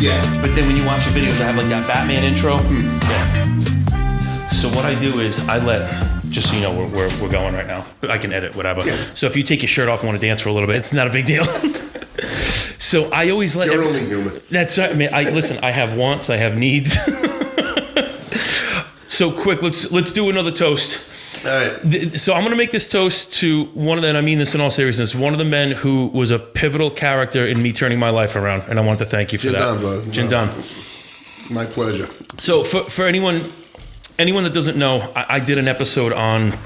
Yeah. But then when you watch the videos, I have like that Batman intro. Yeah. So what I do is I let, just so you know where we're going right now. I can edit whatever. Yeah. So if you take your shirt off and want to dance for a little bit, it's not a big deal. So I always let. You're only human. That's right. I mean, listen. I have wants. I have needs. So quick, let's do another toast. All right. So I'm going to make this toast to one of the, and I mean this in all seriousness, one of the men who was a pivotal character in me turning my life around, and I want to thank you for that. Jindan. My pleasure. So for anyone that doesn't know, I did an episode on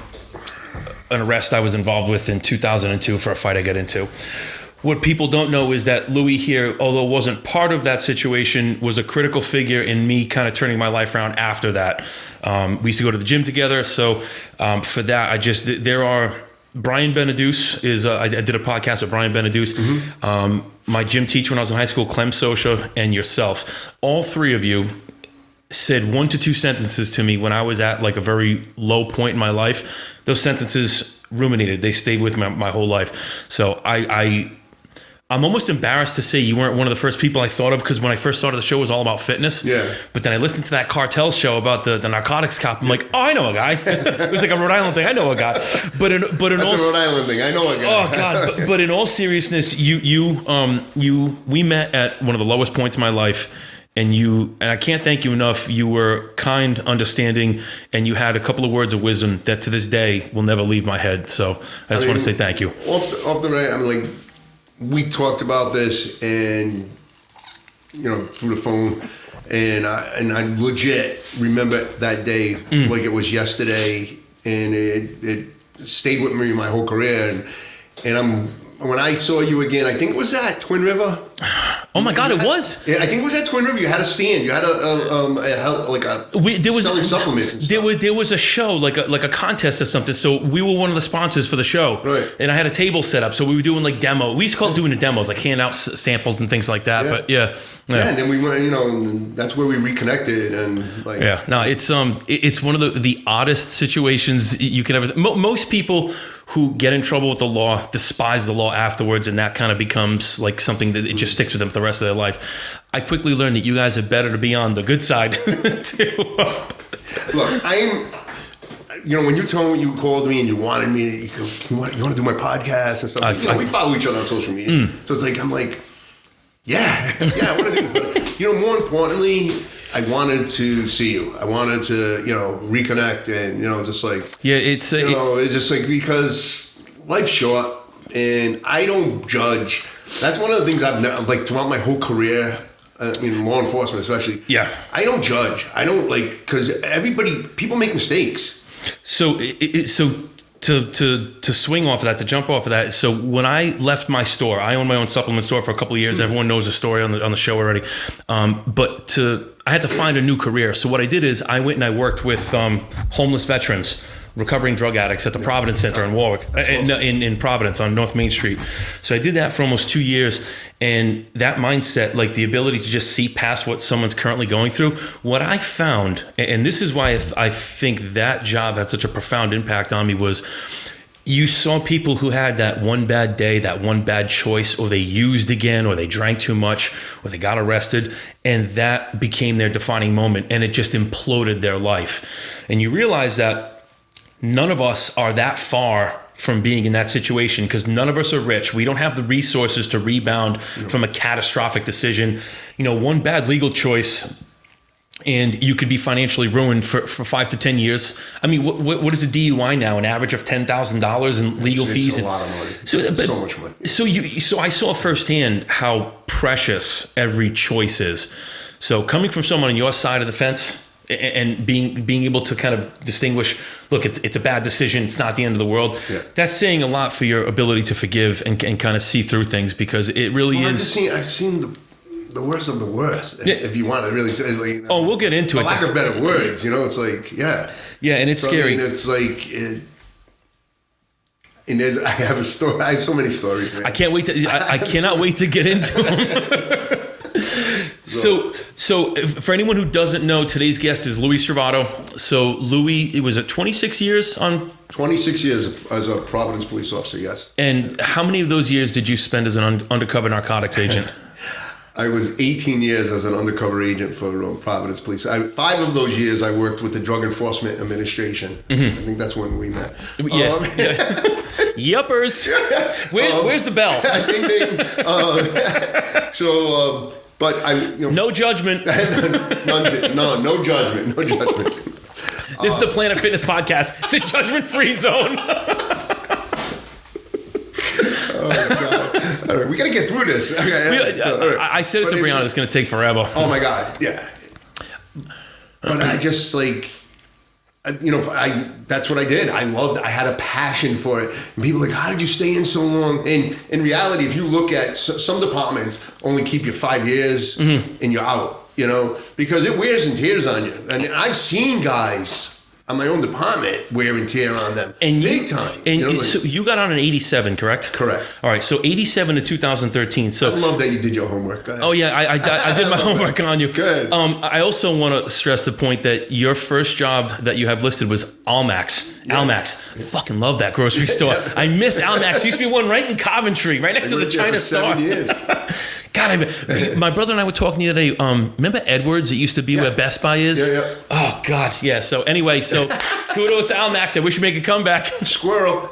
an arrest I was involved with in 2002 for a fight I got into. What people don't know is that Louie here, although wasn't part of that situation, was a critical figure in me kind of turning my life around after that. We used to go to the gym together. So for that, there are, Brian Benaduce is, I did a podcast with Brian Benaduce. Mm-hmm. My gym teacher when I was in high school, Clem Sosha, and yourself. All three of you said 1 to 2 sentences to me when I was at like a very low point in my life. Those sentences ruminated. They stayed with me my whole life. So I'm almost embarrassed to say you weren't one of the first people I thought of, because when I first started the show, it was all about fitness. Yeah. But then I listened to that cartel show about the narcotics cop. I'm like, oh, I know a guy. It was like a Rhode Island thing. I know a guy. That's a Rhode Island thing. I know a guy. Oh God. But in all seriousness, we met at one of the lowest points in my life. And I can't thank you enough. You were kind, understanding, and you had a couple of words of wisdom that to this day will never leave my heid. So I just want to say thank you. Off the right, I'm like, we talked about this, and through the phone, and I legit remember that day like it was yesterday, and it stayed with me my whole career, and when I saw you again, I think it was at Twin River. Oh my God, it was. Yeah, I think it was at Twin River. You had a stand. You had selling supplements and stuff. There was a show, like a contest or something. So we were one of the sponsors for the show. Right. And I had a table set up. So we were doing like demo. We used to call it doing the demos, like hand out samples and things like that. Yeah. But yeah. Yeah, and then we went, and that's where we reconnected, and like. Yeah, no, it's one of the oddest situations you can ever. Most people who get in trouble with the law despise the law afterwards, and that kind of becomes like something that it just sticks with them for the rest of their life. I quickly learned that you guys are better to be on the good side too. Look, when you called me and you wanted me to, you want to do my podcast and stuff. We follow each other on social media, so it's like I'm like. Yeah, I want to do this. But, more importantly, I wanted to see you. I wanted to, reconnect and, just like... Yeah, it's just like, because life's short and I don't judge. That's one of the things I've like throughout my whole career, law enforcement especially. Yeah. I don't judge. I don't because people make mistakes. So, To swing off of that, to jump off of that. So when I left my store, I owned my own supplement store for a couple of years. Everyone knows the story on the show already. I had to find a new career. So what I did is I went and I worked with homeless veterans, recovering drug addicts at the Providence Center in Warwick, in Providence on North Main Street. So I did that for almost 2 years. And that mindset, like the ability to just see past what someone's currently going through, what I found, and this is why I think that job had such a profound impact on me, was you saw people who had that one bad day, that one bad choice, or they used again, or they drank too much, or they got arrested, and that became their defining moment, and it just imploded their life. And you realize that none of us are that far from being in that situation, because none of us are rich. We don't have the resources to rebound from a catastrophic decision. One bad legal choice and you could be financially ruined for 5 to 10 years. I mean, what is a DUI now? An average of $10,000 in legal fees? It's a lot of money. So much money. So I saw firsthand how precious every choice is. So coming from someone on your side of the fence, and being able to kind of distinguish, look, it's a bad decision, it's not the end of the world. Yeah. That's saying a lot for your ability to forgive and kind of see through things, because it really is. I've seen the worst of the worst. Yeah. If you want to really say, we'll get into it. For lack of better words, it's like, yeah. Yeah, and it's scary. It's like. I have a story. I have so many stories, man. I can't wait I cannot wait to get into them. So for anyone who doesn't know, today's guest is Louie Stravato. So Louie, it was 26 years on? 26 years as a Providence police officer, yes. And how many of those years did you spend as an undercover narcotics agent? I was 18 years as an undercover agent for Providence Police. 5 of those years I worked with the Drug Enforcement Administration. I think that's when we met. Yeah. Yuppers. Where's the bell? Ding, ding. But I, no judgment. no judgment. No judgment. This is the Planet Fitness podcast. It's a judgment-free zone. Oh my God. All right, we got to get through this. Okay, I said it to Brianna, it's going to take forever. Oh my God, yeah. But I just that's what I did. I had a passion for it. And people are like, how did you stay in so long? And in reality, if you look at some departments only keep you 5 years and you're out, because it wears and tears on you. And I've seen guys on my own department wear and tear on them, and big time. And so you got on in 87, correct? Correct. All right, so 87 to 2013. So I love that you did your homework. Go ahead. Oh yeah, I did my homework on you. Good. I also want to stress the point that your first job that you have listed was Almax. Yeah. Almax. I fucking love that grocery store. I miss Almax. There used to be one right in Coventry, right next to the China store. 7 years. God, my brother and I were talking the other day. Remember Edwards? It used to be where Best Buy is. Yeah. Oh God, yeah. So anyway, kudos to Almax. I wish we make a comeback. Squirrel.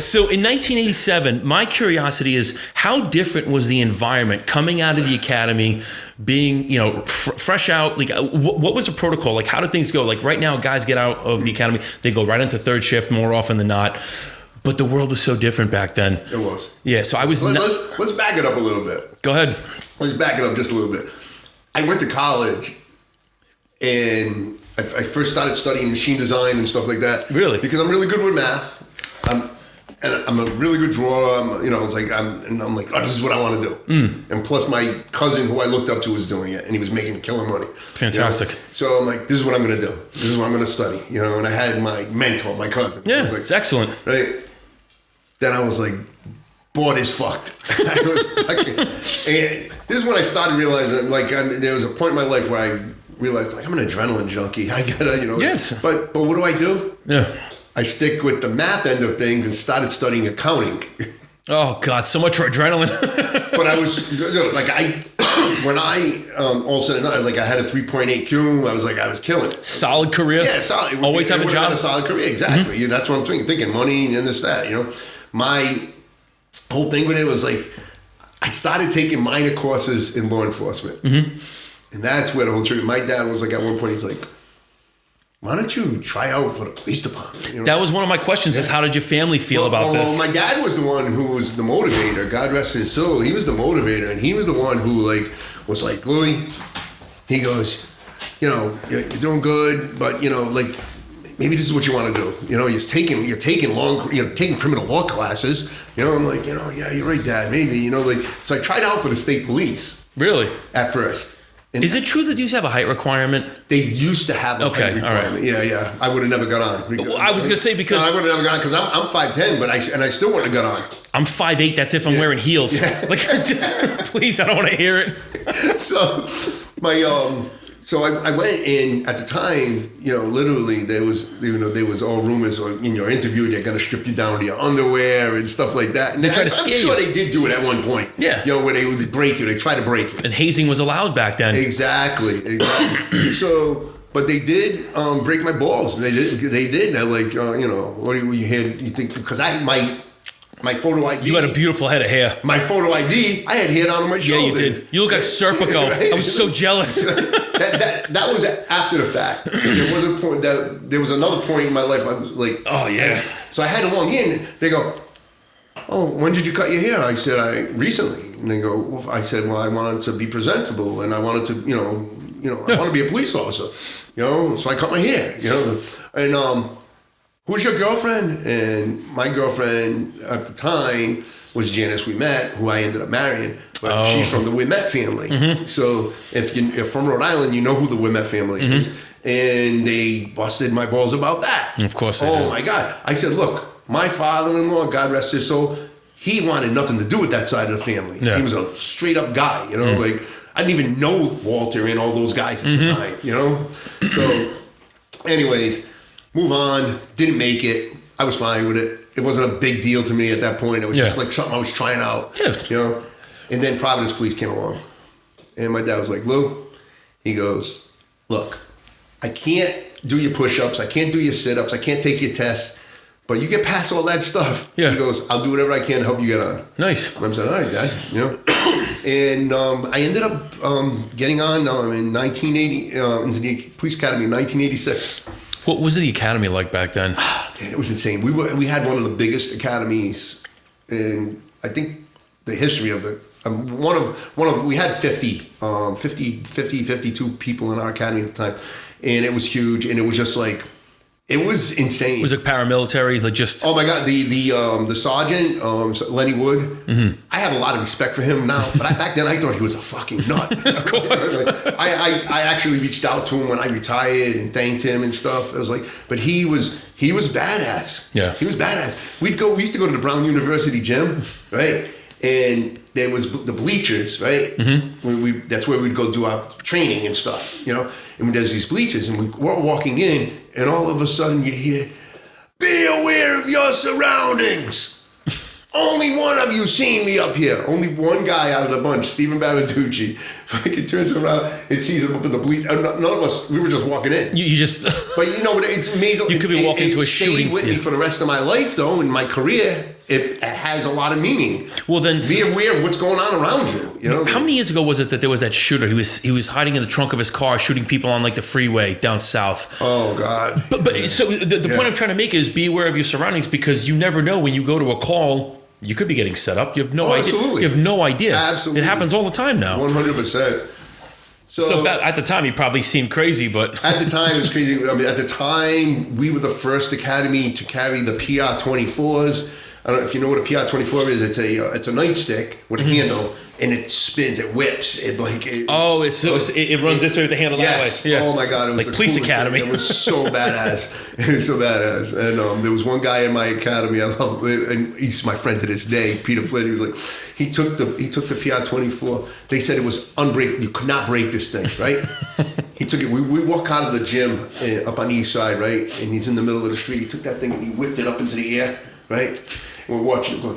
So in 1987, my curiosity is how different was the environment coming out of the academy, being fresh out. Like, what was the protocol? Like, how did things go? Like right now, guys get out of the academy, they go right into third shift more often than not. But the world was so different back then. It was. Yeah, so I was... Let's back it up a little bit. Go ahead. Let's back it up just a little bit. I went to college, and I first started studying machine design and stuff like that. Really? Because I'm really good with math. I'm a really good drawer. I'm like, oh, this is what I want to do. And plus, my cousin, who I looked up to, was doing it, and he was making killer money. Fantastic. So I'm like, this is what I'm going to do. This is what I'm going to study. And I had my mentor, my cousin. Yeah, like, it's excellent. Right. Then I was like, bored as fucked. I was fucking, and this is when I started realizing, there was a point in my life where I realized, I'm an adrenaline junkie. I gotta, Yes. But what do? Yeah. I stick with the math end of things and started studying accounting. Oh God, so much for adrenaline. But I was when I all said and done, I had a 3.8 Q. I was killing it. Solid career. Yeah, solid. Always have a job. A solid career, exactly. Mm-hmm. That's what I'm thinking. Money and this, that. My whole thing with it was I started taking minor courses in law enforcement, and that's where the whole truth. My dad was at one point, he's like, why don't you try out for the police department? That was one of my questions, is how did your family feel about this? Well, my dad was the one who was the motivator. God rest his soul. He was the motivator, and he was the one who was like, Louie, he goes, you're doing good, but maybe this is what you want to do. You're taking criminal law classes. I'm like, yeah, you're right, Dad. Maybe, so I tried out for the state police. Really? At first. And is it true that you used to have a height requirement? They used to have a height requirement. Right. Yeah. I would have never got on. I was going to say because... No, I would have never got on because I'm 5'10", but I still wouldn't have got on. I'm 5'8". That's if I'm wearing heels. Yeah. Please, I don't want to hear it. So I went in at the time, literally there was all rumors in your interview, they're going to strip you down to your underwear and stuff like that. And they try to scare you. I'm sure they did do it at one point. Yeah. Where they would break you. They try to break you. And hazing was allowed back then. Exactly. So, but they did break my balls. They did. They're like, what do you think? Because I had my photo ID. You had a beautiful head of hair. My photo ID, I had hair down on my shoulders. Yeah, you did. You look like Serpico. Right? I was so jealous. That was after the fact. There was another point in my life I was like, oh yeah. So I had a long hair. And they go, oh, when did you cut your hair? I said, recently. And they go, well, I said, well, I wanted to be presentable and I wanted to, I want to be a police officer, so I cut my hair, and who's your girlfriend? And my girlfriend at the time was Janice Ouimet, who I ended up marrying. But she's from the Ouimet family. Mm-hmm. So if you're from Rhode Island, you know who the Ouimet family is. And they busted my balls about that. Of course they did. My God. I said, look, my father-in-law, God rest his soul, he wanted nothing to do with that side of the family. Yeah. He was a straight-up guy, I didn't even know Walter and all those guys at the time, So anyways... Move on, didn't make it. I was fine with it. It wasn't a big deal to me at that point. It was just something I was trying out. Yeah. And then Providence Police came along. And my dad was like, Lou, he goes, look, I can't do your push-ups. I can't do your sit-ups. I can't take your tests. But you get past all that stuff. Yeah. He goes, I'll do whatever I can to help you get on. Nice. And I'm saying, all right, Dad. You know? And I ended up getting on in 1980 into the police academy in 1986. What was the academy like back then? Man, it was insane. We had one of the biggest academies in, I think, the history of the. We had 52 people in our academy at the time, and it was huge, and it was just like. It was insane. Was it paramilitary? Like just oh my god, the sergeant, Lenny Wood. Mm-hmm. I have a lot of respect for him now, but back then I thought he was a fucking nut. Of course. I actually reached out to him when I retired and thanked him and stuff. I was like, but he was badass. Yeah, he was badass. We used to go to the Brown University gym, right? And there was the bleachers, right? Mm-hmm. That's where we'd go do our training and stuff, you know. And there's these bleachers, and we're walking in, and all of a sudden you hear, "Be aware of your surroundings. Only one of you seen me up here." Only one guy out of the bunch, Stephen Baraducci, fucking turns around and sees him up in the bleach. None of us, we were just walking in. You just. But you know, but it's made. You could be walking to a shooting. It stayed with me for the rest of my life, though, in my career. It has a lot of meaning. Well, then be aware of what's going on around you. You know, how many years ago was it that there was that shooter? He was hiding in the trunk of his car, shooting people on like the freeway down south. Oh God! But so the point I'm trying to make is be aware of your surroundings, because you never know when you go to a call. You could be getting set up. You have no idea. Absolutely. You have no idea. Absolutely, it happens all the time now. 100%. So at the time, he probably seemed crazy, but at the time it was crazy. I mean, at the time, we were the first academy to carry the PR-24s. I don't know if you know what a PR-24 is. It's a nightstick with a handle, and it spins, it whips, it like. It runs this way with the handle that way. Yeah. Oh my God! It was like the police academy. Thing. It was so badass. It was so badass. And there was one guy in my academy. I love it, and he's my friend to this day. Peter Flynn. He was like, he took the PR-24. They said it was unbreakable. You could not break this thing, right? He took it. We walk out of the gym up on the east side, right? And he's in the middle of the street. He took that thing and he whipped it up into the air, right? And we're watching it go,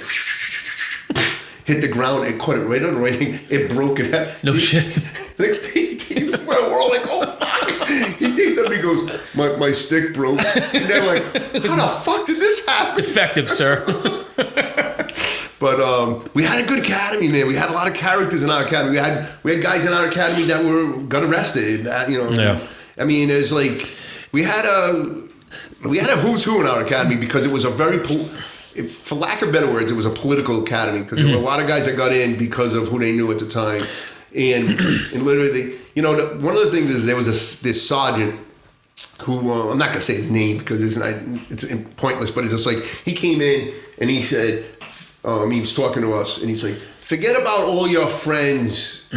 hit the ground and caught it right on the right thing. It broke it. No shit. Next thing, we're all like, oh fuck. He taped up, he goes, my stick broke. And they're like, how the fuck did this happen? Defective, sir. But we had a good academy, man. We had a lot of characters in our academy. We had guys in our academy that got arrested. You know, yeah. I mean, it's like we had a who's who in our academy, because it was a very, for lack of better words, it was a political academy, because there were a lot of guys that got in because of who they knew at the time, and literally, you know, one of the things is there was this sergeant who I'm not gonna say his name because it's pointless, but it's just like he came in and he said. He was talking to us, and he's like, "Forget about all your friends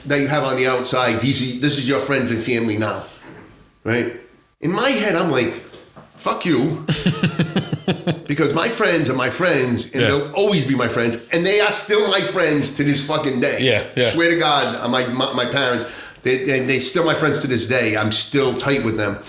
that you have on the outside. This is your friends and family now, right?" In my head, I'm like, "Fuck you," because my friends are my friends, and they'll always be my friends, and they are still my friends to this fucking day. Yeah. Swear to God, my parents, they still my friends to this day. I'm still tight with them,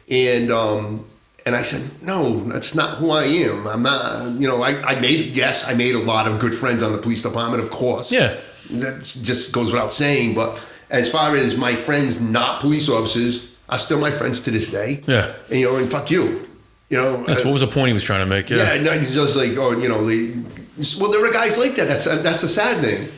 and I said, no, that's not who I am. I'm not, you know, I made a lot of good friends on the police department, of course. Yeah. That just goes without saying. But as far as my friends not police officers are still my friends to this day. Yeah. And, you know, and fuck you. You know. What was the point he was trying to make? Yeah, no, it's just like, oh, you know, there are guys like that. That's the sad thing.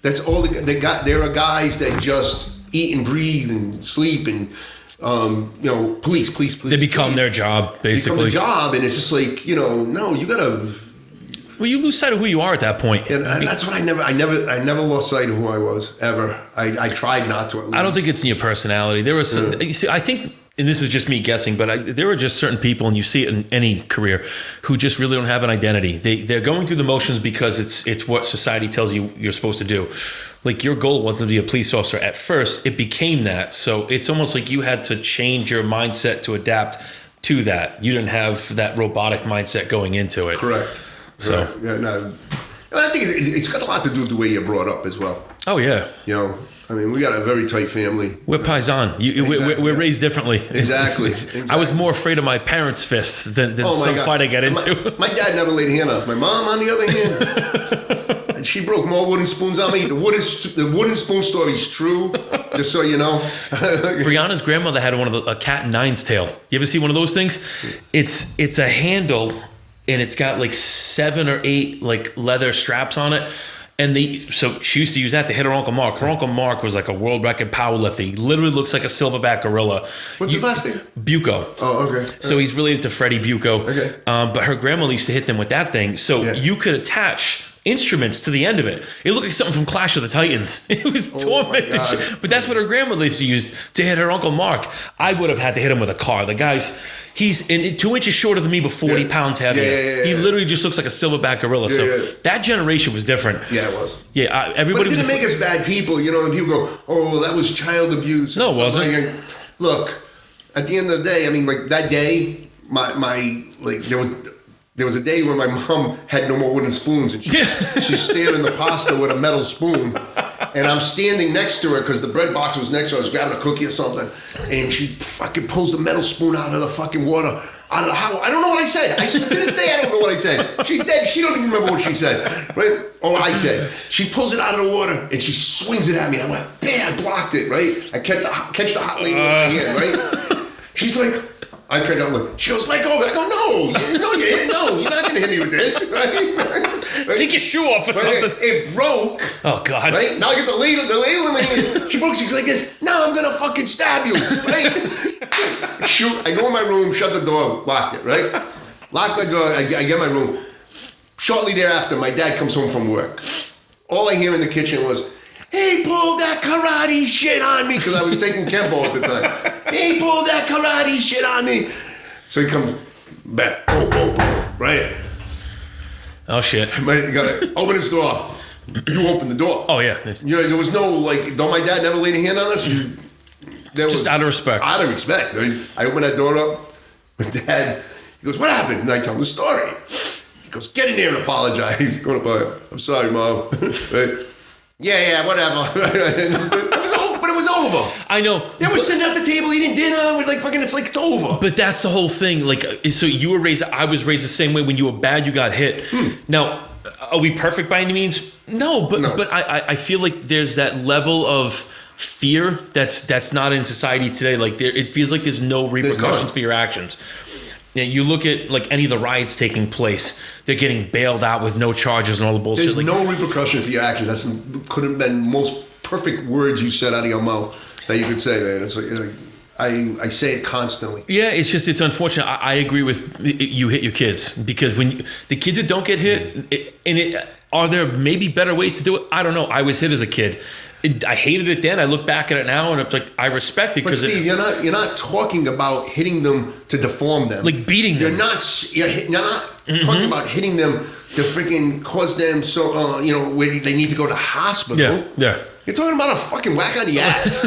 That's all there are guys that just eat and breathe and sleep and, you know, police. They become their job, basically. Become a job, and it's just like, you know, no, you gotta. Well, you lose sight of who you are at that point. And that's what I never lost sight of who I was ever. I tried not to. At least. I don't think it's in your personality. There was, you see, I think, and this is just me guessing, but there are just certain people, and you see it in any career, who just really don't have an identity. They're going through the motions because it's what society tells you you're supposed to do. Like, your goal wasn't to be a police officer at first. It became that. So it's almost like you had to change your mindset to adapt to that. You didn't have that robotic mindset going into it. Correct. So yeah, no. I think it's got a lot to do with the way you're brought up as well. Oh yeah. You know, I mean, we got a very tight family. We're paisan. We're raised differently. Exactly. I was more afraid of my parents' fists than some fight I got into. My dad never laid a hand on us. My mom, on the other hand, She broke more wooden spoons on me. The wooden spoon story's true, just so you know. Brianna's grandmother had a cat and nine's tail. You ever see one of those things? It's a handle, and it's got like 7 or 8 like leather straps on it. And so she used to use that to hit her Uncle Mark. Her Uncle Mark was like a world record powerlifter. He literally looks like a silverback gorilla. What's his last name? Bucco. Oh, okay. So he's related to Freddie Bucco. Okay. But her grandmother used to hit them with that thing. So you could attach instruments to the end of it. It looked like something from Clash of the Titans. It was tormenting. But that's what her grandmother used to use to hit her Uncle Mark. I would have had to hit him with a car. The guy's... He's 2 inches shorter than me, but 40 pounds heavier. He literally just looks like a silverback gorilla. That generation was different. Yeah, it was. Yeah, everybody. But it didn't make us bad people. You know, and people go, "Oh, that was child abuse." No, it wasn't. Like, look, at the end of the day, I mean, like that day, my like there was a day when my mom had no more wooden spoons, and she's standing the pasta with a metal spoon. And I'm standing next to her because the bread box was next to her. I was grabbing a cookie or something. And she fucking pulls the metal spoon out of the fucking water. Out of the house. I don't know what I said. To this day, I don't know what I said. She's dead. She don't even remember what she said. Right? Or I said. She pulls it out of the water and she swings it at me. I went, bam, I blocked it, right? I catch the hot lady with my hand, right? She's like, I couldn't look. She goes, let go. I go, no, you're not going to hit me with this, right? Take your shoe off or something. It broke. Oh, God. Right? Now I get the ladle in my hand. She broke. She's like this. Now I'm going to fucking stab you, right? Shoot. I go in my room, shut the door, locked it, right? Lock my door. I get in my room. Shortly thereafter, my dad comes home from work. All I hear in the kitchen was, he pulled that karate shit on me, because I was taking Kempo at the time. He pulled that karate shit on me. So he comes back, boom, boom, boom, right? Oh, shit. You gotta open this door. You open the door. Oh, yeah. There was no, like, though my dad never laid a hand on us, just out of respect. Out of respect. I open that door up. My dad, he goes, what happened? And I tell him the story. He goes, get in there and apologize. I'm sorry, Mom. Right? Yeah, whatever. But it was over. I know. They were sitting at the table eating dinner. We're like, fucking, it's like, it's over. But that's the whole thing. Like, so you were raised, I was raised the same way. When you were bad, you got hit. Now, are we perfect by any means? No, but I feel like there's that level of fear that's not in society today. Like, it feels like there's no repercussions for your actions. Yeah, you look at like any of the riots taking place, they're getting bailed out with no charges and all the bullshit. There's no repercussion for your actions. That could have been most perfect words you said out of your mouth that you could say, man. It's like I say it constantly. Yeah, it's unfortunate. I agree with you hit your kids, because when the kids that don't get hit, are there maybe better ways to do it? I don't know. I was hit as a kid. I hated it then. I look back at it now, and it's like I respect it. But Steve, you're not talking about hitting them to deform them, like beating them. You're not talking about hitting them to freaking cause them where they need to go to hospital. Yeah. You're talking about a fucking whack on the ass.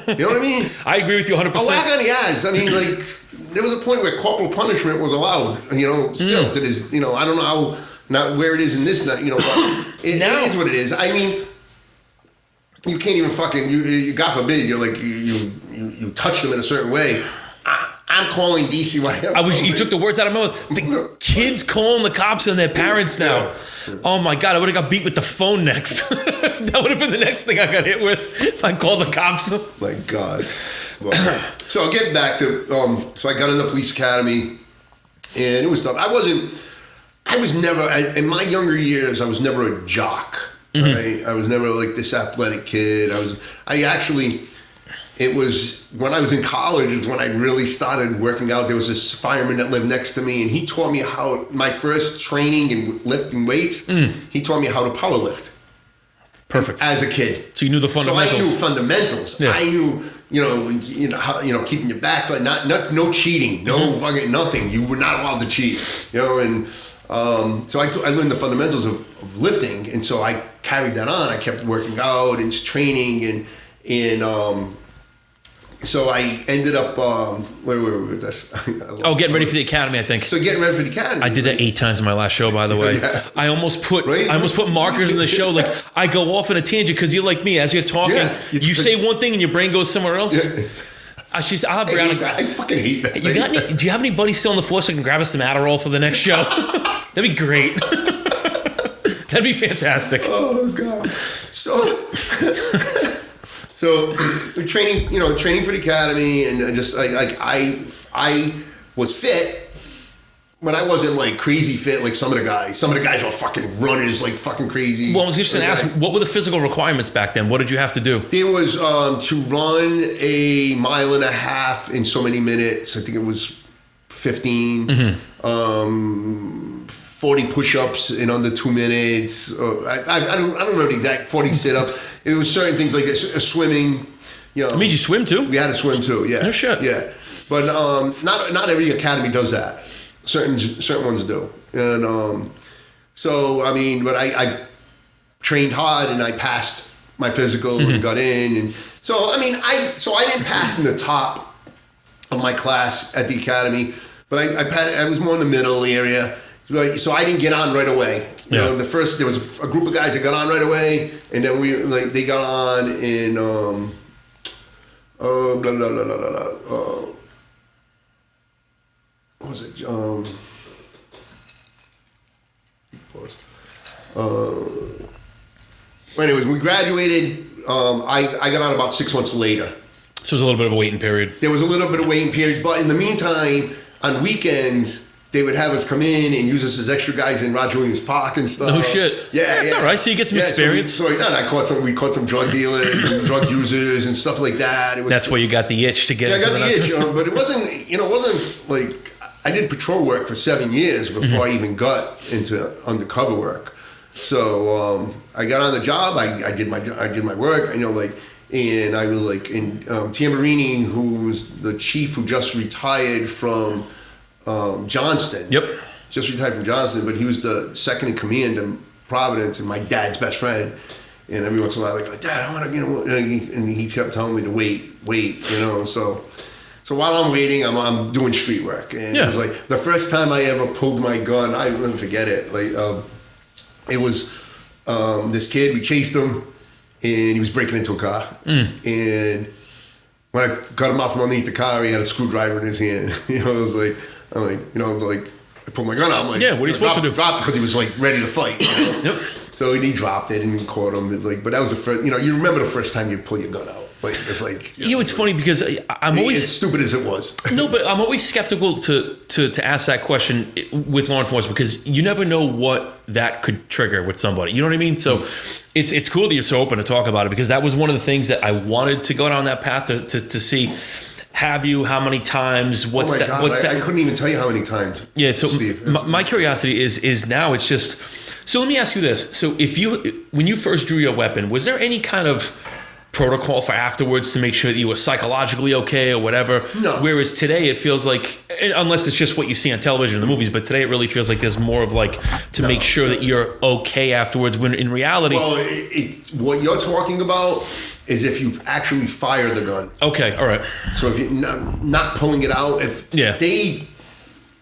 You know what I mean? I agree with you 100%. A whack on the ass. I mean, like, there was a point where corporal punishment was allowed. Still to this. I don't know how, not where it is in this. But it is what it is. I mean. You can't even fucking, you God forbid, you're like, you touch them in a certain way. I'm calling DC whatever. You took the words out of my mouth. The kids calling the cops on their parents now. Yeah. Oh my God, I would have got beat with the phone next. That would have been the next thing I got hit with if I called the cops. My God. Well, so I'll get back to, so I got in the police academy, and it was tough. I was never, in my younger years, I was never a jock. Right? I was never like this athletic kid. It was when I was in college is when I really started working out. There was this fireman that lived next to me, and he taught me my first training in lifting weights, he taught me how to power lift. Perfect. As a kid. So you knew the fundamentals. So I knew fundamentals. Yeah. I knew, how, keeping your back, no cheating, no fucking nothing. You were not allowed to cheat, and so I learned the fundamentals of lifting, and so I carried that on. I kept working out and training, and so I ended up where were we with this? Getting ready for the academy, I think. So getting ready for the academy. I did that 8 times in my last show, by the way. Yeah. I almost put markers in the show. Like, I go off in a tangent because you're like me. As you're talking, you say one thing and your brain goes somewhere else. Yeah. She said, I fucking hate that. Do you have any buddies still on the force that can grab us some Adderall for the next show? That'd be great. That'd be fantastic. Oh God. So we're training for the academy, and just I was fit. But I wasn't like crazy fit like some of the guys. Some of the guys were fucking runners like fucking crazy. Well, I was just going to ask, what were the physical requirements back then? What did you have to do? There was to run a mile and a half in so many minutes. I think it was 15. 40 push-ups in under 2 minutes. I don't remember the exact 40 sit-ups. It was certain things like a swimming. I mean, you swim too? We had to swim too. Yeah. No shit. Yeah, but not every academy does that. Certain ones do, and so I mean, but I trained hard and I passed my physical and got in, and so I mean, I didn't pass in the top of my class at the academy, but I was more in the middle area, so I didn't get on right away. You know, there was a group of guys that got on right away, and then they got on in blah blah blah blah blah. What was it? Anyways, we graduated. I got on about 6 months later. So it was a little bit of a waiting period. There was a little bit of waiting period, but in the meantime, on weekends, they would have us come in and use us as extra guys in Roger Williams Park and stuff. Oh shit! Yeah, that's all right. So you get some experience. We caught some drug dealers, and drug users, and stuff like that. That's where you got the itch to get. Yeah, I got the itch, but it wasn't like. I did patrol work for 7 years before I even got into undercover work. So I got on the job. I did my work. And I was like, Tamburini, who was the chief who just retired from Johnston. Yep. Just retired from Johnston, but he was the second in command in Providence and my dad's best friend. And every once in a while, I go, Dad, I want to, and he kept telling me to wait, So while I'm waiting, I'm doing street work, and it was like the first time I ever pulled my gun. I will never forget it. It was this kid. We chased him, and he was breaking into a car. And when I got him out from underneath the car, he had a screwdriver in his hand. I pulled my gun out. I'm like, yeah, what are you supposed to do? Drop, because he was like ready to fight. Yep. So he dropped it and we caught him. It's like, but that was the first. You remember the first time you pull your gun out. Like it's like. It's funny because I'm always as stupid as it was. No, but I'm always skeptical to ask that question with law enforcement because you never know what that could trigger with somebody. You know what I mean? So it's cool that you're so open to talk about it because that was one of the things that I wanted to go down that path to see. Have you? How many times? What's that? I couldn't even tell you how many times. Yeah. So my curiosity is now it's just. So let me ask you this. So when you first drew your weapon, was there any kind of protocol for afterwards to make sure that you were psychologically okay or whatever? No. Whereas today it feels like, unless it's just what you see on television in the movies, but today it really feels like there's more of like to make sure that you're okay afterwards. When in reality, well, what you're talking about is if you've actually fired the gun. Okay. All right. So if you're not pulling it out, if they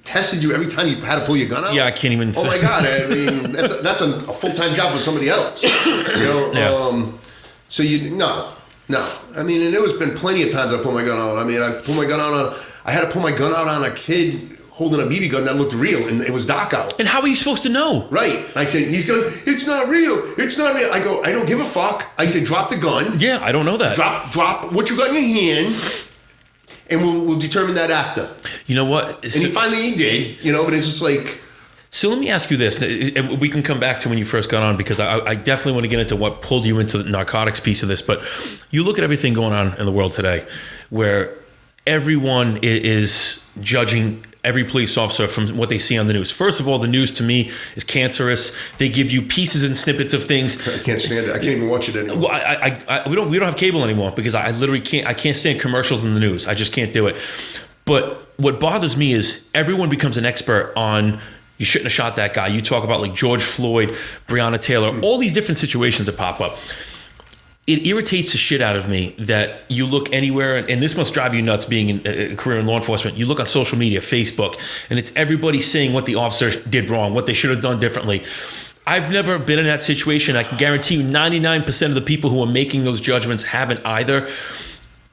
tested you every time you had to pull your gun out. Yeah, I can't even. Oh my God! I mean, that's a full-time job for somebody else. So no. I mean, and there has been plenty of times I pulled my gun out. I mean, I had to pull my gun out on a kid holding a BB gun that looked real, and it was dark out. And how are you supposed to know? Right. And I said, it's not real. It's not real. I go, I don't give a fuck. I said, drop the gun. Yeah, I don't know that. Drop what you got in your hand. And we'll determine that after. You know what? And he did, but it's just like. So let me ask you this, and we can come back to when you first got on because I definitely want to get into what pulled you into the narcotics piece of this. But you look at everything going on in the world today where everyone is judging every police officer from what they see on the news. First of all, the news to me is cancerous. They give you pieces and snippets of things. I can't stand it. I can't even watch it anymore. Well, we don't have cable anymore because I literally can't. I can't stand commercials in the news. I just can't do it. But what bothers me is everyone becomes an expert on. You shouldn't have shot that guy. You talk about like George Floyd, Breonna Taylor, all these different situations that pop up. It irritates the shit out of me that you look anywhere, and this must drive you nuts being in a career in law enforcement. You look on social media, Facebook, and it's everybody saying what the officer did wrong, what they should have done differently. I've never been in that situation. I can guarantee you 99% of the people who are making those judgments haven't either.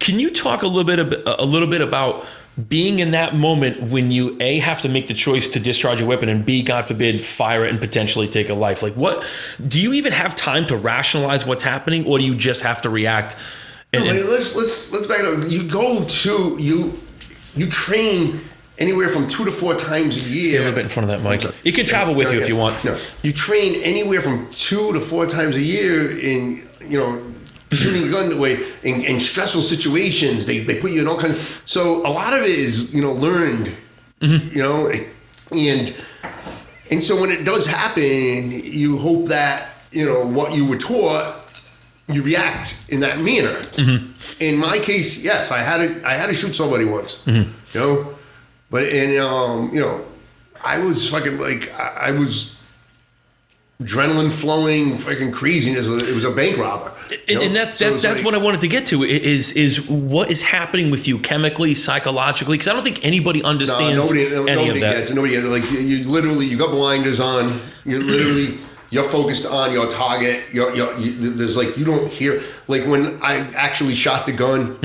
Can you talk a little bit about being in that moment when you A, have to make the choice to discharge a weapon, and B, God forbid, fire it and potentially take a life. Like, what do you even have time to rationalize what's happening, or do you just have to react? Let's back it up. You train anywhere from 2 to 4 times a year. Stay a little bit in front of that mic. It can travel with you if you want. No, you train anywhere from 2 to 4 times a year in, shooting a gun away in stressful situations. They put you in all kinds of, so a lot of it is, learned, and so when it does happen, you hope that, what you were taught, you react in that manner. In my case, yes, I had to shoot somebody once, but I was fucking like, I was adrenaline flowing, fucking craziness. It was a bank robber. And that's like, what I wanted to get to is what is happening with you chemically, psychologically, because I don't think anybody understands any of that. Nobody gets it. Like you got blinders on. You're focused on your target. There's like, you don't hear, like when I actually shot the gun,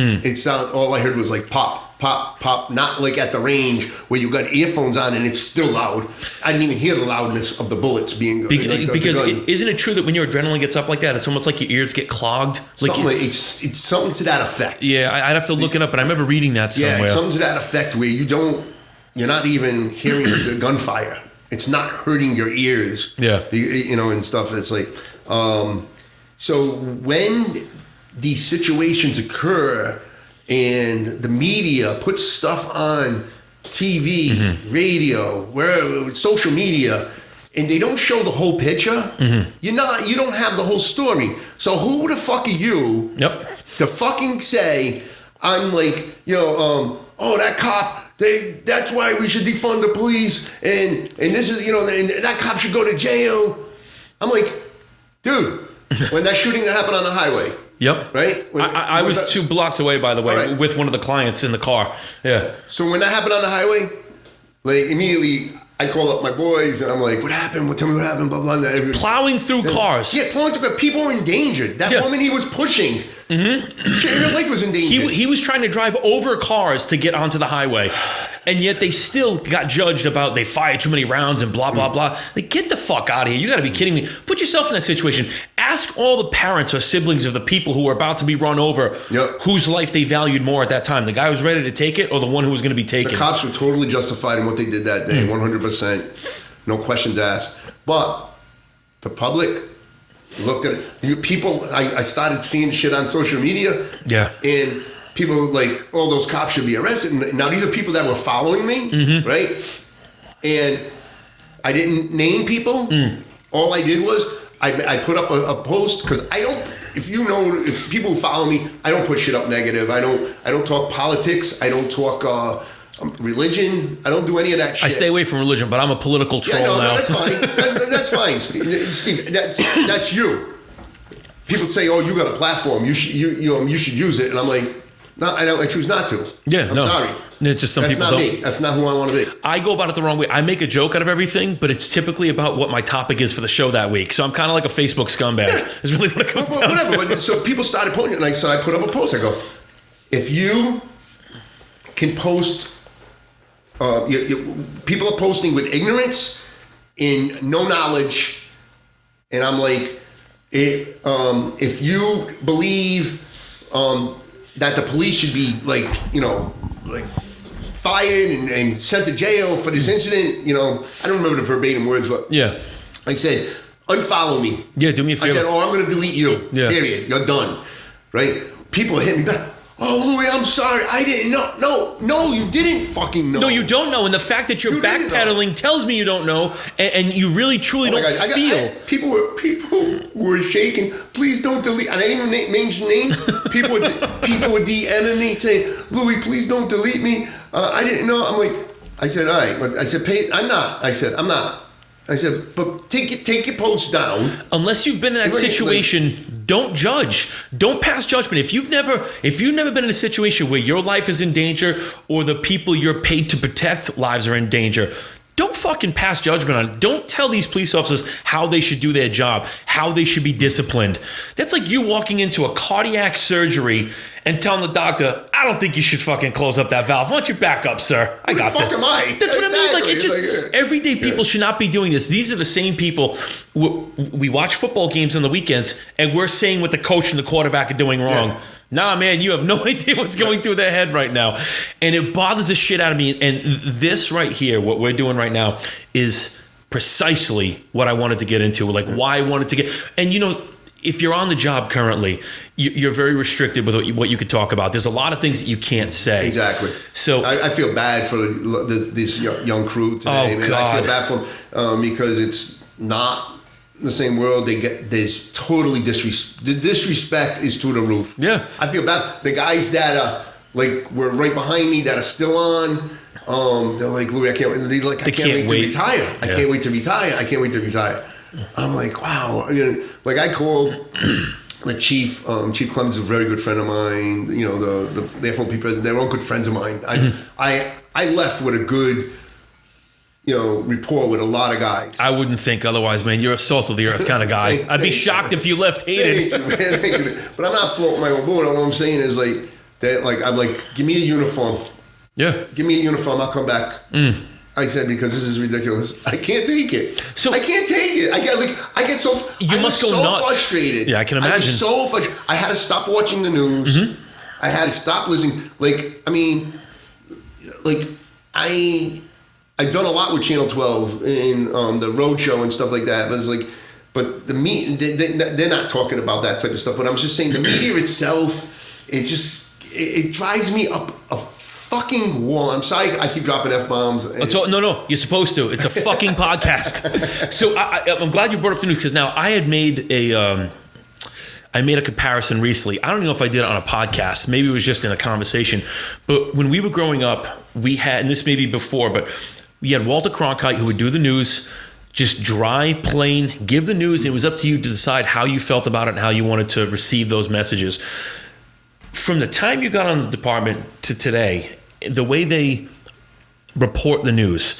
all I heard was like pop, pop, pop, not like at the range where you got earphones on and it's still loud. I didn't even hear the loudness of the bullets being because isn't it true that when your adrenaline gets up like that, it's almost like your ears get clogged? It's something to that effect. Yeah, I'd have to look it up, but I remember reading that somewhere. Yeah, it's something to that effect where you're not even hearing the gunfire. It's not hurting your ears. Yeah. And stuff. It's like, so when these situations occur and the media puts stuff on TV, radio, wherever, social media, and they don't show the whole picture, you don't have the whole story. So who the fuck are you to fucking say, I'm like, oh, that cop, that's why we should defund the police, and this is, and that cop should go to jail. I'm like, dude, when that shooting that happened on the highway. Yep. Right? I was 2 blocks away, by the way, with one of the clients in the car. Yeah. So when that happened on the highway, like immediately I call up my boys and I'm like, what happened? Tell me what happened, blah, blah, blah. Plowing through cars. Yeah, plowing through, but people were endangered. That woman he was pushing, her life was in danger. He was trying to drive over cars to get onto the highway, and yet they still got judged about they fired too many rounds and blah, blah, blah. Like, get the fuck out of here. You got to be kidding me. Put yourself in that situation. Ask all the parents or siblings of the people who were about to be run over whose life they valued more at that time. The guy who was ready to take it or the one who was going to be taken. The cops were totally justified in what they did that day, 100%. No questions asked. But the public looked at it. People, I started seeing shit on social media. Yeah. And people like, oh, those cops should be arrested. Now, these are people that were following me, right? And I didn't name people. All I did was I put up a post because I don't, if people who follow me, I don't put shit up negative. I don't talk politics. I don't talk religion. I don't do any of that shit. I stay away from religion, but I'm a political troll now. That's fine. That's fine, Steve. That's you. People say, "Oh, you got a platform. You should use it." And I'm like, "No, I choose not to." Yeah, I'm sorry. It's just some people don't. That's not me. That's not who I want to be. I go about it the wrong way. I make a joke out of everything, but it's typically about what my topic is for the show that week. So I'm kind of like a Facebook scumbag. Yeah. Is really what it comes down to. But so people started posting, and I put up a post. I go, if you can post. People are posting with ignorance and no knowledge, and I'm like, if you believe that the police should be like fired and sent to jail for this incident, I don't remember the verbatim words, but yeah, I said, unfollow me. Yeah, do me a favor. I said, I'm going to delete you. Yeah. Period. You're done. Right? People hit me back. Oh, Louie, I'm sorry. I didn't know. No, you didn't fucking know. No, you don't know. And the fact that you're backpedaling tells me you don't know, and you really, truly don't feel. People were shaking. Please don't delete. And I didn't even mention names. People were DMing me saying, Louie, please don't delete me. I didn't know. I'm like, I said, all right. But I said, I'm not. I said, I'm not. I said, but take your posts down. Unless you've been in that situation, don't judge. Don't pass judgment. If you've never been in a situation where your life is in danger or the people you're paid to protect lives are in danger, don't fucking pass judgment on it. Don't tell these police officers how they should do their job, how they should be disciplined. That's like you walking into a cardiac surgery and telling the doctor, I don't think you should fucking close up that valve. Why don't you back up, sir? I got that. Am I? That's what I mean. Like, it's just like, everyday people should not be doing this. These are the same people. We watch football games on the weekends, and we're saying what the coach and the quarterback are doing wrong. Yeah. Nah, man, you have no idea what's going through their head right now. And it bothers the shit out of me. And this right here, what we're doing right now, is precisely what I wanted to get into. Like, why I wanted to get... And, you know, if you're on the job currently, you're very restricted with what you could talk about. There's a lot of things that you can't say. Exactly. So I feel bad for this young crew today. Oh, man. God. I feel bad for them because it's not... the same world. There's totally disrespect. The disrespect is through the roof. Yeah. I feel bad. The guys that were right behind me that are still on, they're like, Louie, I can't wait to retire. I can't wait to retire. I can't wait to retire. I'm like, wow. You know, like I called the chief. Chief Clemens is a very good friend of mine. You know, the FOP president. They're all good friends of mine. I left with a good, you know, rapport with a lot of guys. I wouldn't think otherwise, man. You're a salt of the earth kind of guy. I'd be shocked if you left hated. Thank you. But I'm not floating my own boat. All I'm saying is like that. Like I'm like, give me a uniform. Yeah. Give me a uniform. I'll come back. I said, because this is ridiculous. I can't take it. So I can't take it. I get so. You must go nuts. Frustrated. Yeah, I can imagine. I was so frustrated. I had to stop watching the news. Mm-hmm. I had to stop listening. Like, I mean, like I've done a lot with Channel 12 in the road show and stuff like that. But it's like, but the media, they're not talking about that type of stuff. But I'm just saying the media itself, it's just, it drives me up a fucking wall. I'm sorry, I keep dropping F-bombs. No, you're supposed to. It's a fucking podcast. So I'm glad you brought up the news because now I had made a comparison recently. I don't know if I did it on a podcast. Maybe it was just in a conversation. But when we were growing up, we had, and this may be before, but we had Walter Cronkite who would do the news, just dry, plain, give the news. And it was up to you to decide how you felt about it and how you wanted to receive those messages. From the time you got on the department to today, the way they report the news,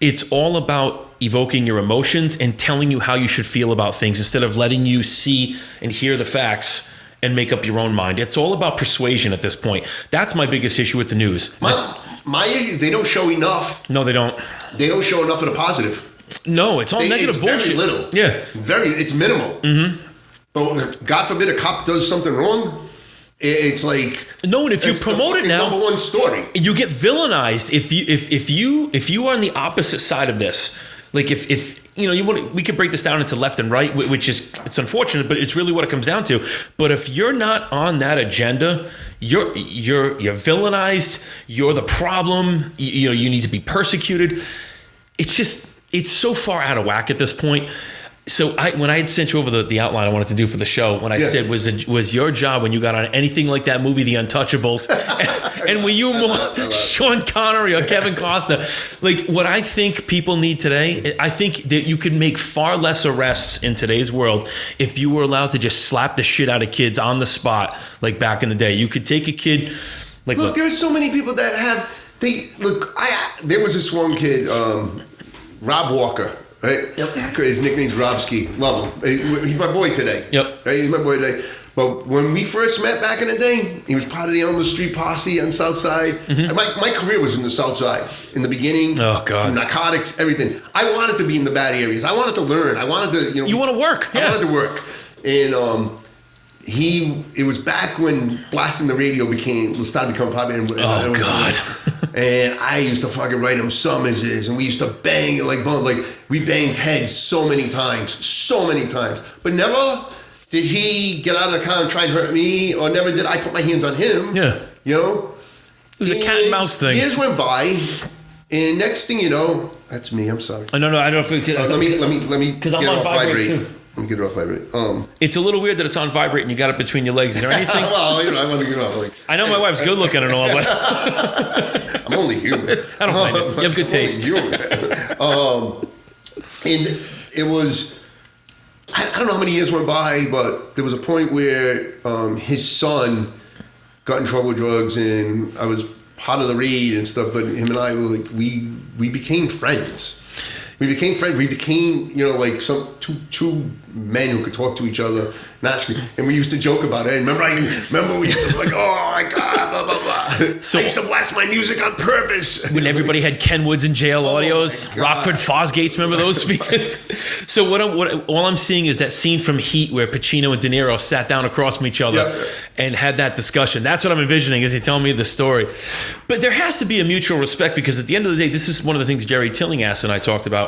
it's all about evoking your emotions and telling you how you should feel about things instead of letting you see and hear the facts and make up your own mind. It's all about persuasion at this point. That's my biggest issue with the news. My issue, they don't show enough. No, they don't. They don't show enough of the positive. No, it's all negative bullshit. Very little. Yeah. It's minimal. Mm-hmm. But God forbid a cop does something wrong, it's like no, and if you promote it now, number one story, you get villainized. If you are on the opposite side of this, like if you know you want, we could break this down into left and right, which is it's unfortunate, but it's really what it comes down to. But if you're not on that agenda, you're villainized. You're the problem. You know you need to be persecuted. It's so far out of whack at this point. So when I had sent you over the outline I wanted to do for the show, when I said was your job when you got on anything like that movie, The Untouchables, and were you more Sean Connery or Kevin Costner? Like what I think people need today, I think that you could make far less arrests in today's world if you were allowed to just slap the shit out of kids on the spot, like back in the day. You could take a kid. Like look, there's so many people that have. There was this one kid, Rob Walker. Right? Yep. His nickname's Robski. Love him. He's my boy today. Yep. Right? He's my boy today. But when we first met back in the day, he was part of the Elmer Street posse on South Side. Mm-hmm. My career was in the South Side in the beginning. Oh God. Narcotics, everything. I wanted to be in the bad areas. I wanted to learn. I wanted to, You want to work. Yeah. I wanted to work. And it was back when blasting the radio started to become popular. Oh God. And I used to fucking write him summonses, and we used to bang it like we banged heads so many times. But never did he get out of the car and try and hurt me, or never did I put my hands on him. Yeah. You know? It was a cat and mouse thing. Years went by, and next thing you know, that's me. I'm sorry. No, I don't know if it could. Let me because I'm on vibrate too. Let me get it off vibrate. It's a little weird that it's on vibrate and you got it between your legs. Is there anything? Well, I want to get off. Like, I know my wife's good looking and all, but I'm only human. I don't mind it. You have good taste. And it was, I don't know how many years went by, but there was a point where his son got in trouble with drugs, and I was part of the raid and stuff. But him and I were like, we became friends. We became friends. We became, like two men who could talk to each other, and we used to joke about it. And remember we used to like, oh my God, blah blah blah. So I used to blast my music on purpose when everybody had Kenwoods and JL audios, Rockford Fosgates. Remember those speakers? So all I'm seeing is that scene from Heat where Pacino and De Niro sat down across from each other and had that discussion. That's what I'm envisioning as he telling me the story. But there has to be a mutual respect, because at the end of the day, this is one of the things Jerry Tillinghast and I talked about,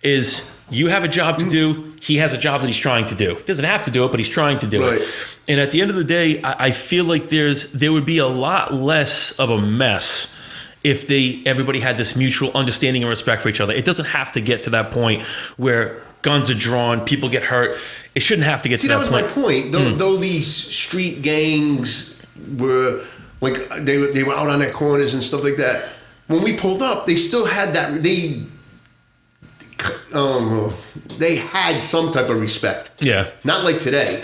is you have a job to do. He has a job that he's trying to do. He doesn't have to do it, but he's trying to do it. And at the end of the day, I feel like there would be a lot less of a mess if everybody had this mutual understanding and respect for each other. It doesn't have to get to that point where guns are drawn, people get hurt. It shouldn't have to get to that point. That was my point. Though these street gangs were like they were out on their corners and stuff like that. When we pulled up, they still had that. They had some type of respect. Yeah. Not like today.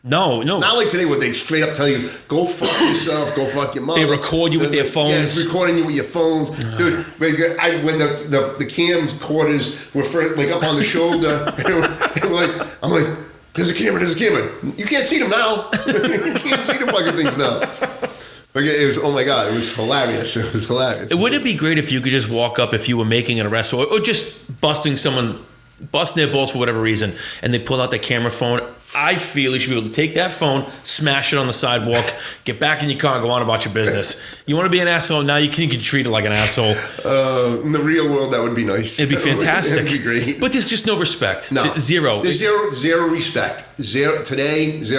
No. Not like today where they straight up tell you, go fuck yourself, go fuck your mother. They record you with their phones. Yeah, recording you with your phones. Dude, when the camcorders were like up on the shoulder, and I'm like, there's a camera. You can't see them now. You can't see the fucking things now. It was, oh my God, it was hilarious. Wouldn't it be great if you could just walk up if you were making an arrest or just busting their balls for whatever reason, and they pull out their camera phone? I feel you should be able to take that phone, smash it on the sidewalk, get back in your car and go on about your business. You want to be an asshole? Now you can get treated like an asshole. In the real world, that would be nice. It'd be fantastic. It'd be great. But there's just no respect. No. Zero. There's zero respect. Zero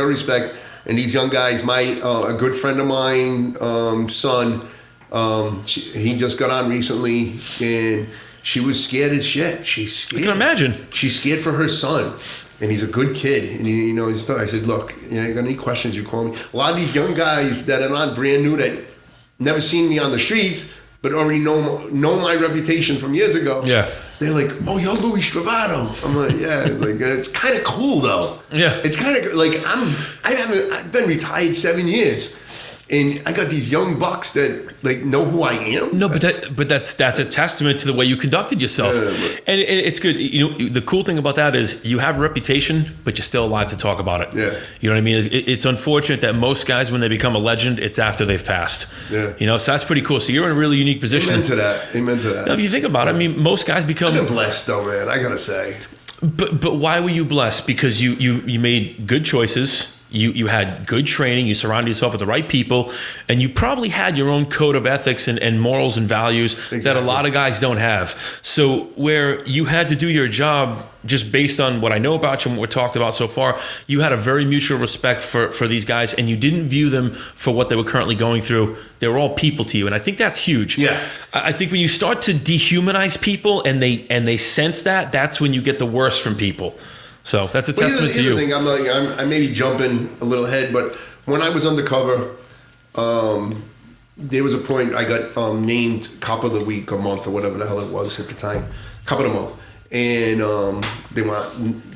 respect. And these young guys, a good friend of mine, son, he just got on recently, and she was scared as shit. She's scared. I can imagine. She's scared for her son, and he's a good kid. And I said, look, you got any questions, you call me. A lot of these young guys that are on brand new that never seen me on the streets, but already know my reputation from years ago. Yeah. They're like, oh, you're Louie Stravato. I'm like, yeah. It's kind of cool though. Yeah. It's kind of like I've been retired 7 years, and I got these young bucks that know who I am. No, but that's a testament to the way you conducted yourself, and it's good. The cool thing about that is you have a reputation, but you're still alive to talk about it. Yeah. You know what I mean? It's unfortunate that most guys, when they become a legend, it's after they've passed. Yeah. So that's pretty cool. So you're in a really unique position. Amen to that. Now, if you think about it, I mean, most guys become. I've been blessed though, man. I gotta say. But why were you blessed? Because you made good choices. You had good training, you surrounded yourself with the right people, and you probably had your own code of ethics and morals and values that a lot of guys don't have. So where you had to do your job just based on what I know about you and what we talked about so far, you had a very mutual respect for these guys, and you didn't view them for what they were currently going through. They were all people to you, and I think that's huge. Yeah. I think when you start to dehumanize people and they sense that, that's when you get the worst from people. So that's a testament to you. Here's the thing, I may be jumping a little ahead, but when I was undercover, there was a point I got named Cop of the Week or month or whatever the hell it was at the time, Cop of the Month, and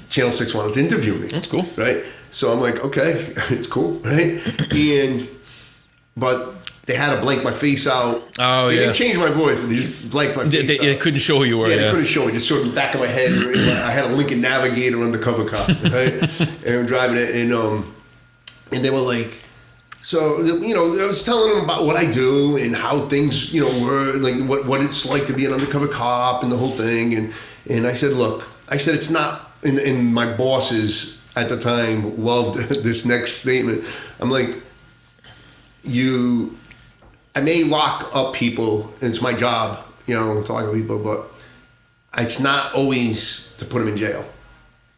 Channel 6 wanted to interview me. That's cool, right? So I'm like, okay, it's cool, right? But they had to blank my face out. Oh, they didn't change my voice, but they just blanked my face out. They couldn't show who you were. Yeah, they couldn't show me. Just showed the back of my head. I had a Lincoln Navigator undercover cop, right? And I'm driving it, and they were like, so, I was telling them about what I do and how things, were, like what it's like to be an undercover cop and the whole thing. And I said, look, it's not, and my bosses at the time loved this next statement. I'm like, I may lock up people, and it's my job, to lock up people, but it's not always to put them in jail.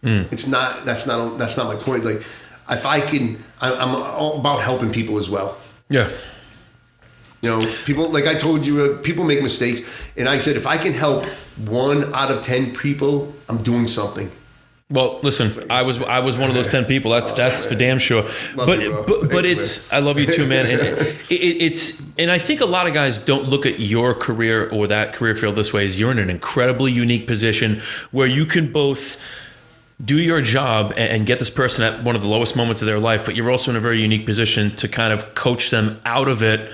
It's not. That's not my point. Like, if I can, I'm all about helping people as well. Yeah. People, like I told you, people make mistakes, and I said if I can help 1 out of 10 people, I'm doing something. Well, listen, I was one of those 10 people. That's for damn sure. But I love you too, man. And and I think a lot of guys don't look at your career or that career field this way. Is you're in an incredibly unique position where you can both do your job and get this person at one of the lowest moments of their life, but you're also in a very unique position to kind of coach them out of it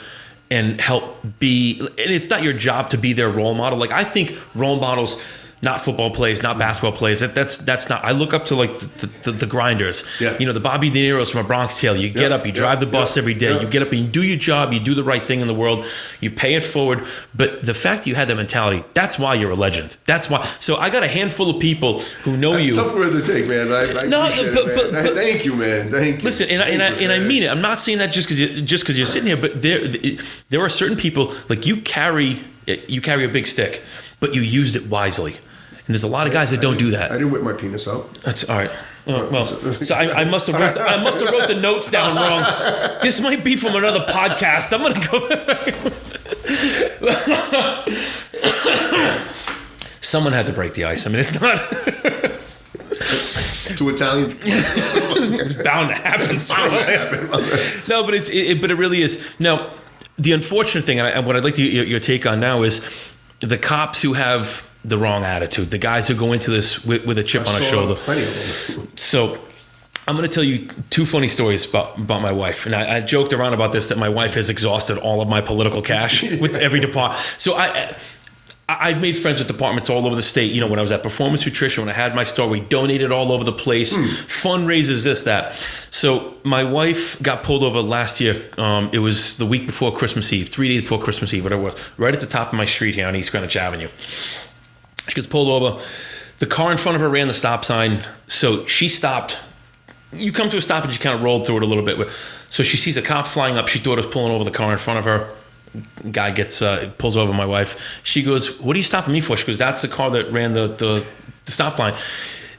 and help be, and it's not your job to be their role model. Like I think role models, not football players, not basketball players. That's not. I look up to like the grinders. Yeah. You know, the Bobby De Niro's from A Bronx Tale. You get up, you drive the bus every day. You get up and you do your job. You do the right thing in the world. You pay it forward. But the fact that you had that mentality, that's why you're a legend. That's why. So I got a handful of people who know you. It's tough word to take, man. I appreciate it, man. Thank you, man. Thank you. Listen, I mean it. I'm not saying that just because you're sitting here, but there are certain people like you carry a big stick, but you used it wisely. And there's a lot of guys that don't do that. I didn't whip my penis out. That's all right. Well, so I must have wrote the notes down wrong. This might be from another podcast. I'm gonna go. Someone had to break the ice. I mean, it's not. Two Italians. It's bound to happen. No, but it really is. Now, the unfortunate thing, and what I'd like to get your take on now is the cops who have the wrong attitude, the guys who go into this with a chip on their shoulder. Plenty of them. So I'm going to tell you two funny stories about my wife. And I joked around about this, that my wife has exhausted all of my political cash with every department. So I've made friends with departments all over the state. You know, when I was at Performance Nutrition, when I had my store, we donated all over the place. Fundraisers, this, that. So my wife got pulled over last year. It was the week before Christmas Eve, 3 days before Christmas Eve, whatever it was, right at the top of my street here on East Greenwich Avenue. She gets pulled over. The car in front of her ran the stop sign. So she stopped. You come to a stop and she kind of rolled through it a little bit. So she sees a cop flying up. She thought it was pulling over the car in front of her. Guy pulls over my wife. She goes, "What are you stopping me for?" She goes, "That's the car that ran the stop line."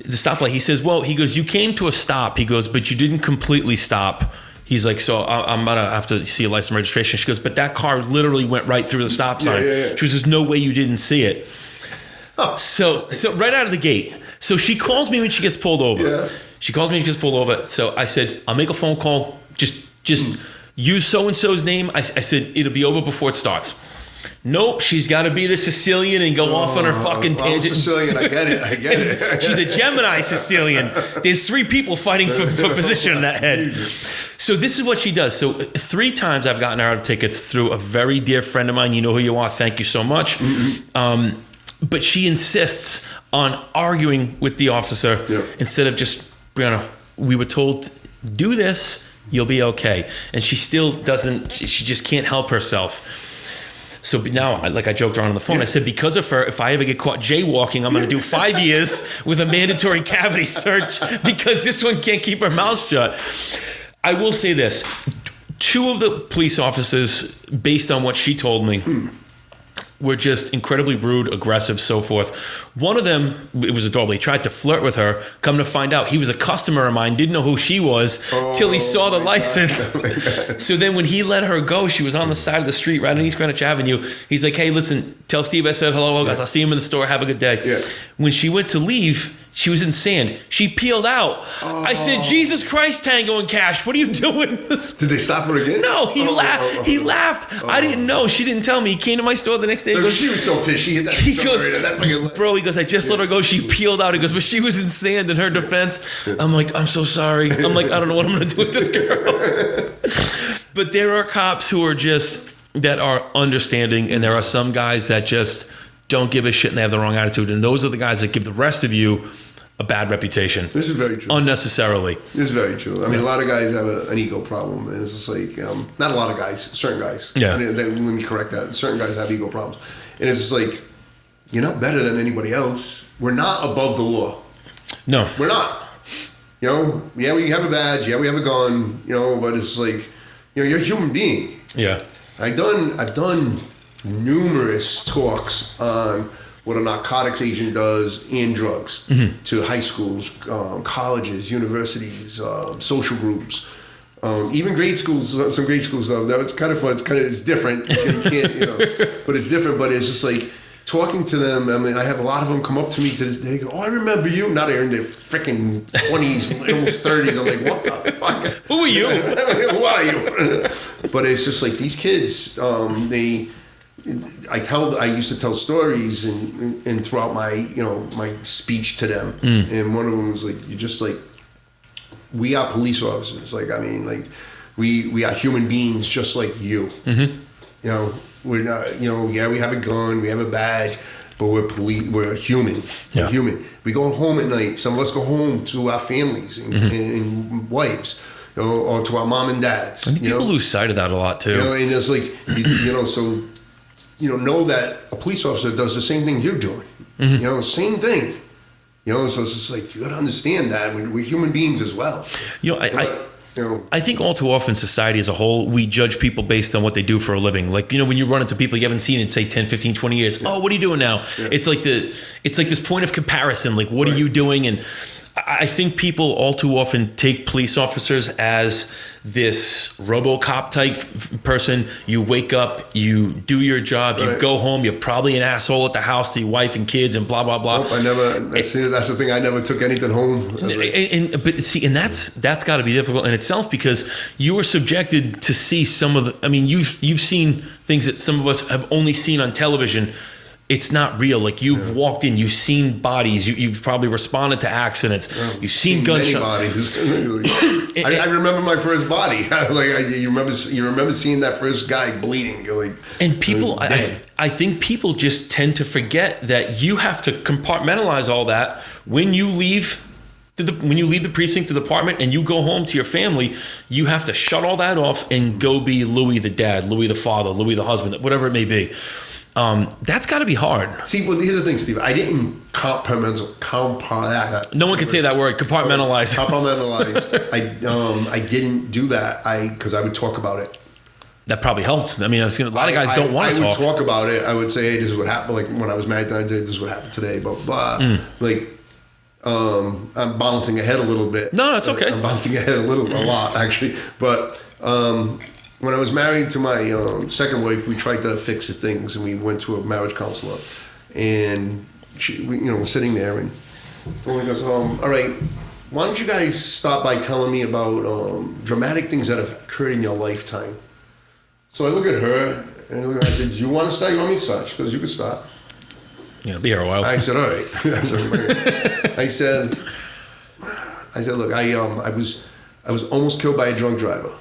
The stoplight. He says, "Well," he goes, "you came to a stop." He goes, "But you didn't completely stop." He's like, "So I'm gonna have to see a license and registration." She goes, "But that car literally went right through the stop sign." Yeah. She goes, "There's no way you didn't see it." So right out of the gate. So she calls me when she gets pulled over. Yeah. She calls me when she gets pulled over. So I said, "I'll make a phone call. Just use so-and-so's name." I said, "It'll be over before it starts." Nope, she's got to be the Sicilian and go off on her fucking tangent. I'm Sicilian, I get it. She's a Gemini Sicilian. There's 3 people fighting for position in that head. Jesus. So this is what she does. So 3 times I've gotten her out of tickets through a very dear friend of mine. You know who you are. Thank you so much. But she insists on arguing with the officer instead of just, Brianna, we were told, do this, you'll be okay. And she still doesn't, she just can't help herself. So now, like I joked around on the phone, I said, because of her, if I ever get caught jaywalking, I'm going to do 5 years with a mandatory cavity search because this one can't keep her mouth shut. I will say this. 2 of the police officers, based on what she told me, were just incredibly rude, aggressive, so forth. One of them, it was adorable. He tried to flirt with her. Come to find out, he was a customer of mine, didn't know who she was till he saw the license. So then when he let her go, she was on the side of the street right on East Greenwich Avenue. He's like, "Hey, listen, tell Steve I said hello. I'll see him in the store. Have a good day." Yeah. When she went to leave, she was in sand. She peeled out. I said, "Jesus Christ, Tango and Cash, what are you doing?" Did they stop her again? No, he laughed. He laughed. I didn't know. She didn't tell me. He came to my store the next day. Look, she was so pissed. She hit that accelerator. That fucking "Bro," he goes, "I just let her go. She peeled out." He goes, "But she was in sand in her defense." I'm like, "I'm so sorry." I'm like, "I don't know what I'm going to do with this girl." But there are cops who are just, that are understanding, and there are some guys that just don't give a shit and they have the wrong attitude. And those are the guys that give the rest of you a bad reputation. This is very true. Unnecessarily. This is very true. I mean, a lot of guys have an ego problem, and it's just like, not a lot of guys, certain guys. Yeah. Let me correct that. Certain guys have ego problems. And it's just like, you're not better than anybody else. We're not above the law. No. We're not. You know, yeah, we have a badge, yeah, we have a gun, you know, but it's like, you know, you're a human being. Yeah. I've done numerous talks on what a narcotics agent does in drugs to high schools, colleges, universities, social groups, even grade schools. Some grade schools though. It's kind of fun. It's different. You can't, you know, but it's different. But it's just like talking to them. I mean, I have a lot of them come up to me to this day. Go, "Oh, I remember you." Now they're in their freaking 20s, almost 30s. I'm like, "What the fuck? Who are you? Who are you?" But it's just like these kids. I used to tell stories and throughout my my speech to them, and one of them was like, "You just like, we are police officers. Like, I mean, like we are human beings just like you." You know, we're not. You know, yeah, we have a gun, we have a badge, but we're we're human. We're human. We go home at night. Some of us go home to our families and wives, you know, or to our mom and dads. And people lose sight of that a lot too. You know, and it's like you know, so know that a police officer does the same thing you're doing. You know, same thing. You know, so it's just like you got to understand that we're human beings as well. You know, I think all too often society as a whole, we judge people based on what they do for a living. Like, you know, when you run into people you haven't seen in, say, 10, 15, 20 years, oh, what are you doing now? Yeah. It's like this point of comparison. Like, what are you doing? And I think people all too often take police officers as this RoboCop type person. You wake up, you do your job, you go home, you're probably an asshole at the house to your wife and kids and blah, blah, blah. Nope, that's the thing. I never took anything home. And that's got to be difficult in itself, because you were subjected to see some of the, I mean, you've seen things that some of us have only seen on television. It's not real. Like, you've walked in, you've seen bodies, you've probably responded to accidents, you've seen gunshots. I remember my first body. You remember seeing that first guy bleeding. You're like, and people, I think people just tend to forget that you have to compartmentalize all that when you leave. When you leave the precinct, the department, and you go home to your family, you have to shut all that off and go be Louie the dad, Louie the father, Louie the husband, whatever it may be. That's got to be hard. See, well, here's the thing, Steve. I didn't No one can say that word. Compartmentalize. I didn't do that. Because I would talk about it. That probably helped. I mean, a lot of guys don't want to talk. I would talk about it. I would say, hey, this is what happened. Like, when I was married, this is what happened today. Blah blah. Like, I'm bouncing ahead a little bit. No, that's okay. I'm bouncing ahead a lot actually, but. When I was married to my second wife, we tried to fix things, and we went to a marriage counselor, and we were sitting there, and he goes, all right, why don't you guys start by telling me about dramatic things that have occurred in your lifetime? So I look at her, and I said, do you want to start? You want me to start? She goes, you can start. Yeah, be here a while. I said, all right. I said, look, I was almost killed by a drunk driver.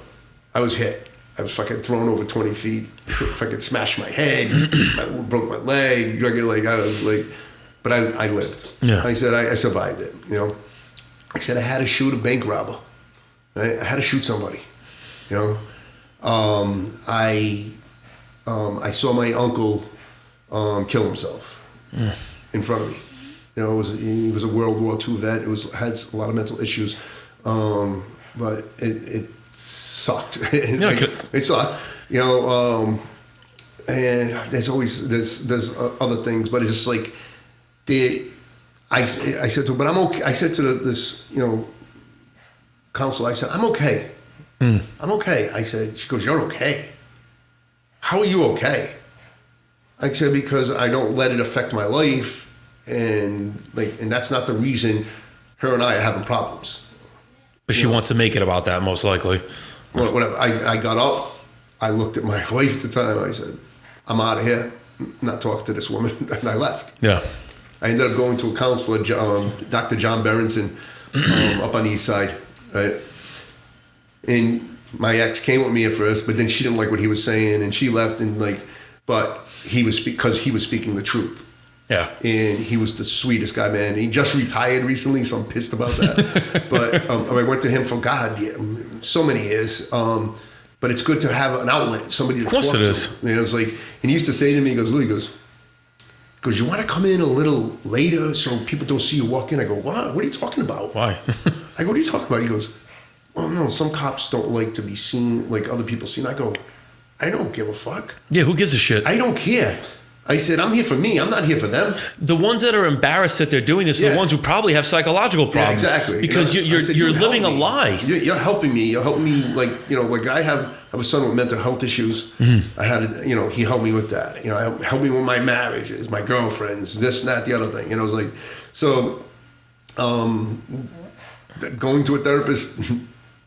I was hit. I was fucking thrown over 20 feet. Fucking smashed my head. Broke my leg. I was like, but I lived. Yeah. I said I survived it. You know. I said I had to shoot a bank robber. I had to shoot somebody. You know. I saw my uncle kill himself in front of me. You know, he was a World War II vet. Had a lot of mental issues, but it sucked. It sucked, you know. And there's always there's other things, but it's just like I said to her, but I'm okay. I said to this counselor, I said, I'm okay. I'm okay. I said, she goes, you're okay. How are you okay? I said, because I don't let it affect my life, and that's not the reason her and I are having problems. But she wants to make it about that, most likely. Well, whatever. I got up. I looked at my wife at the time. I said, I'm out of here. I'm not talking to this woman. And I left. Yeah. I ended up going to a counselor, Dr. John Berenson, up on the East Side. Right. And my ex came with me at first, but then she didn't like what he was saying, and she left. But he was because he was speaking the truth. Yeah. And he was the sweetest guy, man. He just retired recently, so I'm pissed about that. But I went to him for so many years. But it's good to have an outlet, somebody to talk to. Of course it is. You know, it's like, and he used to say to me, he goes, Louie, you want to come in a little later so people don't see you walk in? I go, what? What are you talking about? Why? I go, what are you talking about? He goes, well, no, some cops don't like to be seen like other people seen. I go, I don't give a fuck. Yeah, who gives a shit? I don't care. I said, I'm here for me. I'm not here for them. The ones that are embarrassed that they're doing this are the ones who probably have psychological problems. Yeah, exactly. Because you're living a lie. You're helping me. You're helping me. Like I have a son with mental health issues. Mm-hmm. I had, he helped me with that. Helped me with my marriages, my girlfriends, this and that, the other thing. It was like, so going to a therapist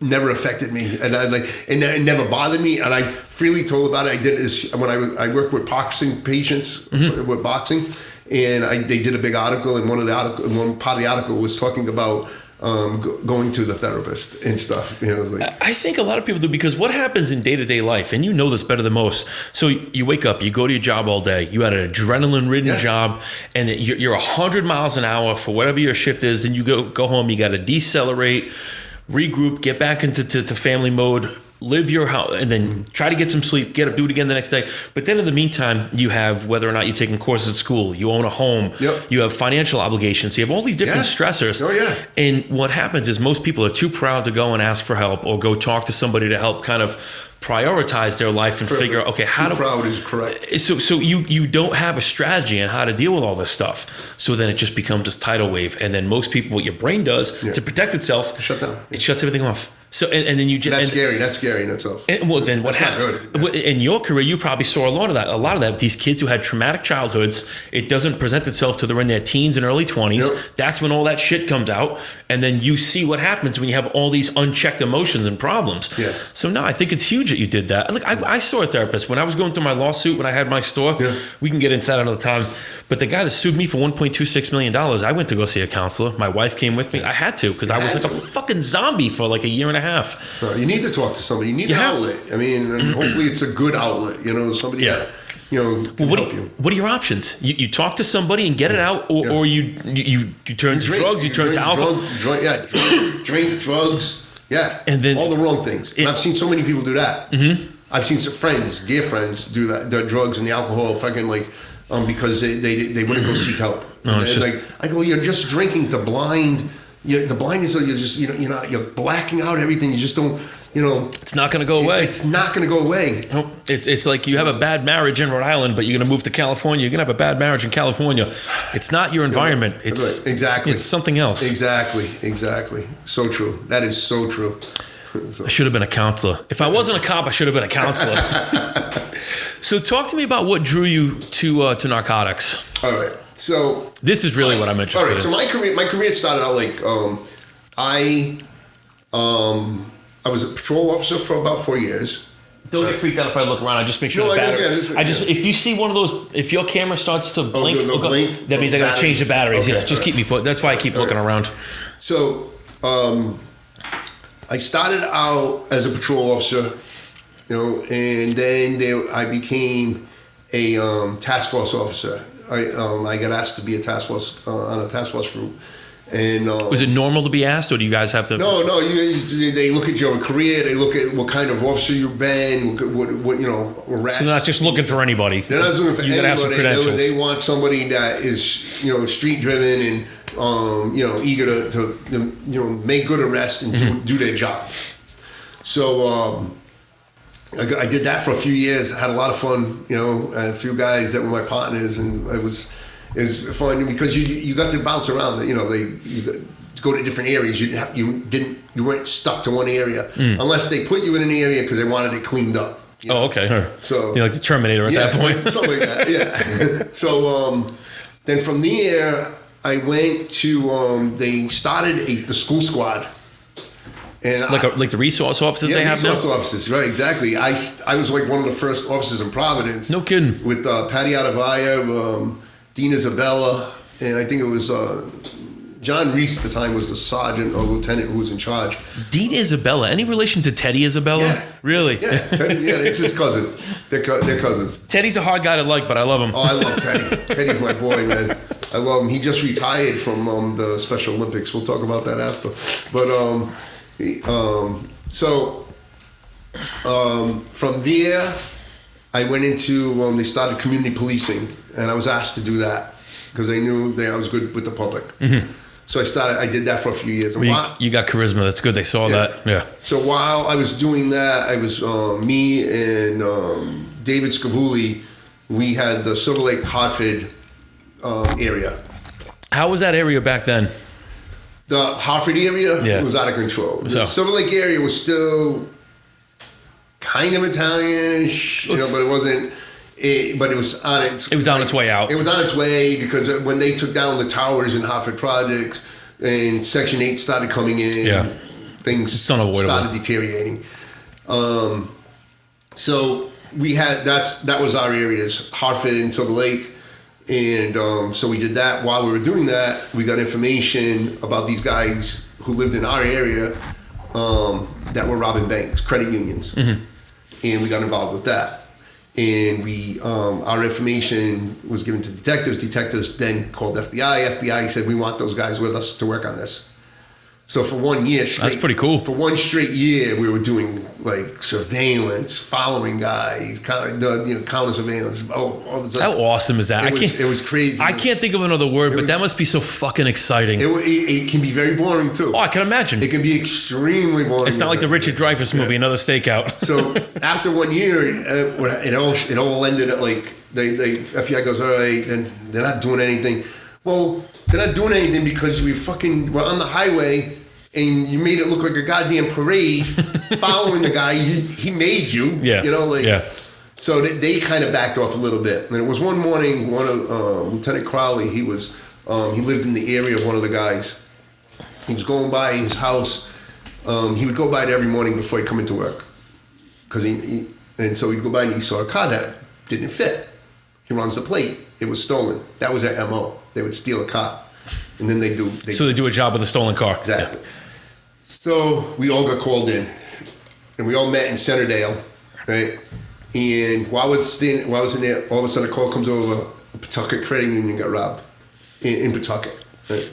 never affected me, and it never bothered me, and I freely told about it. I did this when I worked with boxing patients with boxing, and they did a big article, and one part of the article was talking about going to the therapist and stuff. You know, it's like, I think a lot of people do, because what happens in day-to-day life, and you know this better than most. So you wake up, you go to your job all day, you had an adrenaline-ridden job, and you're 100 miles an hour for whatever your shift is. Then you go home, you got to decelerate, regroup, get back into family mode, live your house, and then try to get some sleep, get up, do it again the next day. But then in the meantime, you have whether or not you're taking courses at school, you own a home, you have financial obligations, you have all these different stressors. Oh, yeah. And what happens is most people are too proud to go and ask for help or go talk to somebody to help kind of prioritize their life and figure out, okay, how proud is correct. So you don't have a strategy on how to deal with all this stuff. So then it just becomes this tidal wave. And then most people, what your brain does to protect itself, shut down. It shuts everything off. So and then you just that's scary. That's scary in itself. And, well, then what happened in your career? You probably saw a lot of that. A lot of that. These kids who had traumatic childhoods, it doesn't present itself till they're in their teens and early 20s. Yep. That's when all that shit comes out, and then you see what happens when you have all these unchecked emotions and problems. Yeah. So no, I think it's huge that you did that. Look, I saw a therapist when I was going through my lawsuit when I had my store. Yeah. We can get into that another time. But the guy that sued me for $1.26 million, I went to go see a counselor. My wife came with me. I had to, because I was like a fucking zombie for like a year and a half. You need to talk to somebody. You need an outlet. I mean, hopefully it's a good outlet. You know, somebody that, you know, can help you. What are your options? You talk to somebody and get it out, or you turn to drugs, you turn to alcohol. Drink, drugs, and then all the wrong things. And I've seen so many people do that. Mm-hmm. I've seen some friends, dear friends, do that. The drugs and the alcohol, fucking like, because they wouldn't go seek help. No, it's just, like, I go, you're just drinking the blind. The blindness of you're blacking out everything. You just don't, it's not going to go away. It's not going to go away. No, it's like you have a bad marriage in Rhode Island, but you're going to move to California. You're going to have a bad marriage in California. It's not your environment. It's exactly. It's something else. Exactly. So true. That is so true. I should have been a counselor. If I wasn't a cop, I should have been a counselor. So talk to me about what drew you to narcotics. All right. So this is really what I'm interested in. All right. So my career started out like I was a patrol officer for about 4 years. Don't get freaked out if I look around. I just make sure the battery. If you see one of those, if your camera starts to blink, blink, that means I got to change the batteries. Okay, just keep me put. That's why I keep looking around. So I started out as a patrol officer, and then I became a task force officer. I got asked to be a task force on a task force group. And was it normal to be asked, or do you guys have to? No. They look at your career. They look at what kind of officer you've been. What arrests. So they're not just looking for anybody. They're not just looking for anybody. You gotta have some credentials. They want somebody that is street driven and eager to make good arrests and do their job. So I did that for a few years. I had a lot of fun. I had a few guys that were my partners, and it was fun because you got to bounce around. You got to go to different areas. You weren't stuck to one area unless they put you in an area because they wanted it cleaned up. Oh, okay. So you're like the Terminator at that point. Something like that. Yeah. So then from there, I went to. They started the school squad. And like the resource officers they have now? Resource officers, right, exactly. I was like one of the first officers in Providence. No kidding. With Patty Adavaya, Dean Isabella, and I think it was John Reese at the time was the sergeant or lieutenant who was in charge. Dean Isabella, any relation to Teddy Isabella? Yeah. Really? Yeah, Teddy, it's his cousin. They're cousins. Teddy's a hard guy to like, but I love him. Oh, I love Teddy. Teddy's my boy, man. I love him. He just retired from the Special Olympics. We'll talk about that after. But from there, I went into, they started community policing, and I was asked to do that because they knew I was good with the public. Mm-hmm. So I did that for a few years. Well, you got charisma, that's good, they saw that. Yeah. So while I was doing that, I was, me and David Scavulli, we had the Silver Lake, Hartford area. How was that area back then? The Hartford area was out of control. The Silver Lake area was still kind of Italian-ish, but it wasn't. But it was on its. It was on its way out. It was on its way because when they took down the towers in Hartford projects and Section 8 started coming in, things started deteriorating. So we had that was our areas, Hartford and Silver Lake. And so we did that. While we were doing that, we got information about these guys who lived in our area that were robbing banks, credit unions, and we got involved with that. And we, our information was given to detectives. Detectives then called FBI. FBI said, we want those guys with us to work on this. So for 1 year straight. That's pretty cool. For one straight year, we were doing like surveillance, following guys, counter surveillance. How awesome is that? It was crazy. I can't think of another word, but that must be so fucking exciting. It can be very boring too. Oh, I can imagine. It can be extremely boring. It's not like the Richard Dreyfuss movie, Another Stakeout. So after 1 year, it all ended at like the FBI goes, all right, then they're not doing anything. Well, they're not doing anything because we're on the highway and you made it look like a goddamn parade following the guy. He made you. Yeah. So they kind of backed off a little bit. And it was one morning, Lieutenant Crowley, he lived in the area of one of the guys. He was going by his house. He would go by it every morning before he'd come into work. And so he'd go by and he saw a car that didn't fit. He runs the plate. It was stolen. That was their MO. They would steal a car. And then they do a job with a stolen car. Exactly. Yeah. So we all got called in. And we all met in Centerdale, right? And while I was in there, all of a sudden a call comes over, a Pawtucket credit union got robbed in Pawtucket. Right?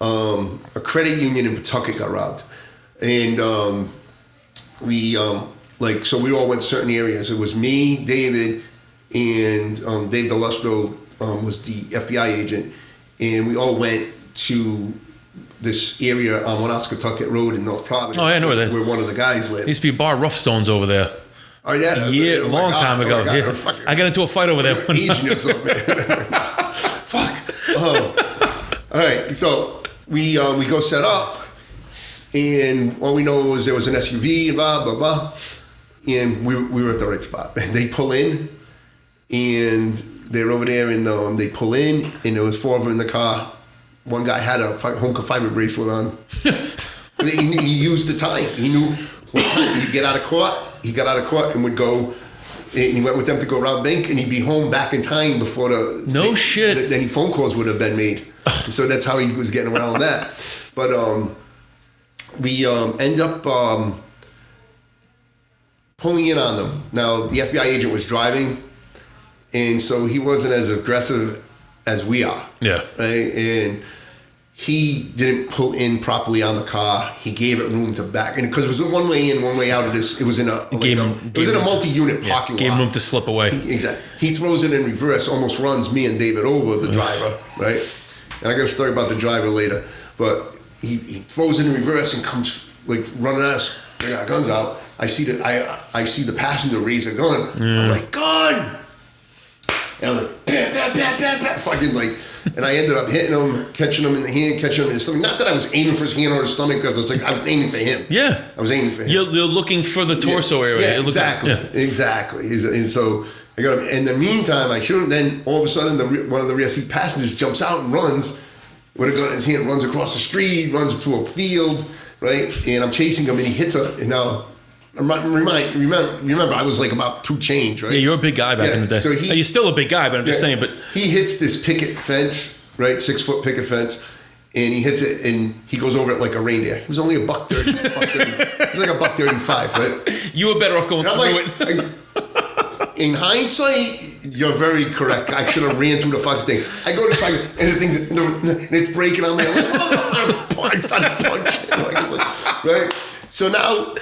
A credit union in Pawtucket got robbed. And so we all went to certain areas. It was me, David, and Dave DeLustro was the FBI agent. And we all went to this area on Woonasquatucket Road in North Providence. Oh, yeah, I know where that is. Where one of the guys lived. There used to be a bar, Rough Stones, over there. Oh, yeah. A long time ago. I got into a fight over there. Aging or something. Fuck. All right, so we go set up, and all we know is there was an SUV, blah, blah, blah, and we were at the right spot. They pull in, and they're over there, and they pull in, and there was 4 of them in the car. One guy had a home confinement bracelet on. He used the time. He knew what time he'd get out of court. He got out of court and would go, and he went with them to go rob bank, and he'd be home back in time before any phone calls would have been made. So that's how he was getting around that. But we end up pulling in on them. Now, the FBI agent was driving, and so he wasn't as aggressive as we are. Yeah. Right? And he didn't pull in properly on the car. He gave it room to back, and because it was a one way in, one way out of this, it was in a multi-unit parking lot. Gave him room to slip away. Exactly. He throws it in reverse, almost runs me and David over, the driver, right? And I got a story about the driver later, but he throws it in reverse and comes like running at us. They got guns out. I see the passenger raise a gun. I'm like, gun! And I'm like, bam, bam, bam, bam, bam, fucking like, and I ended up hitting him, catching him in the hand, catching him in the stomach. Not that I was aiming for his hand or his stomach, because I was aiming for him. Yeah. I was aiming for him. You're looking for the torso area. Yeah, exactly. And so I got him. In the meantime, I shoot him. Then all of a sudden, one of the rear seat passengers jumps out and runs with a gun in his hand, runs across the street, runs to a field, right? And I'm chasing him, and he hits a. And now, remember, I was like about 2 change, right? Yeah, you're a big guy back in the day. So you're still a big guy, but I'm just saying. But he hits this picket fence, right? 6-foot picket fence, and he hits it, and he goes over it like a reindeer. He was only $130. He was like $135, right? You were better off going through it. In hindsight, you're very correct. I should have ran through the fucking thing. I go to try, and and it's breaking on me. I'm like, I started punching, right? So now,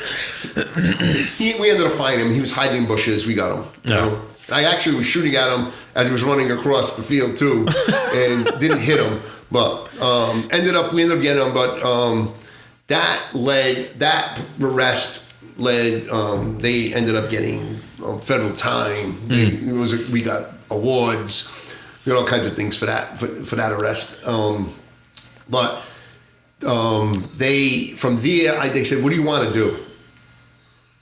we ended up finding him. He was hiding in bushes. We got him. You know? I actually was shooting at him as he was running across the field too, and didn't hit him. But we ended up getting him. But that arrest led. They ended up getting federal time. We got awards. We got all kinds of things for that arrest. But from there, they said, "What do you want to do?"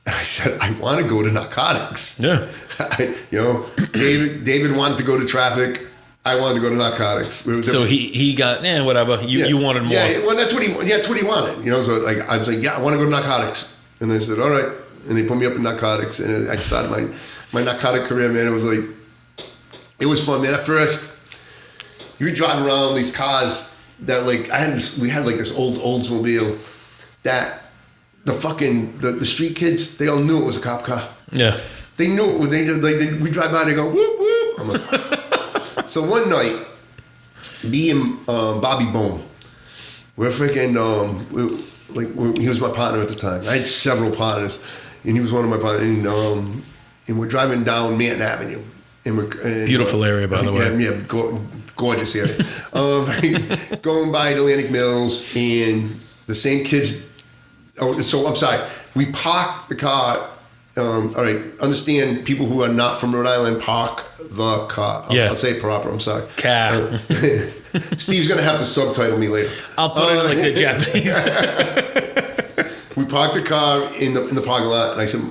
And I said, "I want to go to narcotics." Yeah. David wanted to go to traffic. I wanted to go to narcotics. So he got whatever. You wanted more. Yeah, well, that's what he wanted. So like I was like, "Yeah, I want to go to narcotics." And they said, "All right." And they put me up in narcotics, and I started my narcotic career. Man, it was fun, man. At first, you would drive around these cars, that like we had like this old Oldsmobile that the street kids, they all knew it was a cop car. Yeah. They knew it. We drive by, they go whoop whoop. I'm like, so one night, me and Bobby Bone, we're freaking he was my partner at the time. I had several partners, and he was one of my partners. And we're driving down Manton Avenue. Beautiful area, by the way. Yeah, gorgeous area. Going by Atlantic Mills, and the same kids. Oh, so I'm sorry. We parked the car. All right, understand, people who are not from Rhode Island, park the car. I'll say it proper, I'm sorry. Car. Steve's going to have to subtitle me later. I'll put it like the Japanese. We parked the car in the parking lot, and I said,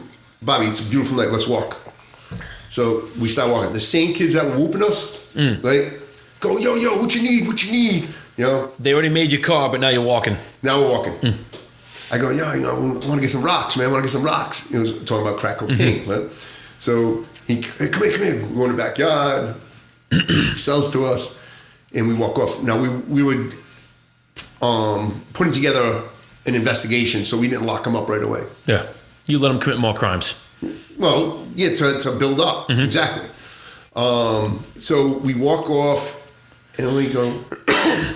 Bobby, it's a beautiful night, let's walk. So we start walking. The same kids that were whooping us, right? Go, yo, what you need? You know? They already made your car, but now you're walking. Now we're walking. I go, I want to get some rocks, man. I want to get some rocks. He was talking about crack cocaine, right? So hey, come here. We go in the backyard. He sells to us, and we walk off. Now we were putting together an investigation, so we didn't lock him up right away. Yeah, you let him commit more crimes. Well, yeah, to build up, exactly. So we walk off, and we go,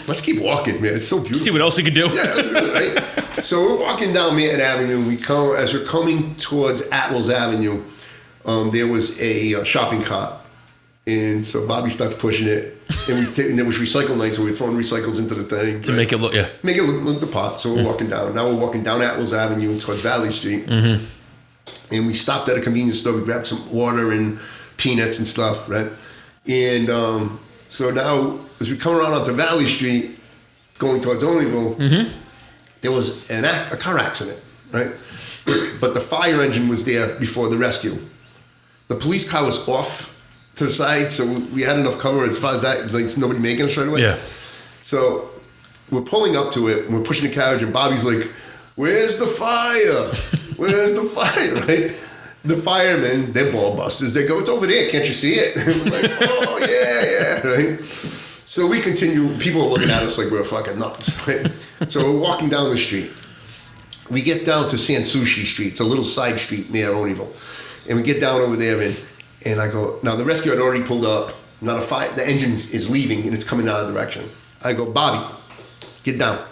let's keep walking, man. It's so beautiful. See what else you can do. Yeah, that's good, right? So we're walking down Manton Avenue. As we're coming towards Atwells Avenue, there was a shopping cart. And so Bobby starts pushing it. And there was recycle night, so we were throwing recycles into the thing. To make it look, Make it look the pot. So we're walking down. Now we're walking down Atwells Avenue towards Valley Street. And we stopped at a convenience store. We grabbed some water and peanuts and stuff, right? And so now, as we come around onto Valley Street, going towards Olneyville, there was a car accident, right? But the fire engine was there before the rescue. The police car was off to the side, so we had enough cover as far as that. It was like nobody making us right away. Yeah. So we're pulling up to it, and we're pushing the carriage, and Bobby's like, "Where's the fire? Where's the fire?" Right? The firemen, they're ball busters. They go, "It's over there. Can't you see it?" And we're like, "Oh yeah, right." So we continue. People are looking at us like we're fucking nuts. Right? So we're walking down the street. We get down to Sanssouci Street. It's a little side street near Olneyville. And we get down over there, and I go, now the rescue had already pulled up. Now the engine is leaving, and it's coming out of the direction. I go, "Bobby, get down."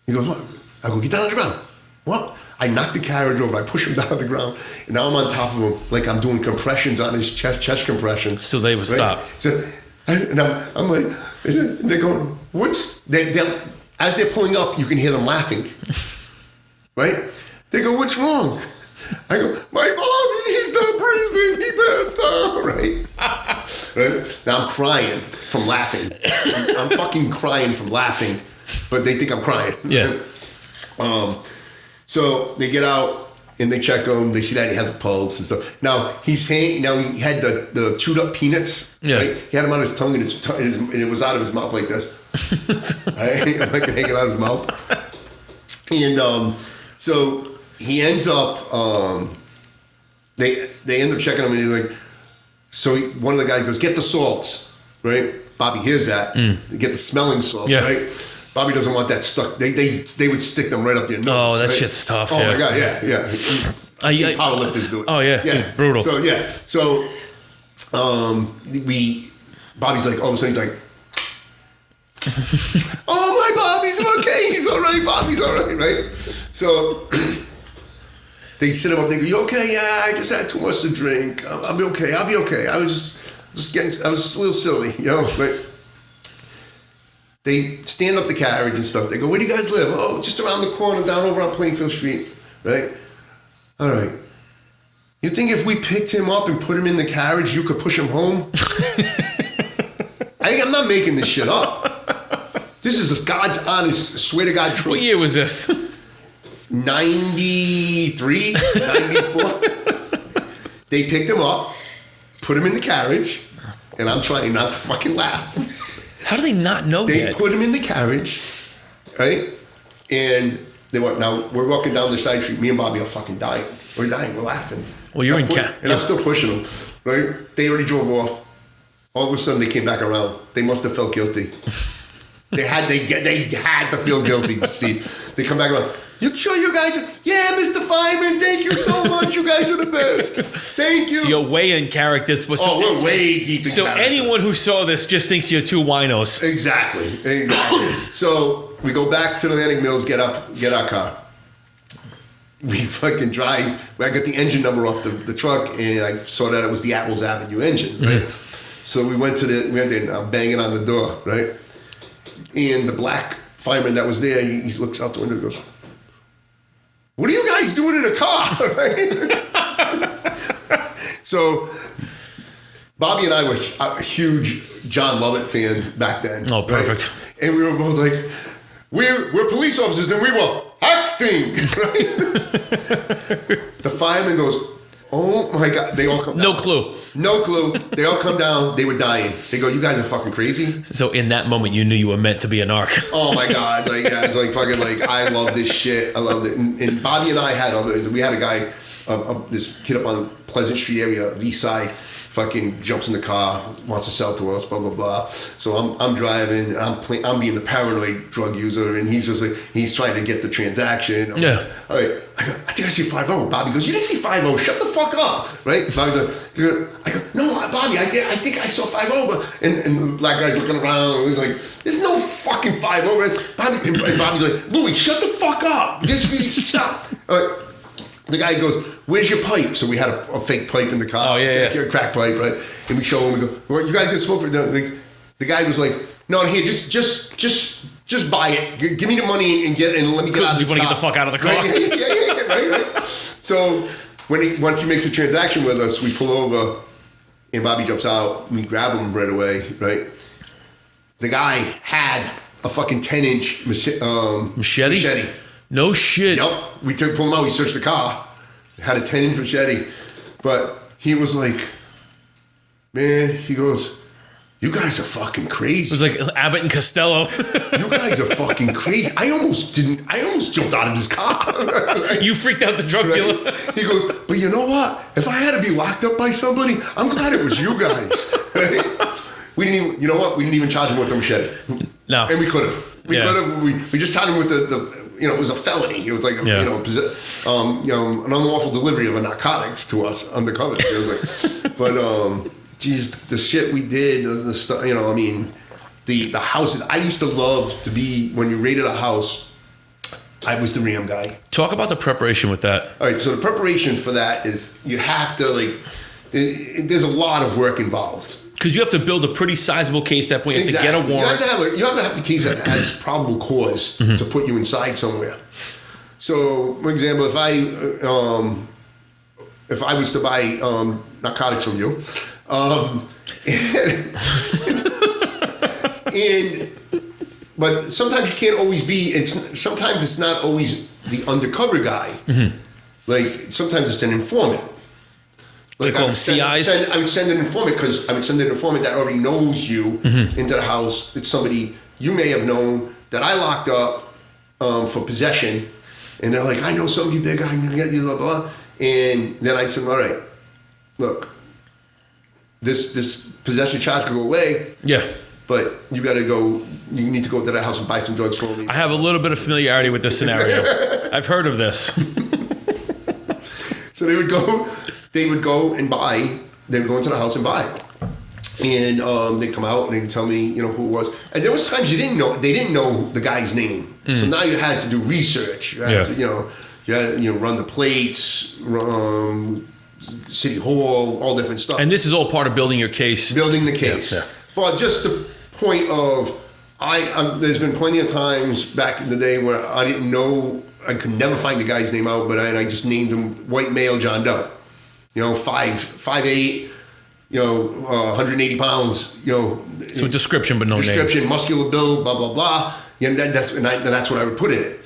He goes, "What?" I go, "Get down on the ground." "What?" I knock the carriage over. I push him down on the ground, and now I'm on top of him, like I'm doing compressions on his chest compressions. So they would stop. So, and I'm like, and they're going, "What's?" As they're pulling up, you can hear them laughing, right? They go, "What's wrong?" I go, "My Bobby, he's not breathing. He passed out," right? Now I'm crying from laughing. I'm fucking crying from laughing, but they think I'm crying. Yeah. So they get out and they check him. They see that he has a pulse and stuff. Now he had the chewed up peanuts. Yeah. Right? He had them on his tongue, and it was out of his mouth like this. Right? Like hanging out of his mouth. And so he ends up. They end up checking him, and he's like. So one of the guys goes, "Get the salts," right? Bobby hears that. They get the smelling salts, right? Bobby doesn't want that stuck. They would stick them right up your nose. Oh, that right? shit's tough. Oh my god, yeah. Powerlifters do it. Oh yeah, dude, brutal. So yeah, Bobby's like, all of a sudden he's like, "Oh my Bobby's okay. He's all right. Bobby's all right, right?" So they sit him up. They go, "You okay? Yeah, I just had too much to drink. I'll be okay. I was a little silly, you know, but." They stand up the carriage and stuff. They go, "Where do you guys live?" "Oh, just around the corner, down over on Plainfield Street." Right? "All right. You think if we picked him up and put him in the carriage, you could push him home?" I'm not making this shit up. This is God's honest, swear to God truth. What year was this? 93, 94. They picked him up, put him in the carriage, and I'm trying not to fucking laugh. How do they not know that? They put him in the carriage, right? And now we're walking down the side street. Me and Bobby are fucking dying. We're dying. We're laughing. Well, you're and I'm still pushing them, right? They already drove off. All of a sudden, they came back around. They must have felt guilty. They had to feel guilty, Steve. They come back and go, you sure you guys are, yeah, Mr. Fireman, thank you so much. You guys are the best. Thank you. So you're way in characters. We're way deep in character. So anyone who saw this just thinks you're two winos. Exactly. So we go back to the Atlantic Mills, get our car. We fucking drive. I got the engine number off the truck, and I saw that it was the Apples Avenue engine, right? Mm-hmm. So we went there, and I'm banging on the door, right? And the black fireman that was there, he looks out the window and goes, what are you guys doing in a car? So Bobby and I were huge John Lovett fans back then. Oh, perfect. Right? And we were both like, we're police officers, and we were acting. Right? The fireman goes, oh my God. They all come down. No clue. They all come down. They were dying. They go, you guys are fucking crazy. So in that moment, you knew you were meant to be a narc. Oh my God. It's like fucking I love this shit. I loved it. And Bobby and I we had a guy, this kid up on Pleasant Street area, East Side, fucking jumps in the car, wants to sell to us, blah, blah, blah. So I'm driving, and I'm being the paranoid drug user, and he's just like, he's trying to get the transaction. I'm like, all right, I think I see 5-0. Bobby goes, you didn't see 5-0, shut the fuck up, right? Bobby's like, I go, no, Bobby, I think I saw 5-0, but, and the black guy's looking around, and he's like, there's no fucking 5-0, right? And Bobby's like, Louie, shut the fuck up, just stop. All right. The guy goes, where's your pipe? So we had a fake pipe in the car. Oh, yeah. A crack pipe, right? And we show him, we go, well, you guys can smoke for the guy was like, no, here, just buy it. Give me the money and let me get out of this car. You want to get the fuck out of the car? Right. So once he makes a transaction with us, we pull over and Bobby jumps out and we grab him right away, right? The guy had a fucking 10-inch machete. No shit. Yep. We pulled him out. We searched the car. Had a 10-inch machete. But he was like, man, he goes, you guys are fucking crazy. It was like Abbott and Costello. You guys are fucking crazy. I almost jumped out of this car. Right? You freaked out the drug dealer. He goes, but you know what? If I had to be locked up by somebody, I'm glad it was you guys. Right? We didn't even charge him with the machete. No. And we could have. We could have. We just charged him with the it was a felony. It was like, an unlawful delivery of a narcotics to us, undercover. It was like, but, geez, the shit we did, the stuff, the houses. I used to love to be, when you raided a house, I was the Ram guy. Talk about the preparation with that. All right, so the preparation for that is you have to, there's a lot of work involved. Because you have to build a pretty sizable case at that point. You have to get a warrant. You have to have the case that has probable cause to put you inside somewhere. So, for example, if I was to buy narcotics from you, but sometimes you can't always be. Sometimes it's not always the undercover guy. Mm-hmm. Like sometimes it's an informant. Like I would send an informant that already knows you into the house. It's somebody you may have known that I locked up for possession, and they're like, I know somebody big, I can get you, blah, blah. And then I'd say, all right, look, this possession charge could go away. Yeah. But you got to go, you need to go to that house and buy some drugs for me. I have a little bit of familiarity with this scenario. I've heard of this. So they would go and buy, they would go into the house and buy. And they'd come out and they'd tell me, who it was. And there was times they didn't know the guy's name. So now you had to do research. You had to, run the plates, City Hall, all different stuff. And this is all part of building your case. Building the case. Yeah. But just the point of, there's been plenty of times back in the day where I didn't know, I could never find the guy's name out, but I just named him white male John Doe. 5'8", 180 pounds, So description, but no name. Description, muscular build, blah, blah, blah. That's what I would put in it,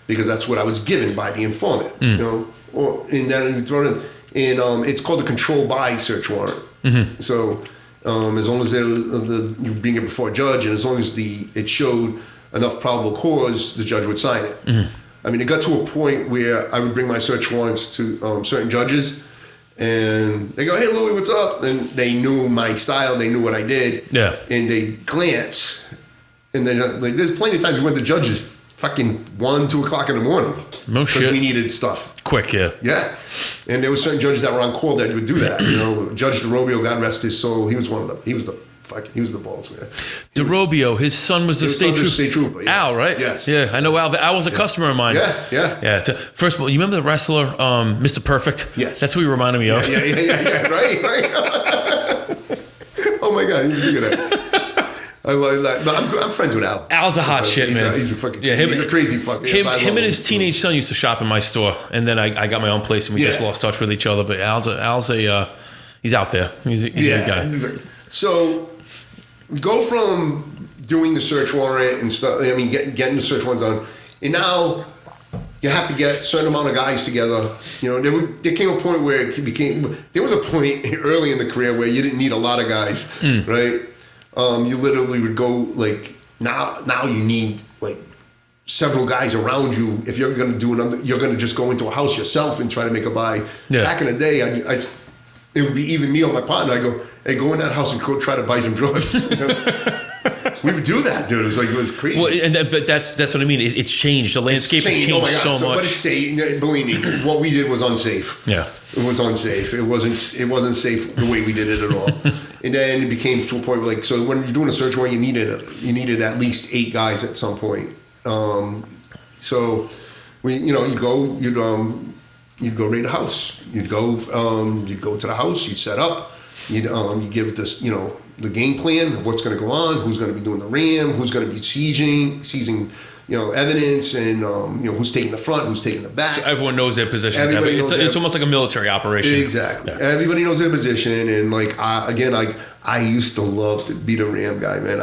because that's what I was given by the informant, and then you throw it in, and it's called a controlled buy search warrant. Mm-hmm. So as long as you're being before a judge, and as long as it showed enough probable cause, the judge would sign it. Mm-hmm. I mean, it got to a point where I would bring my search warrants to certain judges, and they go, "Hey, Louie, what's up?" And they knew my style, they knew what I did, and they glance, And then like there's plenty of times we went to judges fucking 1, 2 o'clock in the morning. No shit. Because we needed stuff. Quick, yeah. Yeah. And there were certain judges that were on call that would do that. You know, Judge DeRobio, God rest his soul, he was one of them. He was the balls, man. DeRobio, his son was the state trooper. Yeah. Al, right? Yes. Yeah, I know Al. Al was a customer of mine. Yeah. First of all, you remember the wrestler, Mr. Perfect? Yes. That's who he reminded me of. Yeah. Right. Oh my God, he's good at it. I like that. No, I'm friends with Al. Al's a hot shit, man. He's a fucking, he's a crazy fucker. Him and his teenage son used to shop in my store, and then I got my own place, and we just lost touch with each other. But Al's he's out there. He's a good guy. So go from doing the search warrant and stuff. I mean, getting the search warrant done, and now you have to get a certain amount of guys together. You know, there came a point where there was a point early in the career where you didn't need a lot of guys, right? You literally would go like now you need like several guys around you if you're going to do you're going to just go into a house yourself and try to make a buy. Yeah. Back in the day, it would be even me or my partner. I go, hey, go in that house and go try to buy some drugs. You know? We would do that, dude. It was crazy. Well, but that's what I mean. It's changed. The landscape has changed so much. But it's safe. Believe me, what we did was unsafe. Yeah, it was unsafe. It wasn't safe the way we did it at all. And then it became to a point where, like, so when you're doing a search warrant, you needed at least 8 guys at some point. So you'd go raid a house. You'd go to the house. You'd set up. You'd give this, the game plan of what's going to go on, who's going to be doing the RAM, who's going to be seizing, evidence, and who's taking the front, who's taking the back. So everyone knows their position. It's almost like a military operation. Exactly. Yeah. Everybody knows their position, and like I used to love to be the RAM guy, man.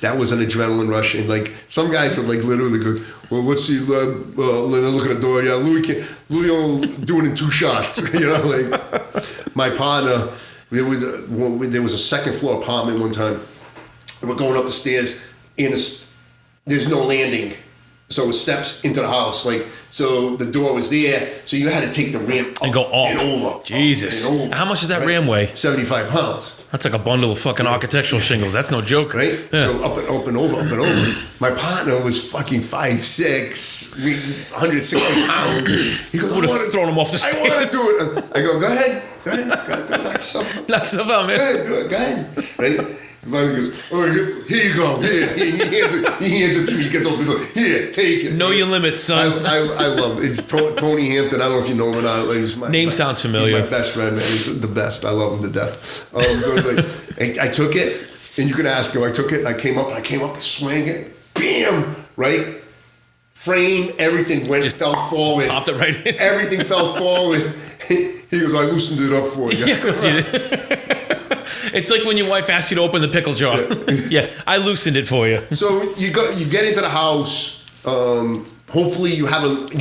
That was an adrenaline rush, and like some guys would like literally go, well, what's the look at the door? Yeah, Louie will do it in 2 shots. Like my partner. There was a second floor apartment one time. We're going up the stairs, and there's no landing, so it steps into the house. Like, so the door was there, so you had to take the ramp up and go up and over. Jesus, and over, how much does that RAM weigh? 75 pounds. That's like a bundle of fucking architectural shingles. That's no joke, right? Yeah. So up and over. My partner was fucking 5'6", 160 pounds. He goes, I would have thrown him off the stairs. I want to do it. I go ahead, knock yourself out. Knock yourself out, man. Go ahead. Right? Finally goes, all right, here you go. Here. He hands it to me. He gets over the door. Here, take it. Know your limits, son. I love it. It's Tony Hampton. I don't know if you know him or not. Like, Name sounds familiar. He's my best friend, man. He's the best. I love him to death. I took it, and you can ask him. I took it, and I came up, swang it, bam, right? Frame, everything fell forward. Popped it right in. Everything fell forward. He goes, I loosened it up for you. Yeah, of course you did. It's like when your wife asks you to open the pickle jar. Yeah, I loosened it for you. So you get into the house. Hopefully you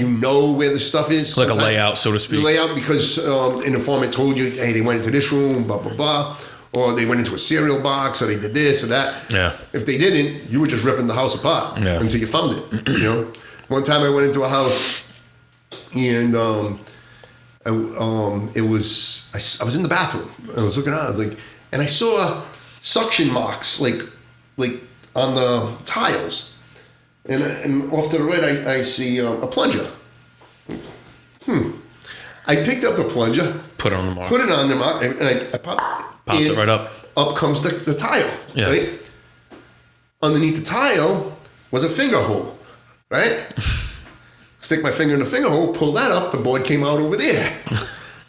know where the stuff is. Like a layout, so to speak. The layout, because an informant told you, hey, they went into this room, blah, blah, blah. Or they went into a cereal box, or they did this or that. Yeah. If they didn't, you were just ripping the house apart until you found it. One time I went into a house, and I was in the bathroom. I was looking around, and I saw suction marks like on the tiles, and off to the right I see a plunger. I picked up the plunger, put it on the mark, and I popped it right up. Up comes the tile. Yeah. Right. Underneath the tile was a finger hole. Right. Stick my finger in the finger hole, pull that up. The board came out over there.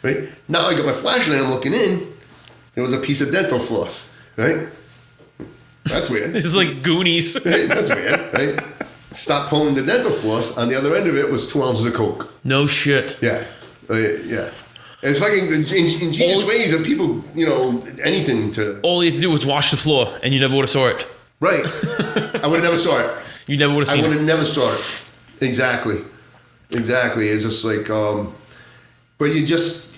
Right. Now I got my flashlight. I'm looking in. There was a piece of dental floss, right? That's weird. This is like Goonies. Right? That's weird, right? Stop pulling the dental floss. On the other end of it was 2 ounces of coke. No shit. Yeah, yeah. It's fucking ingenious ways of people, anything to. All you had to do was wash the floor, and you never would have saw it. Right. I would have never saw it. You never would have seen it. I would have never saw it. Exactly. It's just like, but you just.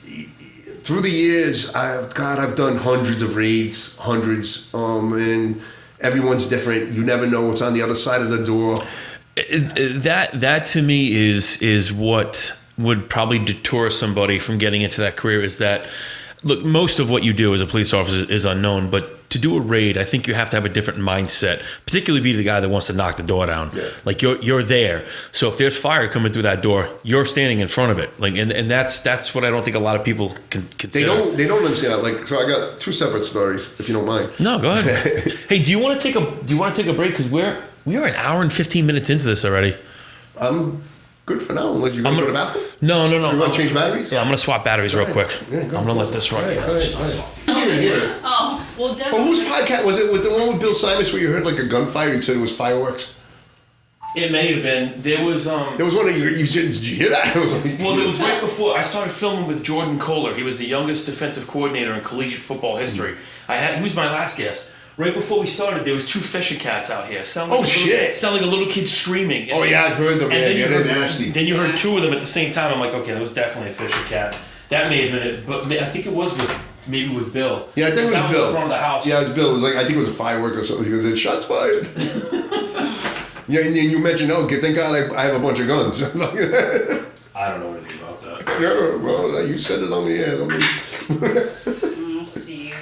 Through the years, I've done hundreds of raids, and everyone's different. You never know what's on the other side of the door. That to me is what would probably deter somebody from getting into that career. Is that, look, most of what you do as a police officer is unknown, but to do a raid, I think you have to have a different mindset, particularly be the guy that wants to knock the door down. Yeah. Like you're there. So if there's fire coming through that door, you're standing in front of it. Like, and that's what I don't think a lot of people can consider. They don't understand that. Like, so I got 2 separate stories, if you don't mind. No, go ahead. Hey, do you want to take a break? Because we are an hour and 15 minutes into this already. I'm good for now, unless you want to go to the bathroom? No. You want to change batteries? Yeah, I'm going to swap batteries real quick. Yeah, I'm going to let this run. Go ahead. Here. Oh, well, But whose podcast was it? With the one with Bill Simus where you heard like a gunfire and said it was fireworks? It may have been. There was There was one of you said, did you hear that? Well, it was right before I started filming with Jordan Kohler. He was the youngest defensive coordinator in collegiate football history. He was my last guest. Right before we started, there was 2 fisher cats out here. Sound like a little kid screaming. Oh yeah, I've heard them, man. Yeah, they're nasty. Then you heard 2 of them at the same time. I'm like, okay, that was definitely a fisher cat. That may have been it, but I think it was with Bill. Yeah, I think it was Bill. In front of the house. Yeah, it was Bill. It was like, I think it was a firework or something. He goes, shots fired. Yeah, and you mentioned, thank God I have a bunch of guns. I don't know anything about that. Yeah, well, you said it on the air. We'll see.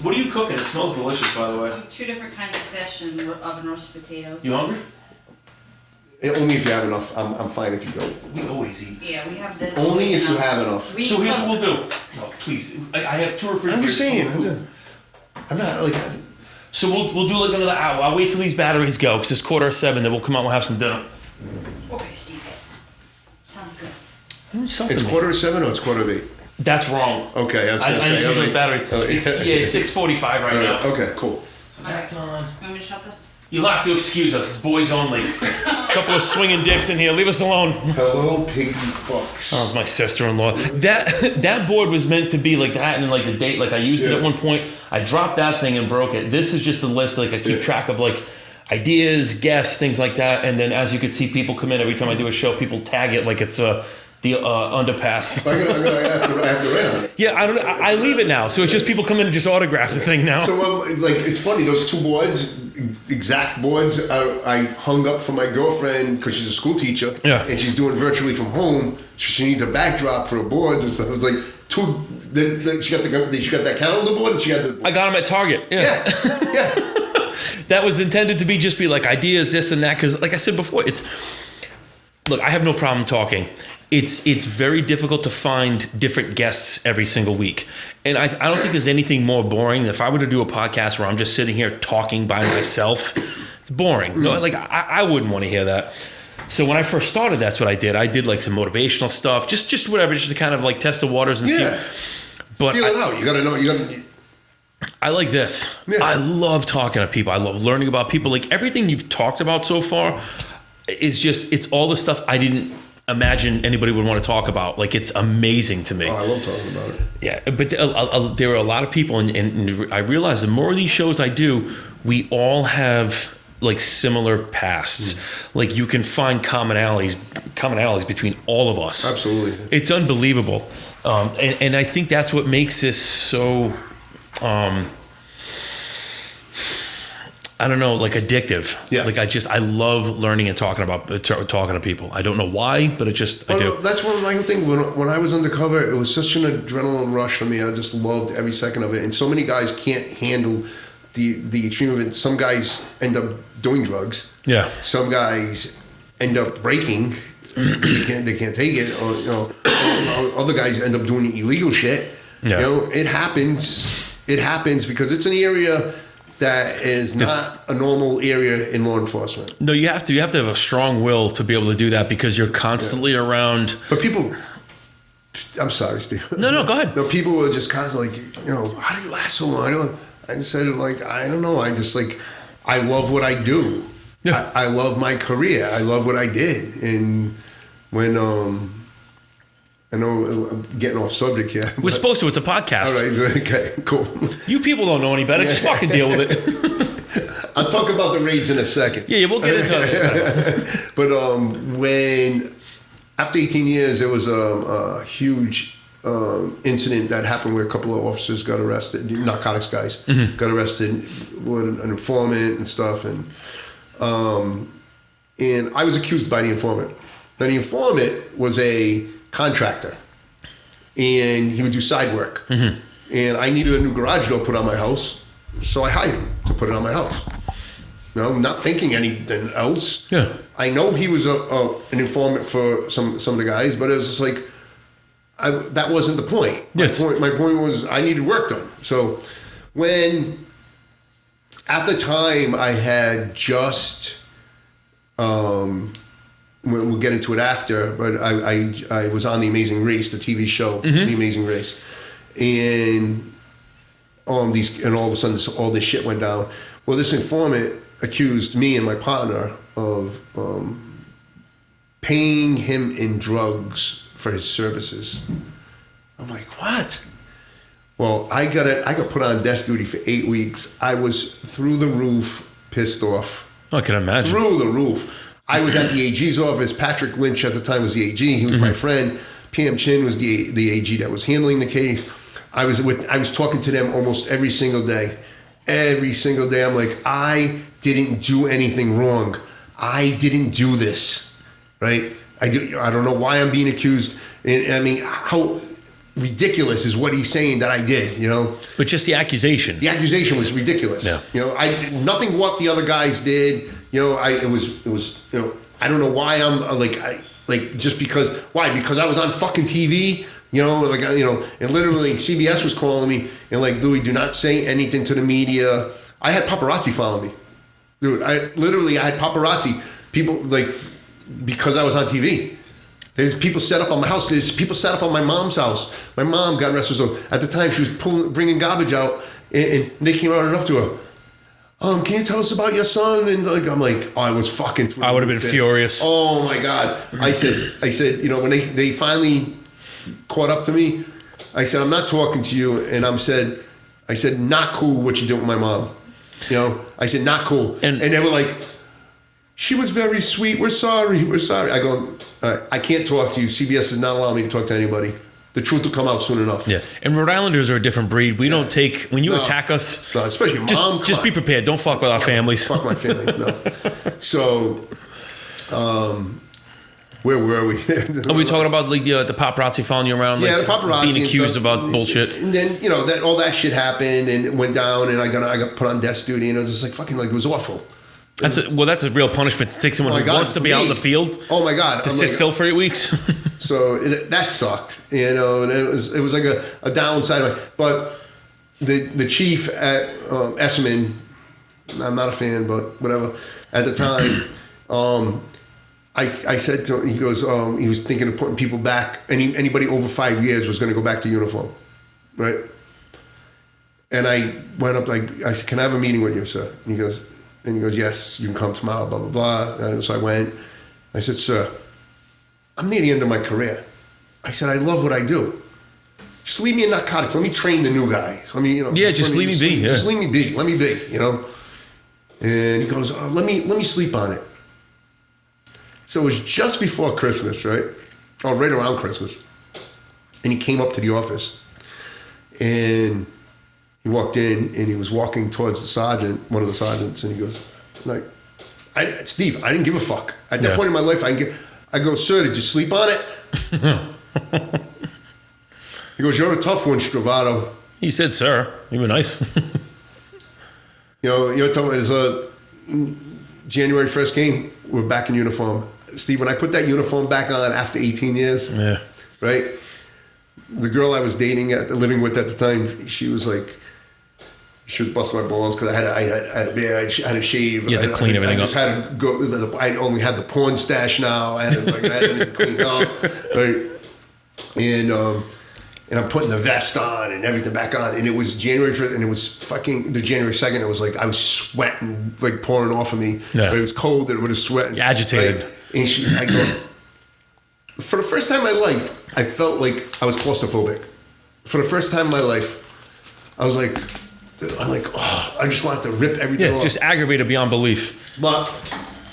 What are you cooking? It smells delicious, by the way. 2 different kinds of fish and oven roasted potatoes. You hungry? Only if you have enough. I'm fine if you don't. We always eat. Yeah, we have this. Only if you have enough. So here's what we'll do. No, please. I have 2 refrigerators. I'm just saying. I'm not like. So we'll do like another hour. I'll wait till these batteries go because it's 6:45. Then we'll come out and we'll have some dinner. Okay, Steve. Sounds good. It's 6:45 or it's 6:45. That's wrong. Okay, I was gonna I say. need to do batteries. It's 6:45 right now. Okay, cool. So that's on. You want me to shut this? You'll have to excuse us. It's boys only. Couple of swinging dicks in here. Leave us alone. Hello, piggy fucks. Oh, it's my sister-in-law. That board was meant to be like that and like the date. Like I used it at one point. I dropped that thing and broke it. This is just a list. Like I keep track of like ideas, guests, things like that. And then as you can see, people come in every time I do a show. People tag it like it's the underpass. I have to write on it. Yeah, I leave it now. So it's just people come in and just autograph the thing now. So it's funny. Those 2 boards, exact boards, I hung up for my girlfriend because she's a school teacher. Yeah. And she's doing virtually from home. So she needs a backdrop for her boards and stuff. It was like 2. She got that calendar board and she got the. I got them at Target. Yeah. That was intended to be like ideas, this and that. Because like I said before, look, I have no problem talking. It's very difficult to find different guests every single week. And I don't think there's anything more boring than if I were to do a podcast where I'm just sitting here talking by myself. It's boring. No, like I wouldn't want to hear that. So when I first started, that's what I did. I did like some motivational stuff, just whatever, just to kind of like test the waters and see. But feel it out. You gotta know. I like this. Yeah. I love talking to people. I love learning about people. Like everything you've talked about so far is it's all the stuff I didn't imagine anybody would want to talk about. Like it's amazing to me. Oh, I love talking about it. Yeah, but there are a lot of people, and I realize the more of these shows I do, we all have like similar pasts. Like you can find commonalities between all of us. Absolutely. It's unbelievable. And I think that's what makes this so I don't know, like addictive. Yeah. Like I love learning and talking to people. I don't know why, but I do. That's one of my things. When I was undercover, it was such an adrenaline rush for me. I just loved every second of it. And so many guys can't handle the extreme of it. Some guys end up doing drugs. Yeah. Some guys end up breaking. They can't take it. Or other guys end up doing illegal shit. Yeah. It happens. It happens because it's an area that is not a normal area in law enforcement. No, you have to have a strong will to be able to do that because you're constantly around. But people, I'm sorry, Steve. No, go ahead. No, people were just constantly like, how do you last so long? I said, like, I don't know. I just like, I love what I do. Yeah. I love my career. I love what I did. And when, I know I'm getting off subject here. We're supposed to. It's a podcast. All right. Okay, cool. You people don't know any better. Just fucking deal with it. I'll talk about the raids in a second. Yeah, we'll get into it. But when, after 18 years, there was a huge incident that happened where a couple of officers got arrested, narcotics guys got arrested with an informant and stuff. And I was accused by the informant. Now, the informant was a contractor, and he would do side work. and I needed a new garage door put on my house, so I hired him to put it on my house. You know, not thinking anything else. Yeah. I know he was an informant for some of the guys, but it was just like, that wasn't the point. Yes. My point was I needed work done. So at the time I had just, we'll get into it after, but I was on The Amazing Race, the TV show, The Amazing Race. And all of a sudden all this shit went down. Well, this informant accused me and my partner of paying him in drugs for his services. I'm like, what? Well, I got put on desk duty for 8 weeks. I was through the roof, pissed off. I can imagine. Through the roof. I was at the AG's office. Patrick Lynch at the time was the AG. He was my friend. PM Chin was the AG that was handling the case. I was talking to them almost every single day. Every single day. I'm like, I didn't do anything wrong. I didn't do this, right? I don't know why I'm being accused. And I mean, how ridiculous is what he's saying that I did, you know? But just the accusation. The accusation was ridiculous. Yeah. You know, nothing what the other guys did. You know, it was you know, I don't know why I'm just because. Why? Because I was on fucking TV. You know, and literally CBS was calling me and like, Louie, do not say anything to the media. I had paparazzi following me, dude. I had paparazzi people like because I was on TV. There's people set up on my house. There's people set up on my mom's house. My mom, God rest her soul, at the time she was bringing garbage out, and they came running up to her. Can you tell us about your son? And like, I'm like, I was fucking. I would have been furious. Oh my God! I said, you know, when they finally caught up to me, I said, I'm not talking to you, and I said, not cool what you did with my mom. You know, I said, not cool, and they were like, she was very sweet. We're sorry. I go, I can't talk to you. CBS does not allow me to talk to anybody. The truth will come out soon enough. Yeah, and Rhode Islanders are a different breed. We don't take when you attack us. No, especially mom. Just be prepared. Don't fuck with our families. Fuck my family. No. So, where were we? Are we talking about like the paparazzi following you around? Like, the paparazzi being accused about bullshit. And then you know that all that shit happened and it went down, and I got put on desk duty, and it was just like fucking like it was awful. That's a real punishment to take someone who wants to be out in the field. Oh my God! To sit still for 8 weeks. So that sucked, you know, and it was like a downside. But the chief at Esserman, I'm not a fan, but whatever. At the time, I said to him, he goes, he was thinking of putting people back. Anybody over 5 years was going to go back to uniform, right? And I went up, I said, can I have a meeting with you, sir? And he goes, yes, you can come tomorrow, blah, blah, blah. And so I went. I said, sir, I'm near the end of my career. I said, I love what I do. Just leave me in narcotics. Let me train the new guys. Let me, you know. Yeah, just leave me be. Just leave me be. Let me be, you know. And he goes, let me sleep on it. So it was just before Christmas, right? Oh, right around Christmas. And he came up to the office. And he walked in, and he was walking towards the sergeant, one of the sergeants, and he goes, like, Steve, I didn't give a fuck. At that point in my life, I go, sir, did you sleep on it? He goes, you're a tough one, Stravato. He said, sir. You were nice. You know, you're tough. It's January 1st game, we're back in uniform. Steve, when I put that uniform back on after 18 years, right? The girl I was living with at the time, she was busting my balls because I had a beard, I had to shave. You had to clean everything up. I just had to go. I only had the porn stash now. I had everything cleaned up, right? And I'm putting the vest on and everything back on, and it was January 1st, and it was fucking the January 2nd. It was like I was sweating, like pouring off of me. Yeah. It was cold, and it was sweating. You're agitated. Right? And I go. For the first time in my life, I felt like I was claustrophobic. For the first time in my life, I was like, I just wanted to rip everything off. Just aggravated beyond belief. But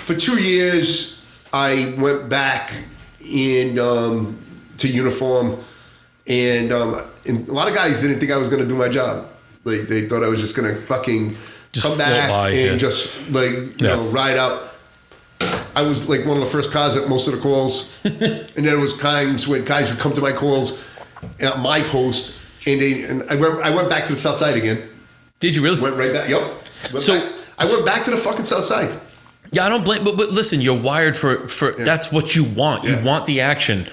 for 2 years, I went back in to uniform, and a lot of guys didn't think I was going to do my job. Like they thought I was just going to fucking just come back and just you know, ride out. I was like one of the first cars at most of the calls, and then it was times when guys would come to my calls at my post. And I went back to the south side again. Did you really? Went right back. Yep. I went back to the fucking south side. Yeah, I don't blame. But listen, you're wired for. That's what you want. You want the action.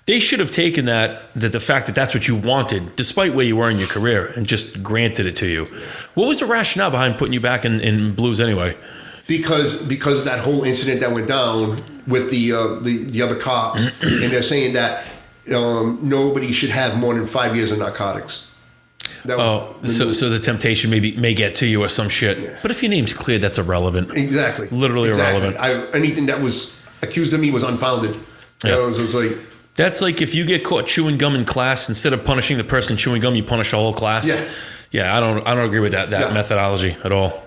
They should have taken the fact that that's what you wanted, despite where you were in your career, and just granted it to you. What was the rationale behind putting you back in blues anyway? Because of that whole incident that went down with the other cops, and they're saying that nobody should have more than 5 years of narcotics. That was so the temptation may get to you or some shit. Yeah. But if your name's cleared, that's irrelevant. Exactly. Literally irrelevant. Anything that was accused of me was unfounded. Yeah. It was like... That's like if you get caught chewing gum in class, instead of punishing the person chewing gum, you punish the whole class. Yeah. Yeah, I don't agree with that methodology at all.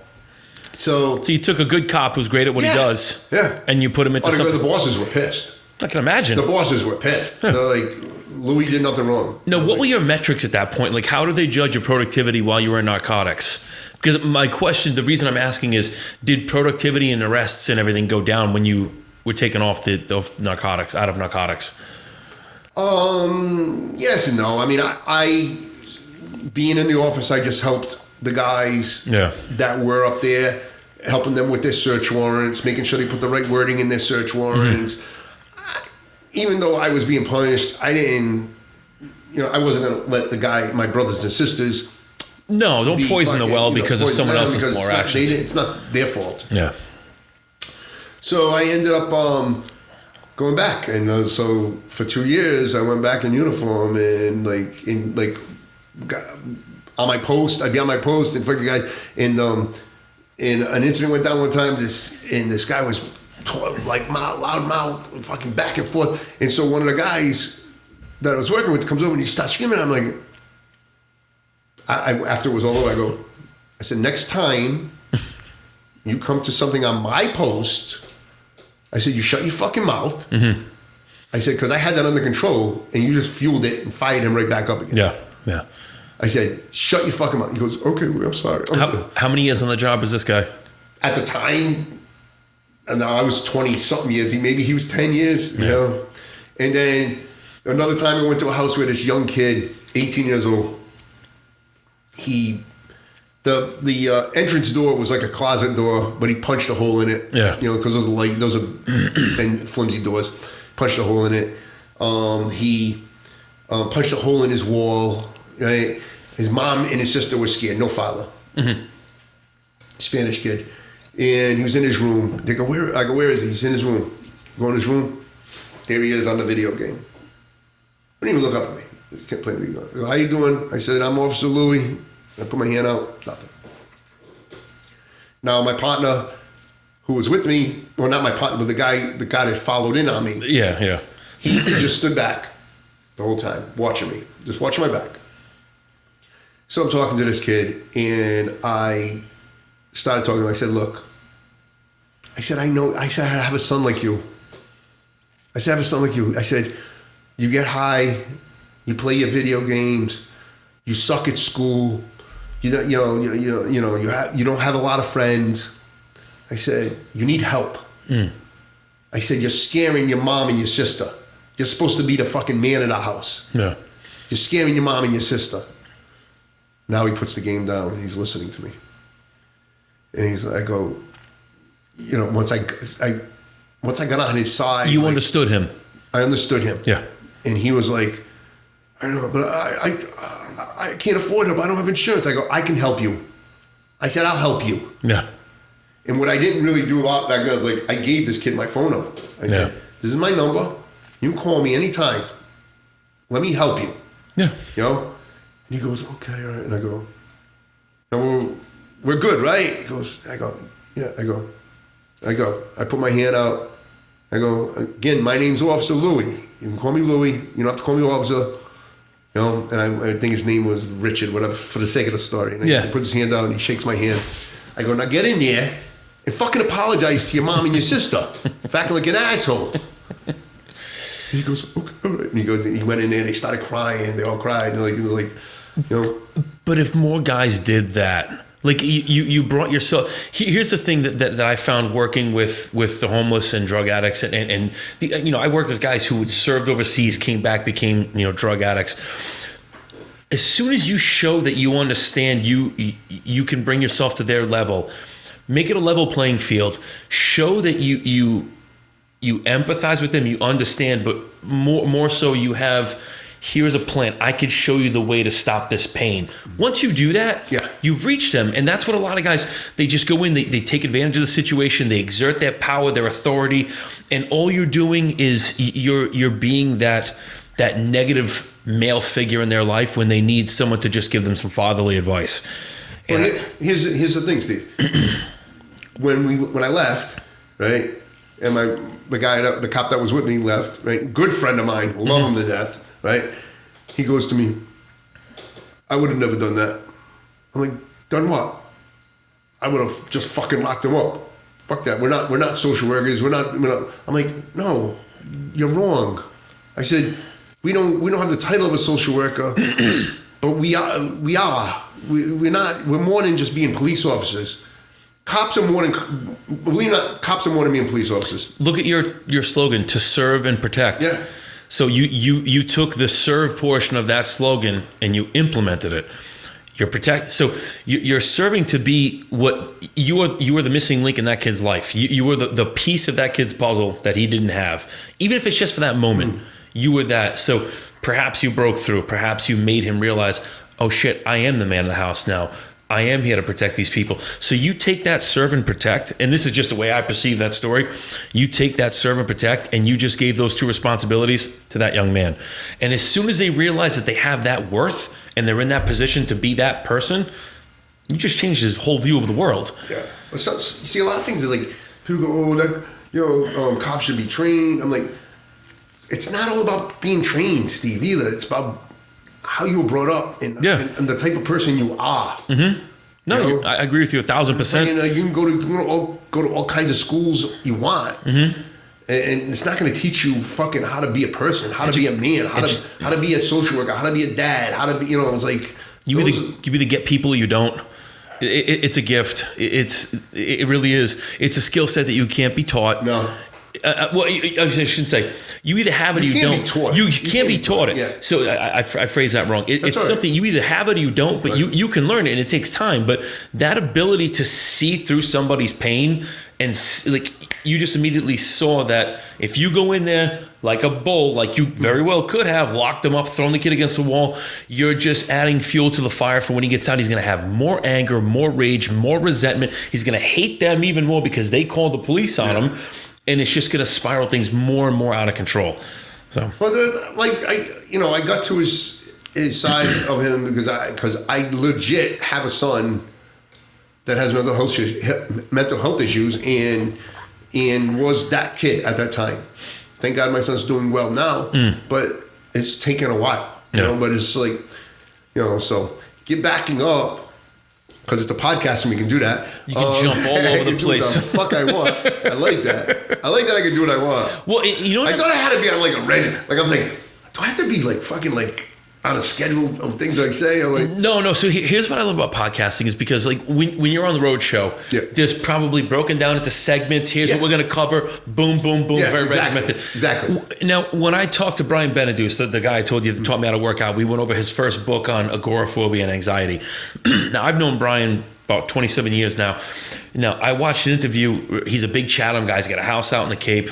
So you took a good cop who's great at what he does. Yeah. And you put him into something. The bosses were pissed. I can imagine. The bosses were pissed. They're like, Louie did nothing wrong. No, what were your metrics at that point? Like, how do they judge your productivity while you were in narcotics? Because my question, the reason I'm asking is, did productivity and arrests and everything go down when you were taken off out of narcotics? Yes and no. I mean, I being in the office, I just helped the guys that were up there, helping them with their search warrants, making sure they put the right wording in their search warrants. Mm-hmm. Even though I was being punished, I wasn't going to let my brothers and sisters. No, don't poison the well because of someone else's more actions. It's not their fault. Yeah. So I ended up going back, and so for 2 years I went back in uniform, and on my post, I'd be on my post, and fucking guys, and an incident went down one time. This guy was loud mouth, fucking back and forth, and so one of the guys that I was working with comes over and he starts screaming. I'm like, after it was all over, I said, next time you come to something on my post, I said, you shut your fucking mouth. Mm-hmm. I said, because I had that under control, and you just fueled it and fired him right back up again. Yeah. I said, shut your fucking mouth. He goes, okay, I'm sorry. How many years on the job was this guy? At the time, and now I was 20-something years. Maybe he was 10 years, you know. And then another time I went to a house where this young kid, 18 years old, the entrance door was like a closet door, but he punched a hole in it. Yeah. You know, because those are thin, flimsy doors. Punched a hole in it. He punched a hole in his wall. Right? His mom and his sister were scared. No father. Mm-hmm. Spanish kid. And he was in his room. They go, where? I go, where is he? He's in his room. Go in his room. There he is on the video game. Didn't even look up at me. He kept playing video. I go, how you doing? I said, I'm Officer Louie. I put my hand out. Nothing. Now my partner, who was with me, well, not my partner, but the guy that followed in on me. Yeah. He just stood back the whole time, watching me, just watching my back. So I'm talking to this kid, and I started talking to him. I said, look, I said, I have a son like you. I said, I have a son like you. I said, you get high, you play your video games, you suck at school, you don't have a lot of friends. I said, you need help. I said, you're scaring your mom and your sister. You're supposed to be the fucking man of the house. Yeah. You're scaring your mom and your sister. Now he puts the game down and he's listening to me. And I go, once I got on his side. You understood him. I understood him. Yeah. And he was like, I know, but I can't afford it. I don't have insurance. I go, I can help you. I said, I'll help you. Yeah. And what I didn't really do a lot back then, I was like, I gave this kid my phone number. I said, this is my number. You can call me anytime. Let me help you. Yeah. And he goes, okay, all right. And I go, no, we're good, right? He goes, I go, yeah. I go, I put my hand out. I go, again, my name's Officer Louie. You can call me Louie. You don't have to call me Officer. And I think his name was Richard, whatever, for the sake of the story. And he puts his hand out and he shakes my hand. I go, now get in there and fucking apologize to your mom and your sister for acting like an asshole. And he goes, okay, all right. And he went in there and they started crying. They all cried. But if more guys did that, like you brought yourself. Here's the thing that I found working with the homeless and drug addicts, and I worked with guys who had served overseas, came back, became drug addicts. as soon as you show that you understand, you can bring yourself to their level, make it a level playing field, show that you empathize with them, you understand, but more so you have, here's a plan. I could show you the way to stop this pain. Once you do that, you've reached them. And that's what a lot of guys, they just go in, they take advantage of the situation, they exert their power, their authority, and all you're doing is you're being that negative male figure in their life when they need someone to just give them some fatherly advice. And well, here's the thing, Steve. When I left, right, and the cop that was with me left, right, good friend of mine, love him to death, right, he goes to me, I would have never done that. I'm like, done what? I would have just fucking locked him up. Fuck that. We're not social workers. We're not. I'm like, no, you're wrong. I said, we don't have the title of a social worker, but we are. We're not. We're more than just being police officers. Cops are more than. Believe it or not, cops are more than being police officers. Look at your slogan: to serve and protect. Yeah. So you took the serve portion of that slogan and you implemented it. So you're serving to be what you were the missing link in that kid's life. You were the piece of that kid's puzzle that he didn't have, even if it's just for that moment. You were that. So perhaps you broke through. Perhaps you made him realize, oh shit, I am the man of the house now. I am here to protect these people. So you take that serve and protect, and this is just the way I perceive that story. You take that serve and protect, and you just gave those two responsibilities to that young man. And as soon as they realize that they have that worth and they're in that position to be that person, you just changed his whole view of the world. Yeah. So, see, a lot of things is like, people go, oh, cops should be trained. I'm like, it's not all about being trained, Steve, either. It's about how you were brought up and the type of person you are. Mm-hmm. No, I agree with you 1,000%. You can go to all kinds of schools you want, and it's not going to teach you fucking how to be a person, how to be a man, how to be a social worker, how to be a dad, how to be, it's like you either get people or you don't. It's a gift. It really is. It's a skill set that you can't be taught. No. Well, I shouldn't say. You either have it or you don't. You can't be taught it. Yeah. So I phrase that wrong. It's something you either have it or you don't, but you can learn it, and it takes time. But that ability to see through somebody's pain, and like you just immediately saw that if you go in there like a bull, like you very well could have, locked him up, thrown the kid against the wall, you're just adding fuel to the fire for when he gets out. He's going to have more anger, more rage, more resentment. He's going to hate them even more because they called the police on him. And it's just going to spiral things more and more out of control. So, well, I got to his side of him because I legit have a son that has mental health issues and was that kid at that time. Thank God my son's doing well now, but it's taken a while. You know, but it's like, so get backing up. Because it's a podcast and we can do that. You can jump all over the place. Do the fuck I want. I like that. I like that I can do what I want. Well, I thought I had to be on like a red. Like I was like, do I have to be like fucking like on a schedule of things I say? Or like, no. So here's what I love about podcasting is because like when you're on the road show, there's probably broken down into segments. Here's what we're going to cover. Boom, boom, boom. Very regimented. Exactly. Now, when I talked to Brian Benedus, the guy I told you that taught me how to work out, we went over his first book on agoraphobia and anxiety. Now, I've known Brian about 27 years now. Now, I watched an interview. He's a big Chatham guy. He's got a house out in the Cape.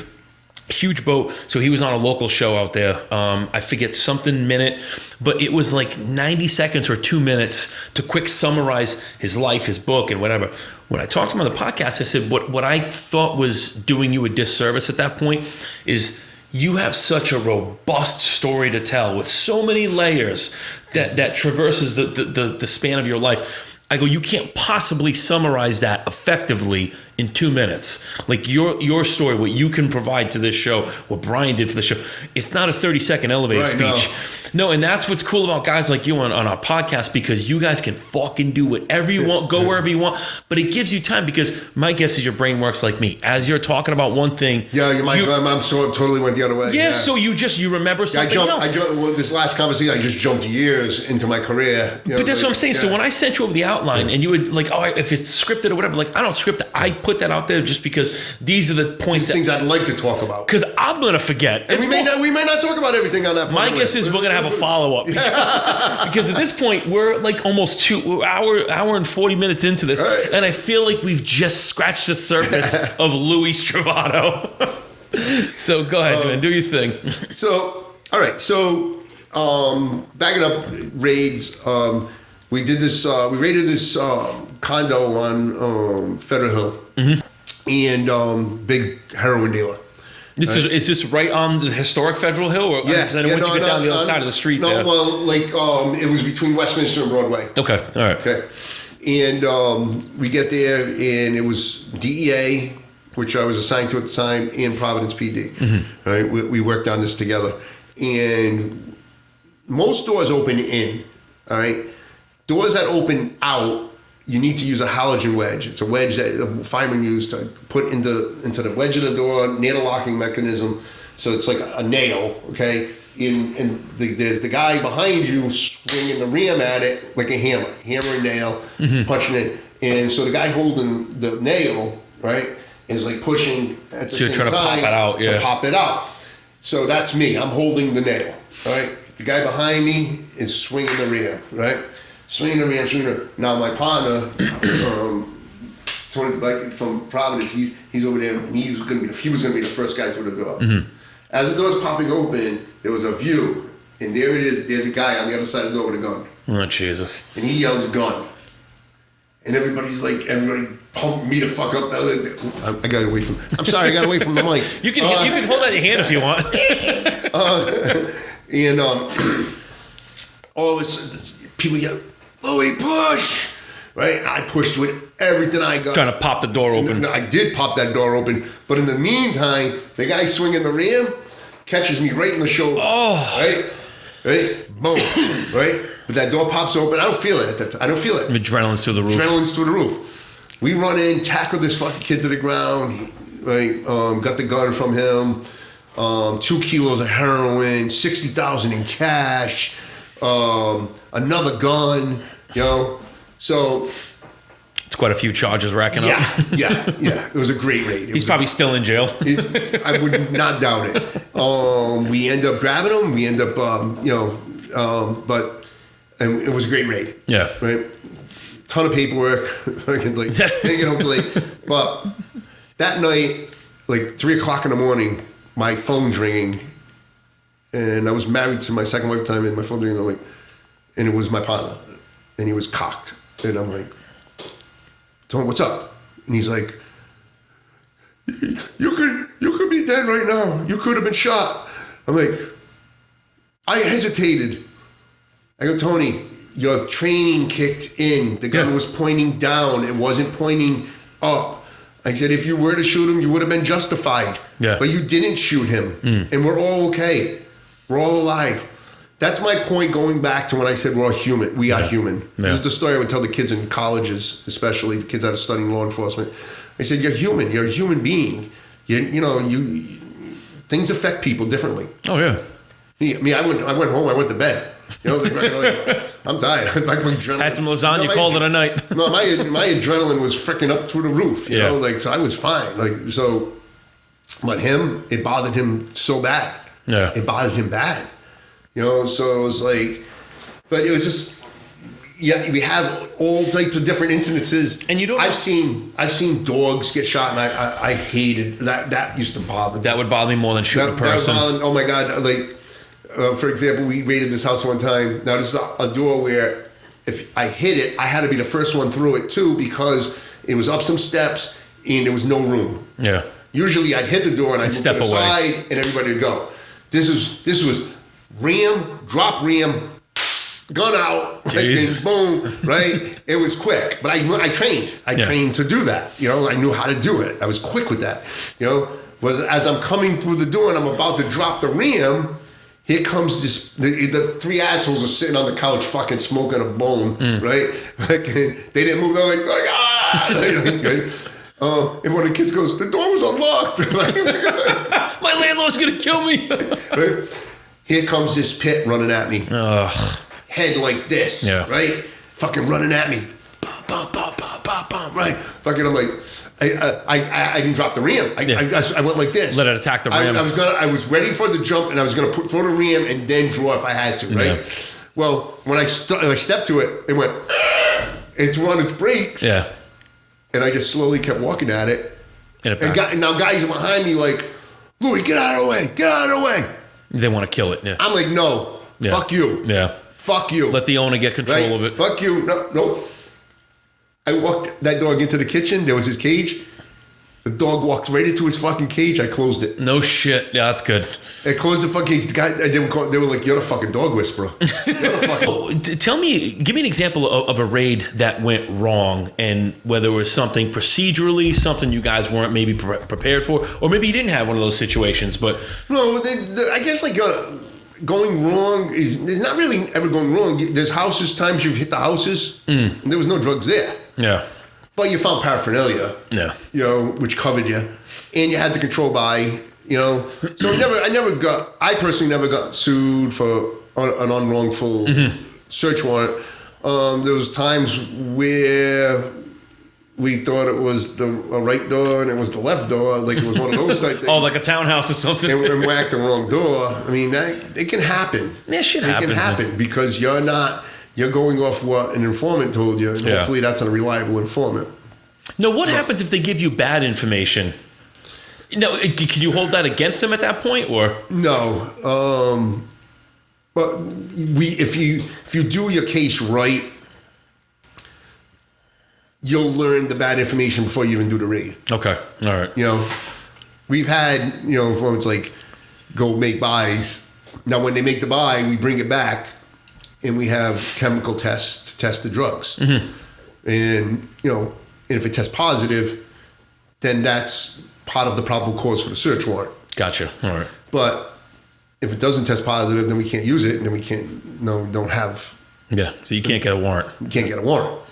Huge boat. So he was on a local show out there. I forget something minute, but it was like 90 seconds or 2 minutes to quick summarize his life, his book, and whatever. When I talked to him on the podcast, I said, what I thought was doing you a disservice at that point is you have such a robust story to tell with so many layers that traverses the span of your life. I go, you can't possibly summarize that effectively in 2 minutes. Like your story, what you can provide to this show, what Brian did for the show, it's not a 30-second elevator speech. No, and that's what's cool about guys like you on our podcast, because you guys can fucking do whatever you want, go wherever you want, but it gives you time, because my guess is your brain works like me. As you're talking about one thing. Yeah, I'm totally went the other way. Yeah, so you remember something else. This last conversation, I just jumped years into my career. But that's what I'm saying. Yeah. So when I sent you over the outline and you would like, oh, if it's scripted or whatever, like I don't script it. I put put that out there just because these are the points These things I'd like to talk about. because I'm gonna forget. And we may not talk about everything on that. My guess is we're gonna have a follow-up because at this point we're like almost 2 hour and 40 minutes into this, right. and I feel like we've just scratched the surface of Louie Stravato. So go ahead, man, do your thing. So, all right. So, backing up raids. We did this. We raided this condo on Federal Hill, and big heroin dealer. Is this right on the historic Federal Hill? Or, Yeah. I know once you get down the other side of the street. No, there. well, like it was between Westminster and Broadway. Okay. All right. Okay. And we get there, and it was DEA, which I was assigned to at the time, and Providence PD. Right, we worked on this together, and most doors open in. All right, doors that open out, you need to use a halogen wedge. It's a wedge that the firemen use to put into the wedge of the door near the locking mechanism. So it's like a nail. Okay. There's the guy behind you swinging the ram at it like a hammer and nail, punching it. And so the guy holding the nail, right, is like pushing at the same time to pop it out, to pop it out. So that's me. I'm holding the nail, right? The guy behind me is swinging the ram, right? Swinging the ram. Now my partner, Tony, like from Providence, he's over there. He was gonna be the first guy through the door. As the door's popping open, there was a view, and there it is. There's a guy on the other side of the door with a gun. Oh Jesus! And he yells "gun," and everybody pumped me the fuck up. I got away from. I'm sorry, I got away from the mic. You can hold out your hand if you want. And all of a sudden, people yell, "Louie, push!" Right? I pushed with everything I got. Trying to pop the door open. I did pop that door open, but in the meantime, the guy swinging the ram catches me right in the shoulder. Oh. Right? Boom. Right? But that door pops open. I don't feel it. I don't feel it. Adrenaline's through the roof. Adrenaline's through the roof. We run in, tackle this fucking kid to the ground. Right? Got the gun from him. 2 kilos of heroin, 60,000 in cash. Another gun. You know. So it's quite a few charges racking up. Yeah. It was a great raid. He's probably still in jail. I would not doubt it. We end up grabbing him. We end up, but it was a great raid. Yeah. Right. Ton of paperwork. Like, but that night, like 3:00 in the morning, my phone's ringing, and I was married to my second wife at the time, and my phone's ringing, and it was my partner, and he was cocked. And I'm like, Tony, what's up? And he's like, you could be dead right now. You could have been shot. I'm like, I hesitated. I go, Tony, your training kicked in. The gun was pointing down. It wasn't pointing up. I said, if you were to shoot him, you would have been justified. Yeah. But you didn't shoot him. And we're all okay. We're all alive. That's my point going back to when I said we're all human. We are human. Yeah. This is the story I would tell the kids in colleges, especially the kids that are studying law enforcement. I said, you're human. You're a human being. Things affect people differently. Oh, yeah. I went home. I went to bed. I'm tired. Had some lasagna, called it a night. No, my adrenaline was freaking up through the roof. You know, so I was fine. But him, it bothered him so bad. Yeah. It bothered him bad. So it was like, but it was just, we have all types of different incidences. And I've seen dogs get shot, and I hated that. That used to bother me. That would bother me more than shooting a person. Oh my God! For example, we raided this house one time. Now this is a door where if I hit it, I had to be the first one through it too, because it was up some steps and there was no room. Yeah. Usually I'd hit the door and I'd step move to the away. side and everybody would go. This was ram, drop ram, gun out, right, and boom, right? It was quick, but I trained. I trained to do that. I knew how to do it. I was quick with that. As I'm coming through the door and I'm about to drop the ram, here comes the 3 assholes are sitting on the couch fucking smoking a bone, right? They didn't move. They're like ah! And when the kids goes, the door was unlocked. My landlord's gonna kill me. Right? Here comes this pit running at me. Ugh. Head like this, right? Fucking running at me. Bum, bum, bum, bum, bum, bum, right? Fucking, I'm like, I didn't drop the ram. I went like this. Let it attack the ram. I was ready for the jump, and I was gonna throw the ram and then draw if I had to. Right. Yeah. Well, when I stepped to it, it went. It drew on its brakes. Yeah. And I just slowly kept walking at it. And now guys are behind me like, Louie, get out of the way. Get out of the way. They want to kill it. Yeah. I'm like, no. Yeah. Fuck you. Yeah. Fuck you. Let the owner get control of it. Fuck you. No. I walked that dog into the kitchen. There was his cage. The dog walked right into his fucking cage. I closed it. No shit. Yeah, that's good. I closed the fucking cage. The guy, they were like, you're the fucking dog whisperer. You're the fucking... Give me an example of a raid that went wrong, and whether it was something procedurally, something you guys weren't maybe prepared for, or maybe you didn't have one of those situations, but... No, I guess like... going wrong is there's not really ever going wrong. There's times you've hit the houses, and there was no drugs there. Yeah. But you found paraphernalia. Yeah. Which covered you. And you had the control buy, So I personally never got sued for an unwrongful search warrant. There was times where we thought it was the right door and it was the left door, like it was one of those type things. Oh, like a townhouse or something. And whacked the wrong door. I mean, it can happen. Yeah, shit happens. It can happen because you're going off what an informant told you, and hopefully that's a reliable informant. No, what happens if they give you bad information? No, can you hold that against them at that point, or no? But if you do your case right, you'll learn the bad information before you even do the raid. Okay, all right. We've had informants like go make buys. Now, when they make the buy, we bring it back, and we have chemical tests to test the drugs. And if it tests positive, then that's part of the probable cause for the search warrant. Gotcha. All right. But if it doesn't test positive, then we can't use it, and then we don't have. Yeah. So you can't get a warrant. You can't get a warrant.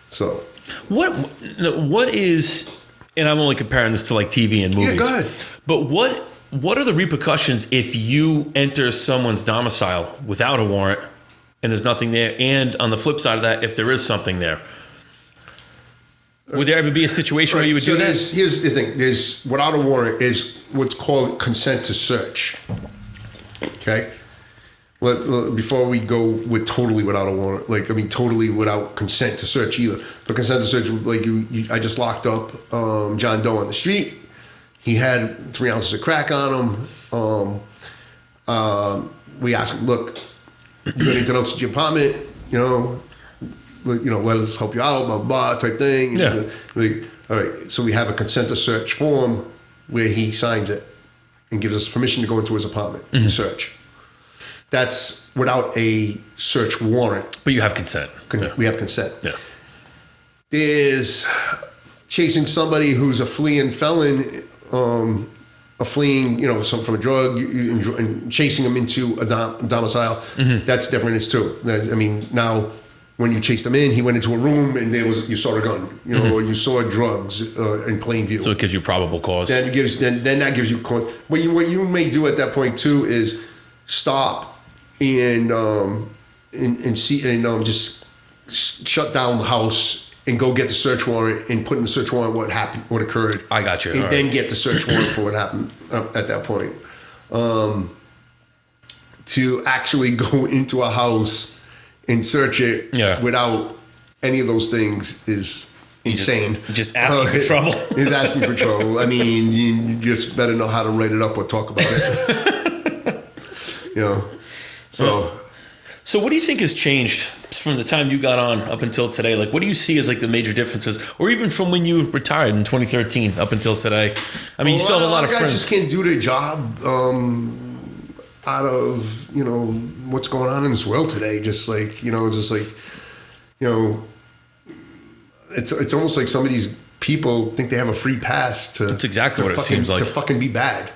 So. What is, and I'm only comparing this to like TV and movies. Yeah, go ahead. But what are the repercussions if you enter someone's domicile without a warrant and there's nothing there? And on the flip side of that, if there is something there, would there ever be a situation where you would do that? Here's the thing. There's without a warrant is what's called consent to search. Okay. Before we go with totally without a warrant, totally without consent to search either. But consent to search, I just locked up John Doe on the street. He had 3 ounces of crack on him. We asked him, look, you got anything else at your apartment? Let us help you out, blah, blah, type thing. Yeah. All right, so we have a consent to search form where he signs it and gives us permission to go into his apartment and search. That's without a search warrant. But you have consent. We have consent. Yeah. There's chasing somebody who's a fleeing felon, from a drug, and chasing them into a domicile. That's different as too. Now when you chased him in, he went into a room and you saw a gun, or you saw drugs in plain view. So it gives you probable cause. Then that gives you cause. What you may do at that point too is stop and just shut down the house and go get the search warrant and put in the search warrant what happened, what occurred. I got you. And then get the search warrant for what happened at that point. To actually go into a house and search it without any of those things is insane. Just asking for trouble. Is asking for trouble. You just better know how to write it up or talk about it. So what do you think has changed from the time you got on up until today? Like, what do you see as like the major differences, or even from when you retired in 2013 up until today? You still have a lot of friends. Guys just can't do their job out of what's going on in this world today. It's almost like some of these people think they have a free pass to. That's exactly what it seems like. To fucking be bad.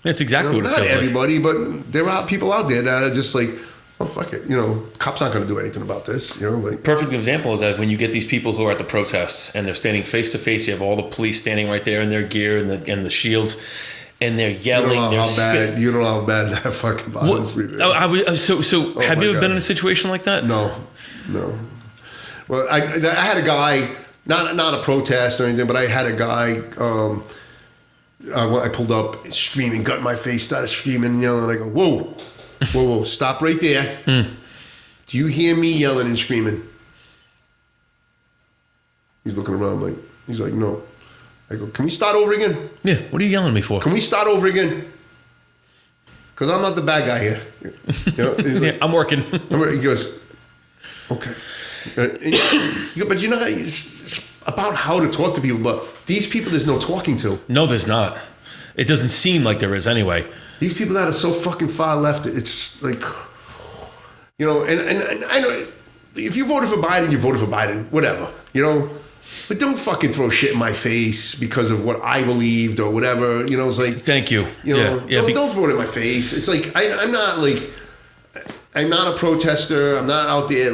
That's exactly what it feels like. Not everybody, but there are people out there that are just like, oh, fuck it. Cops aren't going to do anything about this. Perfect example is that when you get these people who are at the protests and they're standing face to face, you have all the police standing right there in their gear and the shields, and they're yelling. You don't know how bad that fucking bothers me. Have you ever been in a situation like that? No. Well, I had a guy not a protest or anything, but I had a guy. I pulled up screaming, got in my face, started screaming and yelling. And I go, whoa, stop right there. Do you hear me yelling and screaming? He's looking around he's like, no. I go, can we start over again? Yeah, what are you yelling at me for? Can we start over again? Because I'm not the bad guy here. He's like, I'm working. He goes, okay. But it's about how to talk to people. But these people, there's no talking to. No, there's not. It doesn't seem like there is anyway. These people that are so fucking far left, it's like, and I know if you voted for Biden, you voted for Biden, whatever, But don't fucking throw shit in my face because of what I believed or whatever. It's like, thank you. Don't throw it in my face. It's like I'm not a protester. I'm not out there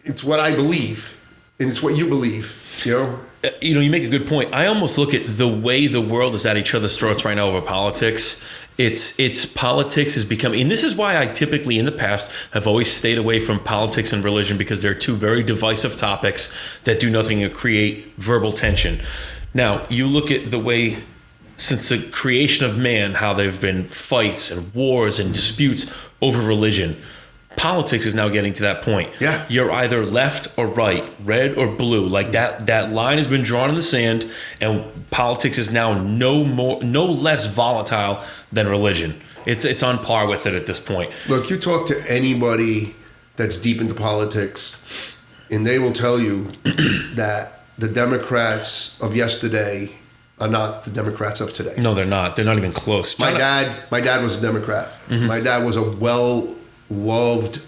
it's what I believe, and it's what you believe. You make a good point. I almost look at the way the world is at each other's throats right now over politics. It's politics is becoming, and this is why I typically in the past have always stayed away from politics and religion, because they're two very divisive topics that do nothing but create verbal tension. Now, you look at the way since the creation of man, how there have been fights and wars and disputes over religion. Politics is now getting to that point. Yeah. You're either left or right, red or blue. Like that line has been drawn in the sand, and politics is now no less volatile than religion. It's on par with it at this point. Look, you talk to anybody that's deep into politics, and they will tell you that the Democrats of yesterday are not the Democrats of today. No, they're not. They're not even close. My dad was a Democrat. Mm-hmm. My dad was a well-loved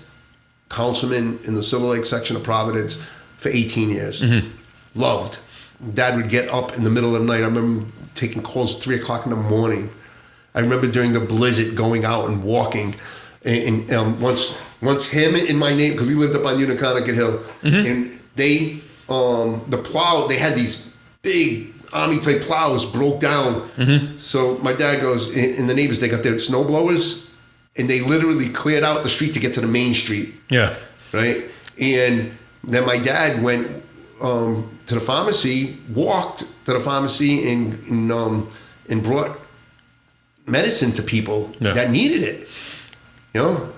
councilman in the Silver Lake section of Providence for 18 years. Mm-hmm. Loved. Dad would get up in the middle of the night. I remember taking calls at 3 o'clock in the morning. I remember during the blizzard going out and walking. And once him and my neighbor, because we lived up on Uniconacket Hill, mm-hmm. and they, the plow, they had these big army type plows broke down. Mm-hmm. So my dad goes, and the neighbors, they got their snow blowers, and they literally cleared out the street to get to the main street. Yeah. Right? And then my dad went to the pharmacy, walked to the pharmacy and brought medicine to people that needed it.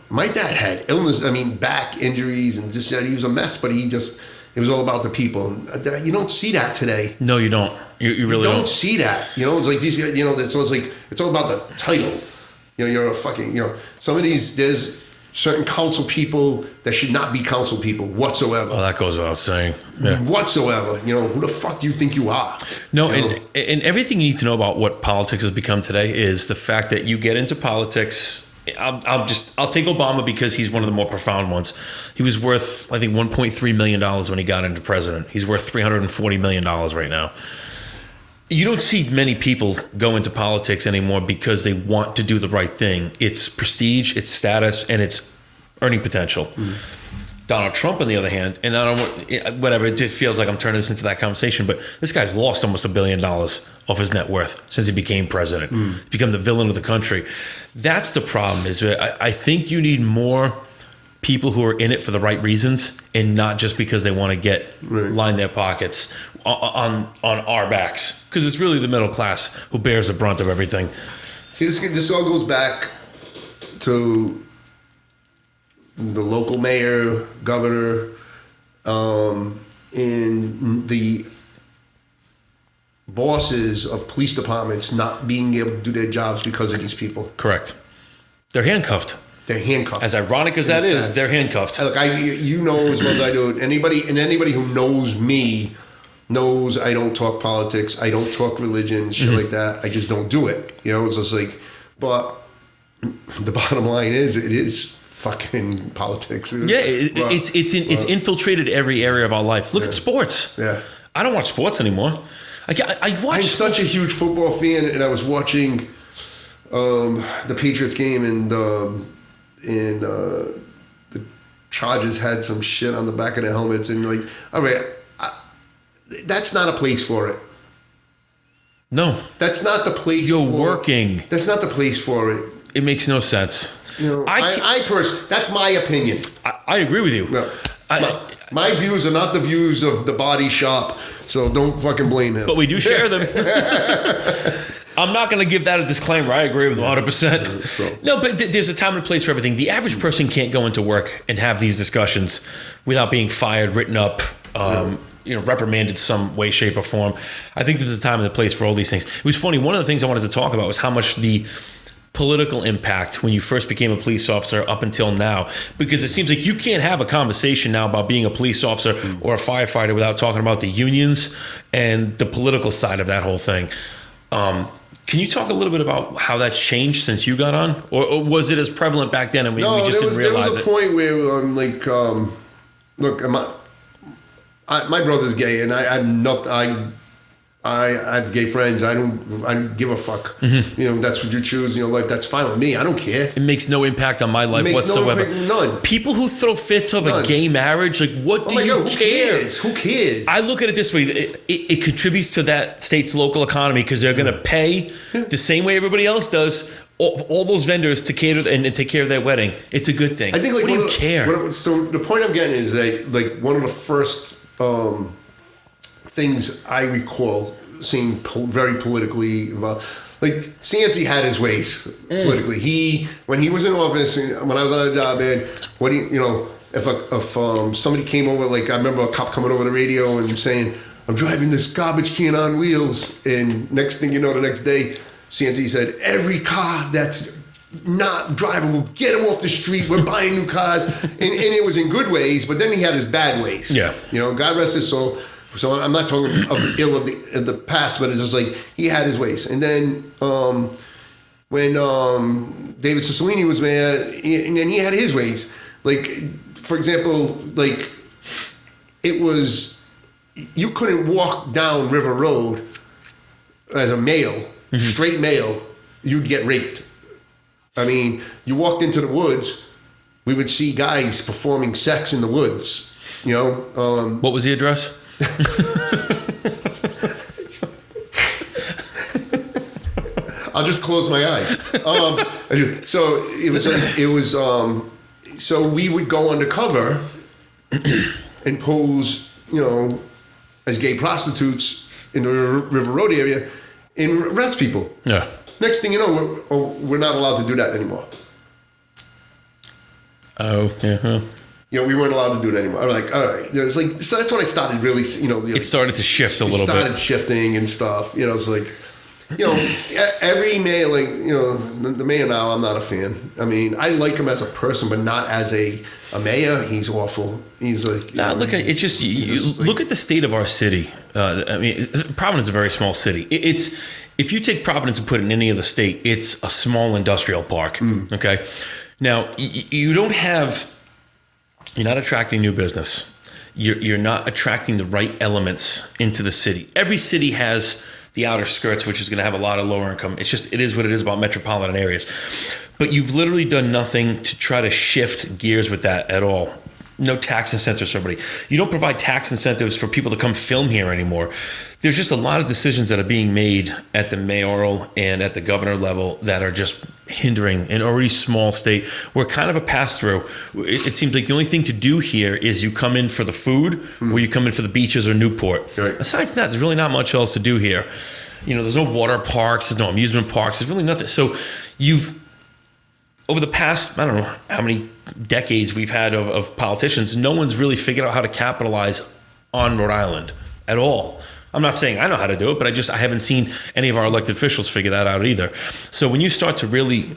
My dad had illness, back injuries, and just he was a mess, but it was all about the people. And you don't see that today. No, you don't. You really don't see that. It's like these guys, so it's like, it's all about the title. You're a fucking, some of these, there's certain council people that should not be council people whatsoever. Oh, that goes without saying. Yeah. Whatsoever. Who the fuck do you think you are? No, and everything you need to know about what politics has become today is the fact that you get into politics. I'll take Obama because he's one of the more profound ones. He was worth, I think, $1.3 million when he got into president. He's worth $340 million right now. You don't see many people go into politics anymore because they want to do the right thing. It's prestige, it's status, and it's earning potential. Mm. Donald Trump, on the other hand, and it just feels like I'm turning this into that conversation, but this guy's lost almost $1 billion of his net worth since he became president. Mm. He's become the villain of the country. That's the problem. Is I think you need more people who are in it for the right reasons and not just because they want to line their pockets on our backs, because it's really the middle class who bears the brunt of everything. See, this all goes back to the local mayor, governor, and the bosses of police departments not being able to do their jobs because of these people. Correct. They're handcuffed. As ironic as that is, they're handcuffed. Look, you know as well as I do. Anybody who knows me knows I don't talk politics. I don't talk religion, shit like that. I just don't do it. It's just like, but the bottom line is, it is fucking politics. Yeah, it's infiltrated every area of our life. Look at sports. Yeah, I don't watch sports anymore. I watch. I'm such a huge football fan, and I was watching the Patriots game, and the Chargers had some shit on the back of their helmets, and like, all right, that's not a place for it. No, that's not the place. You're working. That's not the place for it. It makes no sense. I personally, that's my opinion. I agree with you. No. My views are not the views of the body shop, so don't fucking blame him. But we do share them. I'm not going to give that a disclaimer. I agree with 100%. So. No, but there's a time and a place for everything. The average person can't go into work and have these discussions without being fired, written up, reprimanded some way, shape, or form. I think there's a time and a place for all these things. It was funny. One of the things I wanted to talk about was how much the political impact when you first became a police officer up until now, because it seems like you can't have a conversation now about being a police officer or a firefighter without talking about the unions and the political side of that whole thing. Can you talk a little bit about how that's changed since you got on, or was it as prevalent back then and we just didn't realize it? There was a point where look, my brother's gay, and I have gay friends. I don't give a fuck. Mm-hmm. That's what you choose in your life. That's fine with me. I don't care. It makes no impact on my life whatsoever. None. People who throw fits of a gay marriage, like, what do you care? Who cares? I look at it this way. It contributes to that state's local economy because they're going to pay the same way everybody else does. All those vendors to cater and take care of their wedding. It's a good thing. I think, what do you care? So the point I'm getting is that, like, one of the first things I recall seeing very politically involved. Like, Santy had his ways politically. When he was in office, when I was on a job, man, if somebody came over, like, I remember a cop coming over the radio and saying, "I'm driving this garbage can on wheels," and next thing you know, the next day, Santy said, "Every car that's not drivable, get them off the street. We're buying new cars," and it was in good ways, but then he had his bad ways. Yeah, God rest his soul. So I'm not talking of ill of the past, but it's just like he had his ways. And then when David Cicilline was mayor, and then he had his ways. Like, for example, like, it was, you couldn't walk down River Road as a male, straight male, you'd get raped. I mean, you walked into the woods, we would see guys performing sex in the woods. What was the address? I'll just close my eyes. So so we would go undercover and pose, as gay prostitutes in the River Road area and arrest people. Yeah. Next thing you know, we're not allowed to do that anymore. Oh, yeah. Huh. We weren't allowed to do it anymore. I'm like, all right. It's like, so that's when I started really, it started to shift a little bit. It started shifting and stuff. It's like, every mayor, like, the mayor now, I'm not a fan. I mean, I like him as a person, but not as a mayor. He's awful. He's like, look at it. Just look at the state of our city. I mean, Providence is a very small city. It's if you take Providence and put it in any other state, it's a small industrial park. Okay, now you don't have. You're not attracting new business. You're not attracting the right elements into the city. Every city has the outer skirts, which is going to have a lot of lower income. It is what it is about metropolitan areas. But you've literally done nothing to try to shift gears with that at all. No tax incentives for everybody. You don't provide tax incentives for people to come film here anymore. There's just a lot of decisions that are being made at the mayoral and at the governor level that are just hindering an already small state. We're kind of a pass-through. It seems like the only thing to do here is you come in for the food or you come in for the beaches or Newport. Right. Aside from that, there's really not much else to do here. There's no water parks, there's no amusement parks, there's really nothing. So over the past, I don't know how many decades we've had of politicians, no one's really figured out how to capitalize on Rhode Island at all. I'm not saying I know how to do it, but I haven't seen any of our elected officials figure that out either. So when you start to really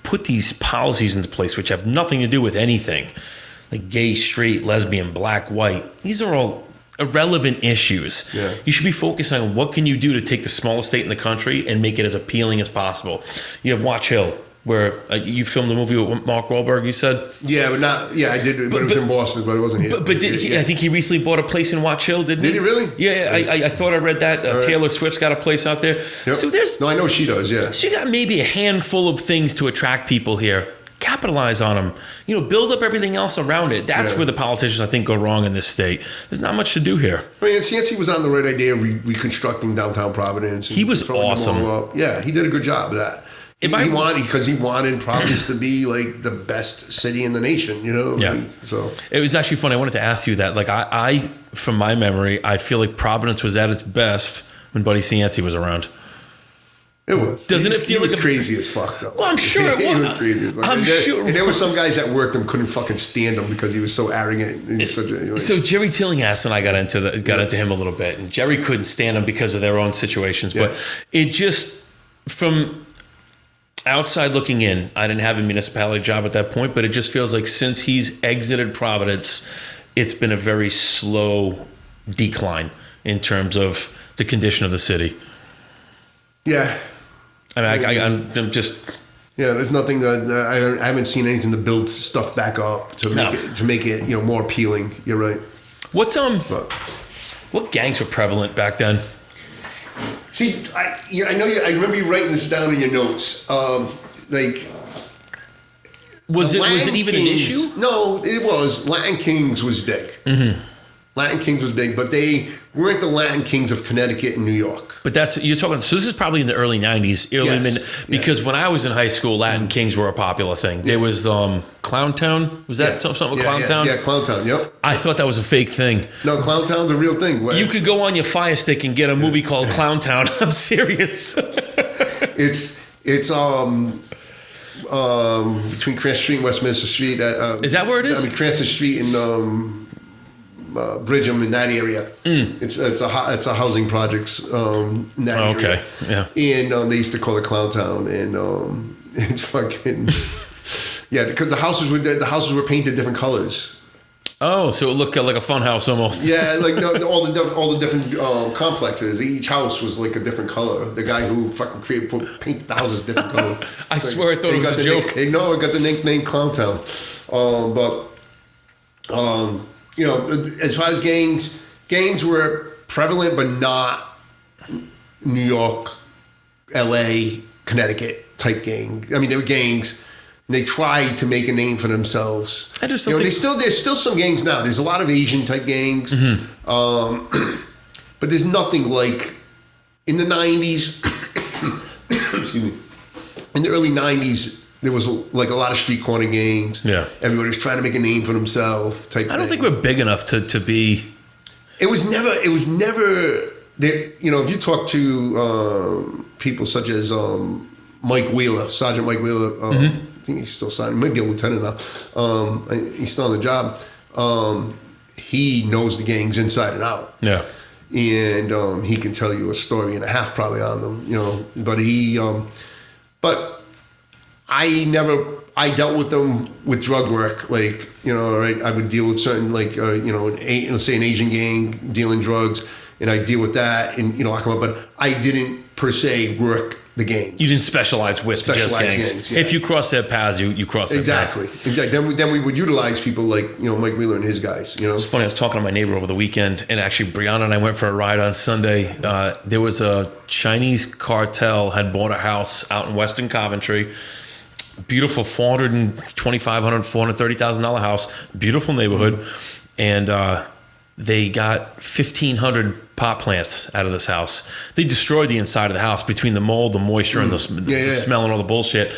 put these policies into place, which have nothing to do with anything, like gay, straight, lesbian, black, white, these are all irrelevant issues. Yeah. You should be focusing on what can you do to take the smallest state in the country and make it as appealing as possible. You have Watch Hill, where you filmed a movie with Mark Wahlberg, you said? Yeah, but not, I did, but it was in Boston, but it wasn't here. But I think he recently bought a place in Watch Hill, didn't he? Did he really? Yeah, I thought I read that. Right. Taylor Swift's got a place out there. Yep. So no, I know she does, yeah. So you got maybe a handful of things to attract people here. Capitalize on them. Build up everything else around it. That's where the politicians, I think, go wrong in this state. There's not much to do here. I mean, Cianci was on the right idea of reconstructing downtown Providence. He was awesome. Yeah, he did a good job of that. He wanted Providence to be like the best city in the nation, you know? Yeah. Like, so It was actually funny. I wanted to ask you that. Like, I from my memory, I feel like Providence was at its best when Buddy Cianci was around. it was. Doesn't it feel he was like crazy as fuck, though. Well, I'm sure it was. He was crazy as fuck. I'm sure it And there were was. some guys that worked him couldn't fucking stand him because he was so arrogant. And he's such a, like, So Jerry Tillinghast and I got into him a little bit, and Jerry couldn't stand him because of their own situations. But it just, from outside looking in, I didn't have a municipality job at that point, but it just feels like since he's exited Providence, it's been a very slow decline in terms of the condition of the city. yeah. I mean, I'm just. Yeah, there's nothing that I haven't seen anything to build stuff back up to make it you know more appealing. You're right. What But what gangs were prevalent back then? see, I know you. I remember you writing this down in your notes. Like Was it Latin even an Kings, issue? No, it was. Latin Kings was big. Mm-hmm. Latin Kings was big, but they weren't the Latin Kings of Connecticut and New York. But you're talking. So this is probably in the early '90s, because when I was in high school, Latin Kings were a popular thing. There was Clowntown. Was that something with Clowntown? Yeah, Clowntown. Yep. I thought that was a fake thing. No, Clowntown's a real thing. You could go on your Fire Stick and get a movie called Clowntown. I'm serious. It's between Cranston Street and Westminster Street. Is that where it is? I mean, Cranston Street and Bridgham in that area. It's a housing projects in that area. Okay, yeah. And they used to call it Clowntown, and it's fucking yeah, because the houses were painted different colors. Oh, so it looked like a fun house almost. Yeah, like all the different complexes. Each house was like a different color. The guy who fucking painted the houses different colors. I swear I thought it was a joke. No, it got the nickname Clowntown. You know, as far as gangs were prevalent, but not New York, L.A., Connecticut type gang. I mean, they were gangs. And they tried to make a name for themselves. I just don't think... There's still some gangs now. There's a lot of Asian type gangs. Mm-hmm. But there's nothing like in the 90s. Excuse me. In the early 90s, there was like a lot of street corner gangs. Yeah. Everybody was trying to make a name for themselves type I don't think we're big enough to be... It was never... There, you know, if you talk to people such as... Mike Wheeler, Sergeant Mike Wheeler, I think he's still signed, maybe a lieutenant now. He's still on the job. He knows the gangs inside and out. Yeah. And he can tell you a story and a half probably on them, you know. But I dealt with them with drug work, like, you know, right? I would deal with certain, like, you know, let's say an Asian gang dealing drugs, and I deal with that and, you know, lock them up. But I didn't per se work the gangs. You didn't specialize with just gangs. Yeah. If you cross their paths, you cross their paths. Exactly. Then we would utilize people like, you know, Mike Wheeler and his guys, you know. It's funny, I was talking to my neighbor over the weekend, and actually Brianna and I went for a ride on Sunday. There was a Chinese cartel had bought a house out in Western Coventry. Beautiful $430,000 house. Beautiful neighborhood. And they got 1,500 pot plants out of this house. They destroyed the inside of the house between the mold, the moisture, and the smell and all the bullshit.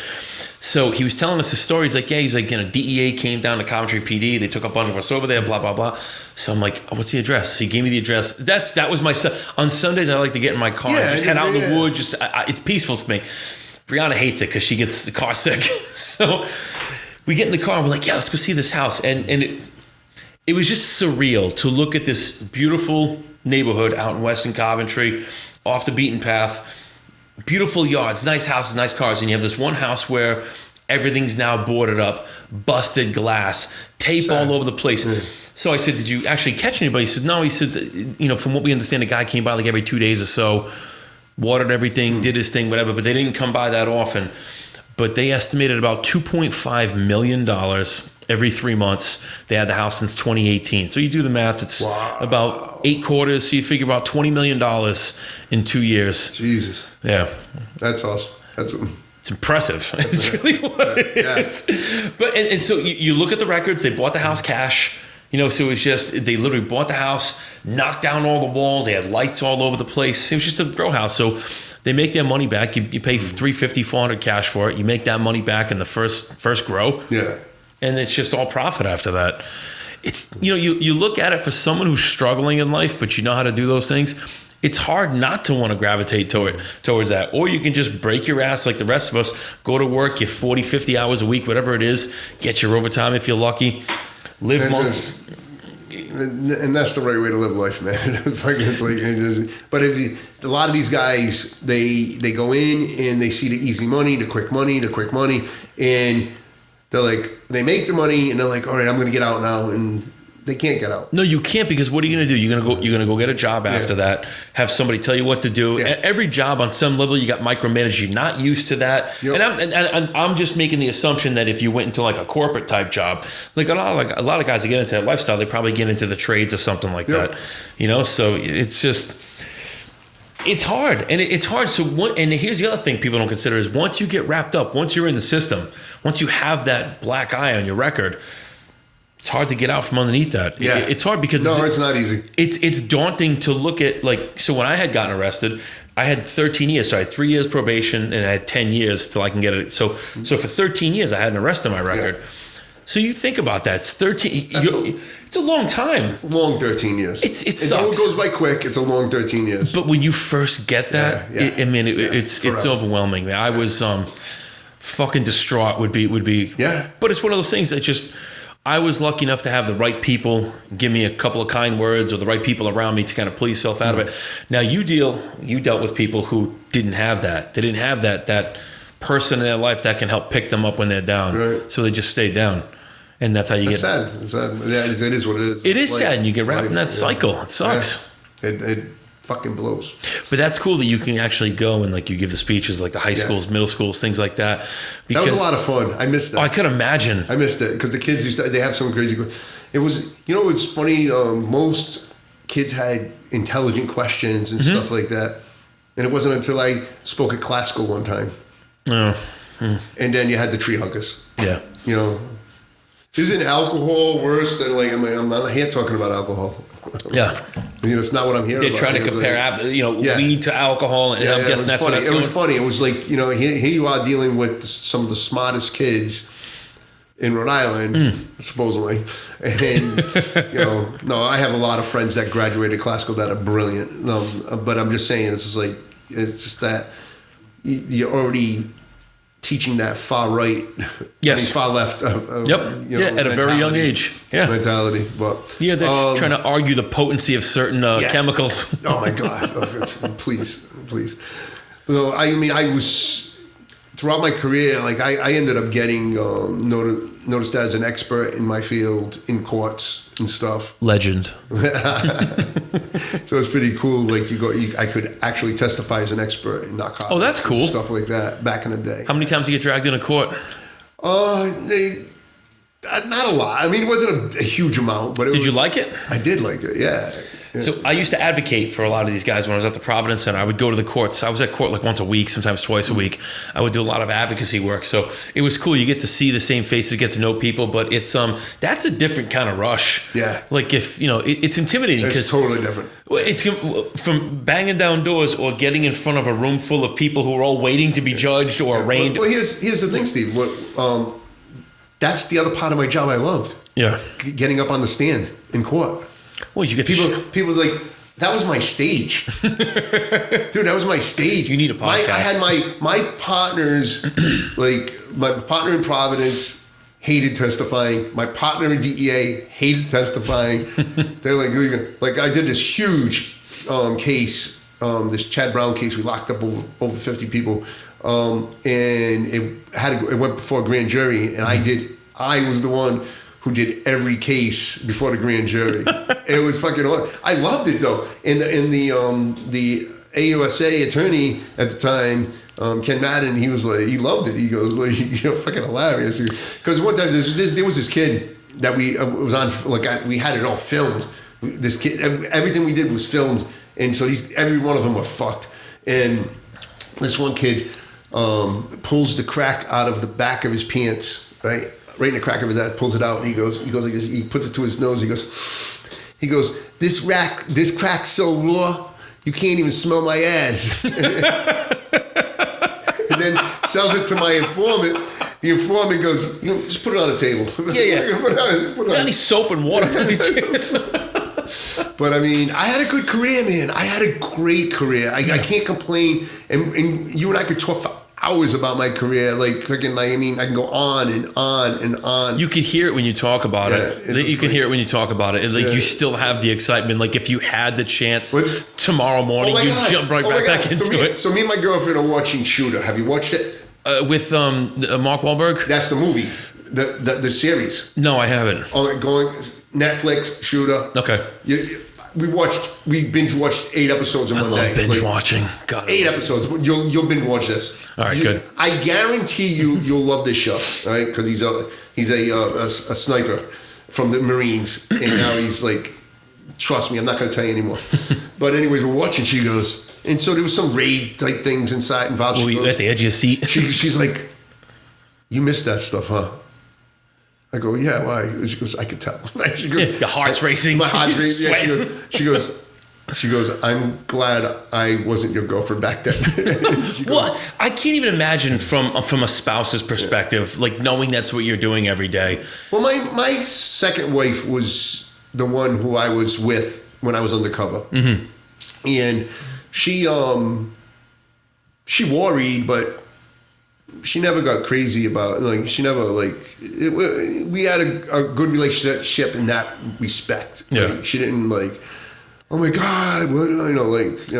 So he was telling us the story. He's like, you know, DEA came down to Coventry PD. They took a bunch of us over there, blah, blah, blah. So I'm like, what's the address? So he gave me the address. That was my... On Sundays, I like to get in my car and just head out in the woods. It's peaceful to me. Brianna hates it because she gets car sick. So we get in the car and we're like, let's go see this house. And it was just surreal to look at this beautiful neighborhood out in Western Coventry, off the beaten path, beautiful yards, nice houses, nice cars. And you have this one house where everything's now boarded up, busted glass, tape all over the place. So I said, did you actually catch anybody? He said, no. He said, you know, from what we understand, the guy came by like every 2 days or so, watered everything, did his thing, whatever, but they didn't come by that often. But they estimated about $2.5 million every 3 months. They had the house since 2018. So you do the math, it's about 8 quarters. So you figure about $20 million in 2 years. Jesus. Yeah. That's awesome. It's impressive. It's really what it is. But, and so you look at the records, they bought the house cash. You know, so it was just, they literally bought the house, knocked down all the walls. They had lights all over the place. It was just a grow house. So They make their money back. You pay $350, $400 cash for it. You make that money back in the first grow. Yeah. And it's just all profit after that. It's, you look at it for someone who's struggling in life, but you know how to do those things. It's hard not to want to gravitate towards that. Or you can just break your ass like the rest of us, go to work, get 40, 50 hours a week, whatever it is, get your overtime if you're lucky, live months. And that's the right way to live life, man. But a lot of these guys, they go in and they see the easy money, the quick money, and they're like, they make the money and they're like, all right, I'm going to get out now, and they can't get out. No, you can't, because what are you going to do? You're going to go get a job after that, have somebody tell you what to do. Yeah. Every job on some level, you got micromanaged. You're not used to that. Yep. And I'm just making the assumption that if you went into like a corporate type job, like a lot of guys that get into that lifestyle, they probably get into the trades or something like that. So it's just, it's hard. And it's hard. So and here's the other thing people don't consider is once you get wrapped up, once you're in the system, once you have that black eye on your record, it's hard to get out from underneath that. Yeah. It's hard because it's not easy. It's daunting to look at, like, so when I had gotten arrested, I had 13 years. So I had 3 years probation and I had 10 years till I can get it. So for 13 years, I had an arrest on my record. Yeah. So you think about that. It's 13. It's a long time. Long 13 years. It sucks. It goes by quick. It's a long 13 years. But when you first get that, it's overwhelming. I was fucking distraught. Would be. Yeah. But it's one of those things that just. I was lucky enough to have the right people give me a couple of kind words, or the right people around me to kind of pull yourself out of it. Now you dealt with people who didn't have that. They didn't have that person in their life that can help pick them up when they're down. Right. So they just stay down. And that's how you get. It's sad. Yeah, it is what it is. It is sad, and you get wrapped in that cycle. It sucks. Yeah. It fucking blows. But that's cool that you can actually go and, like, you give the speeches, like the high schools, middle schools, things like that. Because, that was a lot of fun. I missed that. Oh, I could imagine. I missed it because the kids they have some crazy. It was, it's funny. Most kids had intelligent questions and stuff like that, and it wasn't until I spoke at classical one time. Oh. And then you had the tree huggers. Yeah. Isn't alcohol worse than, like, I'm not here talking about alcohol. Yeah. It's not what I'm here They're about. trying to compare, weed to alcohol, and I'm guessing that's funny. What that's It was funny. It was like, here you are dealing with some of the smartest kids in Rhode Island, supposedly. And, no, I have a lot of friends that graduated classical that are brilliant. But I'm just saying, it's just that you're already teaching that far right, far left. At a very young age. Yeah, mentality. But they're trying to argue the potency of certain chemicals. Oh my God! Please. So, I was throughout my career, like I ended up getting noticed as an expert in my field in courts and stuff. Legend. So it's pretty cool. Like I could actually testify as an expert in narcotics. Oh, that's cool. Stuff like that back in the day. How many times did you get dragged into court? Not a lot. It wasn't a huge amount, but did you like it? I did like it. Yeah. So I used to advocate for a lot of these guys when I was at the Providence Center. I would go to the courts. I was at court like once a week, sometimes twice a week. I would do a lot of advocacy work. So it was cool. You get to see the same faces, get to know people, but it's that's a different kind of rush. Yeah. Like if, it's intimidating. It's totally different. It's from banging down doors or getting in front of a room full of people who are all waiting to be judged or arraigned. Well, here's the thing, Steve. That's the other part of my job I loved. Yeah. Getting up on the stand in court. Well, you get people like, that was my stage. Dude, that was my stage. You need a podcast. I had my partners, like my partner in Providence hated testifying. My partner in DEA hated testifying. They're like I did this huge case, this Chad Brown case. We locked up over 50 people, and it went before a grand jury, and I was the one who did every case before the grand jury. It was fucking awesome. I loved it though. And the AUSA attorney at the time, Ken Madden, he was like, he loved it. He goes, like, you're fucking hilarious. Because one time there was this kid that was on, like we had it all filmed. This kid, everything we did was filmed, and so every one of them were fucked. And this one kid pulls the crack out of the back of his pants, right in the crack of his ass, pulls it out, and he goes like this, he puts it to his nose, he goes, this crack's so raw, you can't even smell my ass. And then sells it to my informant. The informant goes, just put it on the table. Yeah. Just put it on. Any soap and water? But I mean, I had a good career, man. I had a great career. I can't complain. And you and I could talk for hours about my career. Like, freaking, I mean, I can go on and on and on. You could hear it when you talk about it. You can hear it when you talk about it. Like, you still have the excitement. Like, if you had the chance tomorrow morning, you'd jump right back into it. So me and my girlfriend are watching Shooter. Have you watched it? With Mark Wahlberg? That's the movie, the series. No, I haven't. Going Netflix, Shooter. Okay. We binge watched 8 episodes in one day. I love binge watching. God, 8 episodes. You'll binge watch this. All right, good. I guarantee you'll love this show, right? Because he's a sniper from the Marines, and now he's like, trust me, I'm not going to tell you anymore. But anyways, we're watching. She goes, and so there was some raid type things involved. Were you at the edge of your seat? She's like, you missed that stuff, huh? I go, yeah, why? She goes, I could tell. She goes, your heart's racing. My heart's racing. Yeah, she goes, I'm glad I wasn't your girlfriend back then. Well, I can't even imagine from a spouse's perspective, like knowing that's what you're doing every day. Well, my second wife was the one who I was with when I was undercover. Mm-hmm. And she worried, but she never got crazy about, like, she never, like, we had a good relationship in that respect. Yeah. Like, she didn't, like, oh my God, well,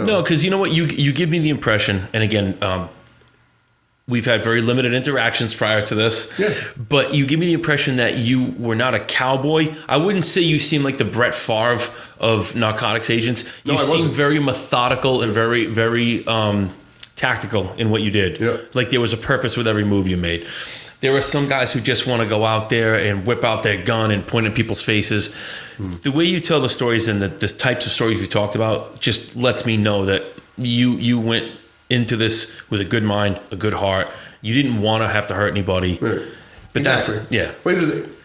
No, because you know what? You give me the impression, and again, we've had very limited interactions prior to this, but you give me the impression that you were not a cowboy. I wouldn't say you seem like the Brett Favre of narcotics agents. You seem very methodical and very, very tactical in what you did. Yeah. Like there was a purpose with every move you made. There are some guys who just want to go out there and whip out their gun and point in people's faces. The way you tell the stories and the types of stories you talked about just lets me know that you went into this with a good mind, a good heart. You didn't want to have to hurt anybody. Right. But exactly. Wait a second.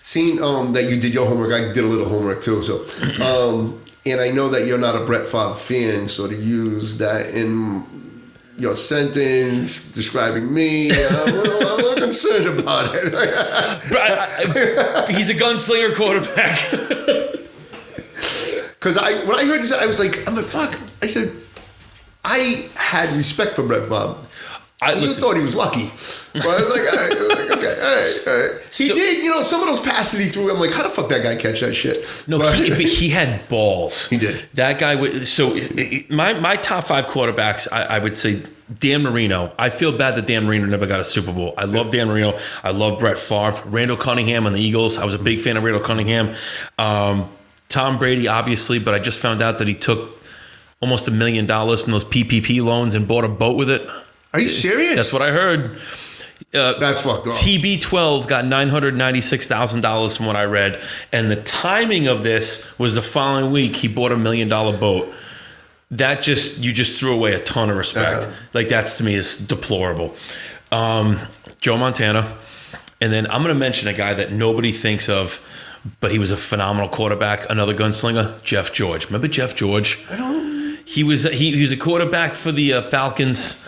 Seeing that you did your homework, I did a little homework too. So, and I know that you're not a Brett Favre fan, so to use that in your sentence describing me, I'm a little concerned about it. He's a gunslinger quarterback. Because when I heard this, I'm like, fuck. I said, I had respect for Brett Favre. I just thought he was lucky. But I was like, all right, okay, all right. He did, some of those passes he threw, I'm like, how the fuck that guy catch that shit? No, but he had balls. He did. That guy would. So my top 5 quarterbacks, I would say Dan Marino. I feel bad that Dan Marino never got a Super Bowl. I love Dan Marino. I love Brett Favre. Randall Cunningham on the Eagles. I was a big fan of Randall Cunningham. Tom Brady, obviously, but I just found out that he took almost $1 million in those PPP loans and bought a boat with it. Are you serious? That's what I heard. That's fucked up. TB12 got $996,000 from what I read. And the timing of this was the following week. He bought $1 million boat. That you just threw away a ton of respect. Like that's to me is deplorable. Joe Montana. And then I'm going to mention a guy that nobody thinks of, but he was a phenomenal quarterback. Another gunslinger, Jeff George. Remember Jeff George? I don't. He was a quarterback for the Falcons.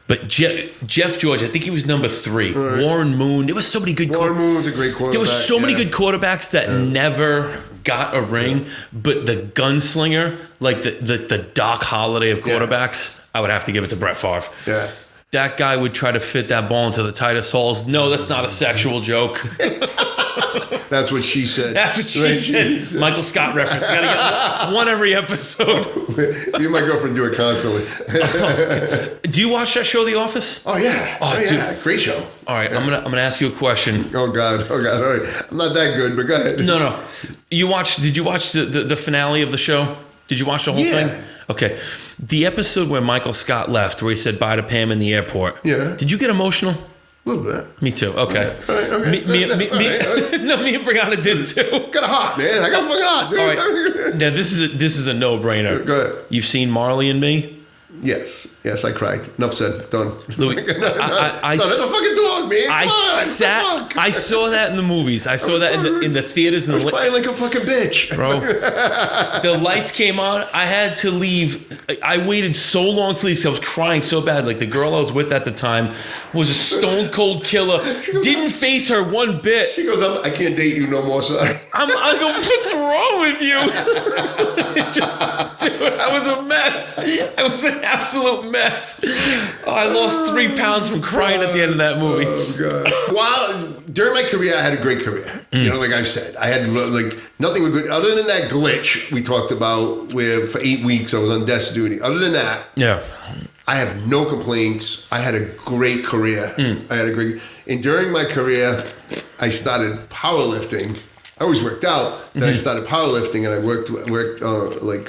But Jeff George, I think he was number 3. Right. Warren Moon. There was so many good. Warren Moon was a great quarterback. There was so many good quarterbacks that never got a ring. But the gunslinger, like the Doc Holliday of quarterbacks, I would have to give it to Brett Favre. Yeah. That guy would try to fit that ball into the tightest holes. No, that's not a sexual joke. That's what she said. That's what she said. Michael Scott reference. Gotta get one every episode. Me and my girlfriend do it constantly. Do you watch that show, The Office? Oh yeah. Yeah. Great show. All right, I'm gonna ask you a question. Oh God. All right. I'm not that good, but go ahead. No. Did you watch the finale of the show? Did you watch the whole thing? Okay. The episode where Michael Scott left, where he said bye to Pam in the airport. Yeah. Did you get emotional? A little bit. Me too. Okay. All right. Me and Brianna did too. Got a heart, man. I got a fucking heart, dude. All right. Now this is a no-brainer. Go ahead. You've seen Marley and Me? Yes, I cried. Enough said. Done. Louis, no, that's a fucking dog, man. I saw that in the movies. I saw that in the theaters. I was crying like a fucking bitch, bro. The lights came on. I had to leave. I waited so long to leave because I was crying so bad. Like the girl I was with at the time was a stone cold killer. Didn't face her one bit. She goes, I can't date you no more, son. I go, what's wrong with you? Dude, I was a mess. I was an absolute mess. Oh, I lost 3 pounds from crying at the end of that movie. Oh, God. Well, during my career, I had a great career. You know, like I said, I had like nothing was good other than that glitch we talked about where for 8 weeks I was on desk duty. Other than that, yeah, I have no complaints. I had a great career. And during my career, I started powerlifting. I always worked out. Then I started powerlifting, and I worked like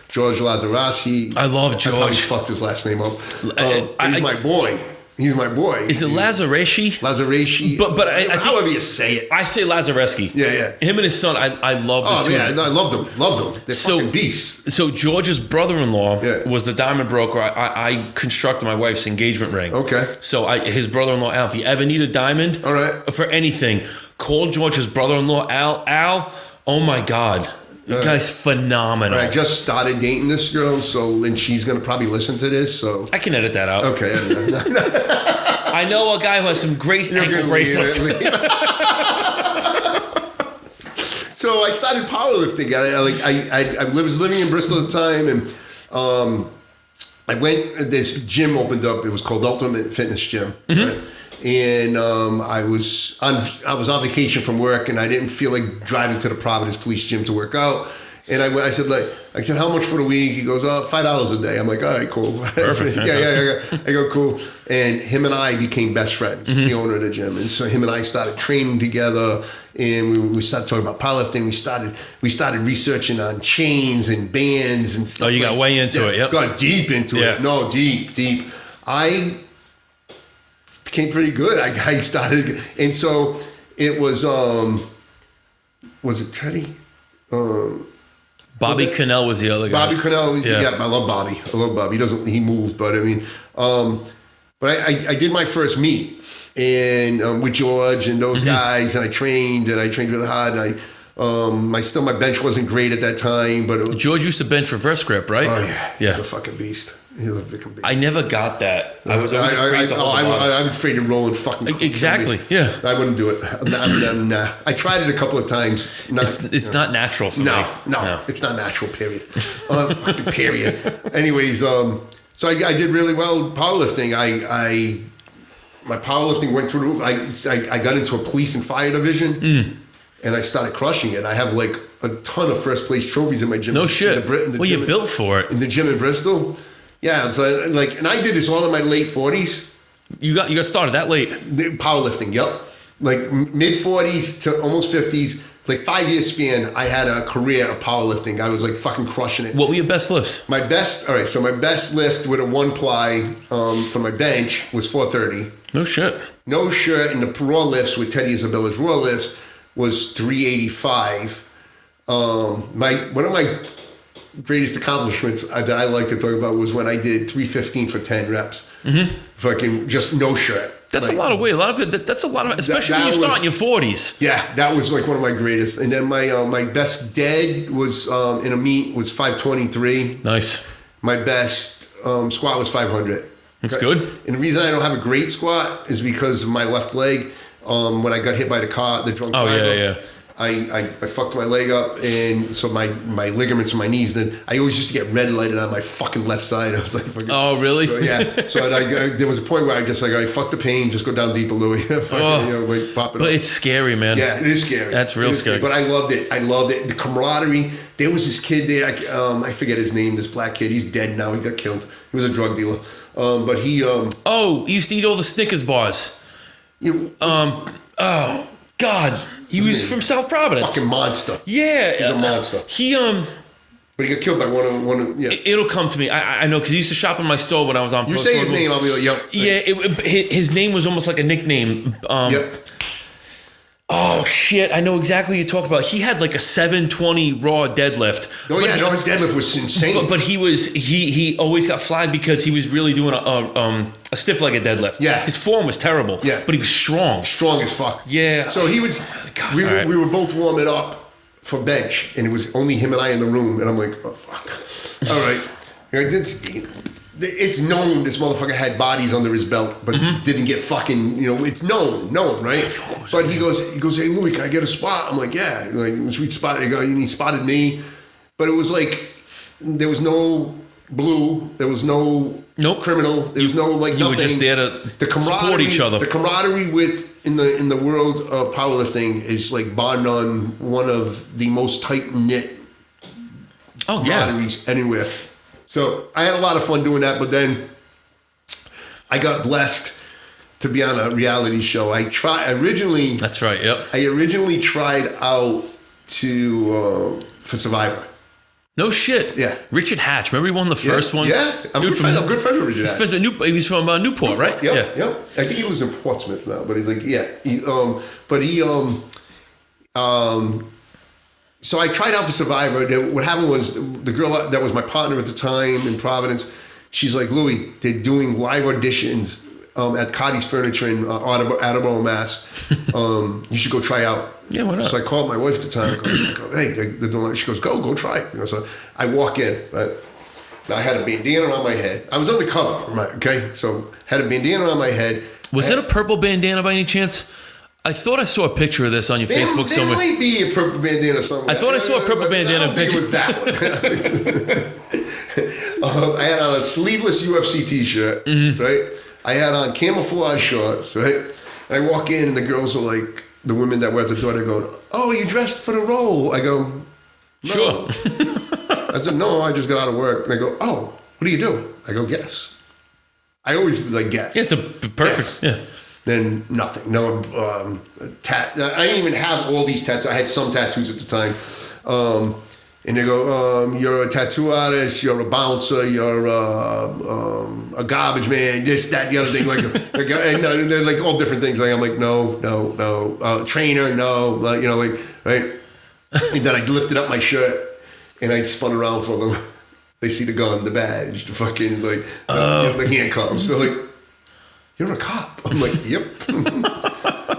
George Lazarowski. I love George. I probably fucked his last name up. He's my boy. He's my boy. Is it Lazareshi? Lazareshi. But I think, however you say it. I say Lazareski. Yeah. Him and his son, I love the two. Yeah, I loved them. They're fucking beasts. So George's brother-in-law was the diamond broker. I constructed my wife's engagement ring. Okay. So his brother-in-law, Al, if you ever need a diamond for anything, call George's brother-in-law, Al, oh my God. The guy's phenomenal. I just started dating this girl, and she's going to probably listen to this, so... I can edit that out. Okay. I know a guy who has some great ankle bracelets. So I started powerlifting. I was living in Bristol at the time, and I went, this gym opened up. It was called Ultimate Fitness Gym. Right? And I was on vacation from work, and I didn't feel like driving to the Providence Police Gym to work out. And I said, how much for the week? He goes, $5 a day. I'm like, all right, cool. Perfect. Yeah. I go, cool. And him and I became best friends, the owner of the gym. And so him and I started training together, and we started talking about powerlifting. We started researching on chains and bands and stuff. Oh, you got way into it, yep. Got deep into it. No, deep. I became pretty good. I started, and so it was it Teddy? Bobby Cannell was the other guy. Bobby Cannell, I love Bobby. He moved, but I mean, but I did my first meet and with George and those guys, and I trained really hard. And my bench wasn't great at that time, but George used to bench reverse grip, right? Oh yeah, he was a fucking beast. He was a fucking beast. I never got that. I was always afraid to hold I was afraid to roll and fucking... Exactly, yeah. I wouldn't do it. Nah. I tried it a couple of times. It's not natural for me. No, it's not natural, period. Period. Anyways, so I did really well powerlifting. My powerlifting went through the roof. I got into a police and fire division, and I started crushing it. I have like a ton of first place trophies in my gym. No shit. You built for it. In the gym in Bristol. Yeah, so and I did this all in my late 40s. You got started that late? Powerlifting, yep. Like mid 40s to almost 50s, like 5 year span. I had a career of powerlifting. I was like fucking crushing it. What were your best lifts? My best lift with a 1-ply for my bench was 430. No shit. No shirt, and the raw lifts with Teddy Isabella's raw lifts was 385. One of my greatest accomplishments that I like to talk about was when I did 315 for 10 reps. Fucking just no shirt. That's a lot of weight. That's a lot of, especially when you start in your 40s. Yeah, that was like one of my greatest. And then my best dead was in a meet was 523. Nice. My best squat was 500. That's good. And the reason I don't have a great squat is because of my left leg. When I got hit by the drunk driver. I fucked my leg up, and so my ligaments in my knees. Then I always used to get red lighted on my fucking left side. I was like, oh really? So, yeah. So there was a point where I just I fuck the pain, just go down deeper, Louie. Pop it up. It's scary, man. Yeah, it is scary. That's real scary. But I loved it. The camaraderie. There was this kid there. I forget his name. This black kid. He's dead now. He got killed. He was a drug dealer. But he. He used to eat all the Snickers bars. Oh God. He was from South Providence. Fucking monster. Yeah. He's a monster. But he got killed by one of yeah. It'll come to me. I know, because he used to shop in my store when I was on. You say his name, I'll be like, yep. Yeah, his name was almost like a nickname. Yep. Oh shit! I know exactly what you talk about. He had like a 720 raw deadlift. Oh yeah, his deadlift was insane. But he always got flagged because he was really doing a stiff-legged deadlift. Yeah. His form was terrible. Yeah. But he was strong. Strong as fuck. Yeah. So he was. God, we all right. were both warming up for bench, and it was only him and I in the room, and I'm like, oh fuck. All right. It's known this motherfucker had bodies under his belt, but didn't get fucking, it's known, right? But he goes, hey, Louie, can I get a spot? I'm like, yeah, like, sweet spot. He spotted me, but it was like, there was no blue, there was no criminal, there was no like You nothing. were just there to support each other. The camaraderie in the world of powerlifting is like bar none one of the most tight knit camaraderies anywhere. So I had a lot of fun doing that, but then I got blessed to be on a reality show. Originally. That's right. Yep. I originally tried out for Survivor. No shit. Yeah. Richard Hatch. Remember he won the first one? Yeah. I'm good friends with Richard Hatch. He was from Newport, right? Yep. I think he lives in Portsmouth now, but he's like, So I tried out for Survivor. What happened was the girl that was my partner at the time in Providence, she's like, Louie, they're doing live auditions at Cotty's Furniture in Attleboro, Mass. You should go try out. Yeah, why not? So I called my wife at the time. I go, hey, they're doing. She goes, go try it. So I walk in. Right? Now I had a bandana on my head. I was undercover, right? Okay, so had a bandana on my head. Was it a purple bandana by any chance? I thought I saw a picture of this on your Facebook there somewhere. There might be a purple bandana somewhere. I thought I saw a purple bandana I don't think picture. it was that one. I had on a sleeveless UFC t-shirt, right? I had on camouflage shorts, right? And I walk in and the girls are like, the women that were at the door, they go, oh, you dressed for the role? I go, no. Sure. I said, no, I just got out of work. And they go, oh, what do you do? I go, guess. I always like guess. Yeah, it's a perfect, guess. yeah. Then nothing. No, I didn't even have all these tattoos. I had some tattoos at the time. And they go, you're a tattoo artist, you're a bouncer, you're a garbage man, this, that, the other thing. And they're like all different things. Like I'm like, no, trainer, no, right? And then I lifted up my shirt and I spun around for them. They see the gun, the badge, the fucking the handcuffs. They're like, you're a cop. I'm like, yep.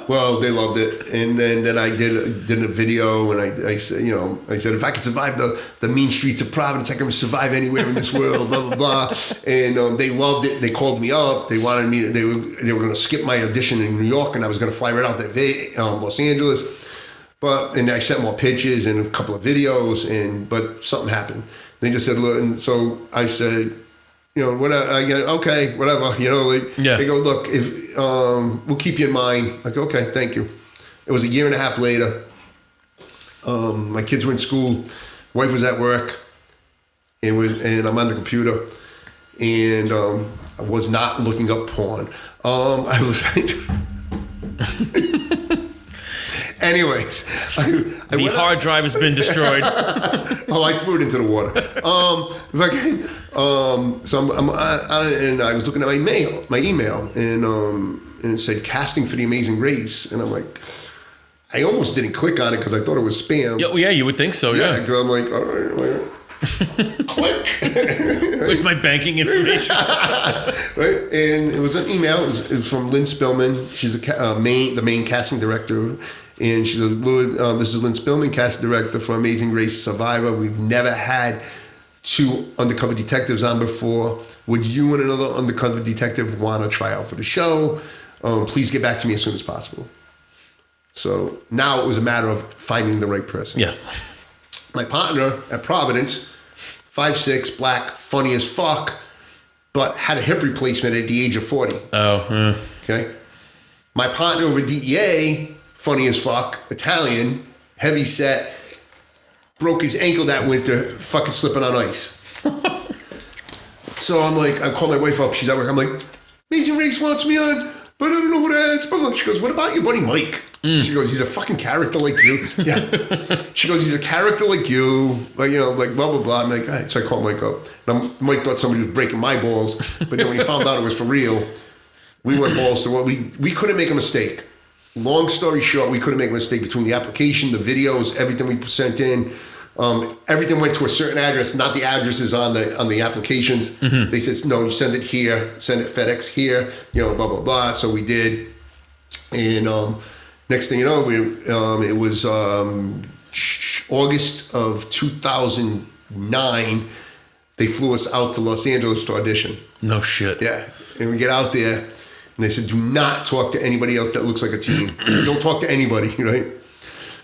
Well, they loved it, and then I did a video, and I said, if I could survive the mean streets of Providence, I can survive anywhere in this world. Blah blah blah. And they loved it. They called me up. They wanted me. They were going to skip my audition in New York, and I was going to fly right out to Los Angeles. And I sent more pictures and a couple of videos, but something happened. They just said, look, and so I said, whatever. Okay, whatever. They go, look, if we'll keep you in mind. Like, okay, thank you. It was a year and a half later. My kids were in school. Wife was at work, and I'm on the computer, and I was not looking up porn. I was. Anyways, the hard drive has been destroyed. Oh, I threw it into the water. So I'm on it, and I was looking at my email, and it said casting for The Amazing Race, and I'm like, I almost didn't click on it because I thought it was spam. Yeah, you would think so. Yeah. I'm like, all right. Click. Where's my banking information? Right, and it was an email. It was from Lynn Spillman. She's the main casting director. And she said, Louis, this is Lynn Spillman, casting director for Amazing Race Survivor. We've never had 2 undercover detectives on before. Would you and another undercover detective want to try out for the show? Please get back to me as soon as possible. So now it was a matter of finding the right person. Yeah. My partner at Providence, 5'6", black, funny as fuck, but had a hip replacement at the age of 40. Oh, yeah. Okay. My partner over DEA, funny as fuck, Italian, heavy set, broke his ankle that winter, fucking slipping on ice. So I'm like, I call my wife up, she's at work, I'm like, Amazing Race wants me on, but I don't know who that is. She goes, what about your buddy Mike? She goes, he's a fucking character like you. Yeah. She goes, he's a character like you, like blah, blah, blah. I'm like, all right. So I call Mike up. Now, Mike thought somebody was breaking my balls, but then when he found out it was for real, we went balls to what we couldn't make a mistake. long story short, we couldn't make a mistake between the application, the videos, everything we sent in. Everything went to a certain address, not the addresses on the applications. Mm-hmm. They said, no, you send it here, send it FedEx here, blah, blah, blah. So we did. And next thing you know, it was August of 2009. They flew us out to Los Angeles to audition. No shit. Yeah. And we get out there, and they said, do not talk to anybody else that looks like a teen. Don't talk to anybody, right?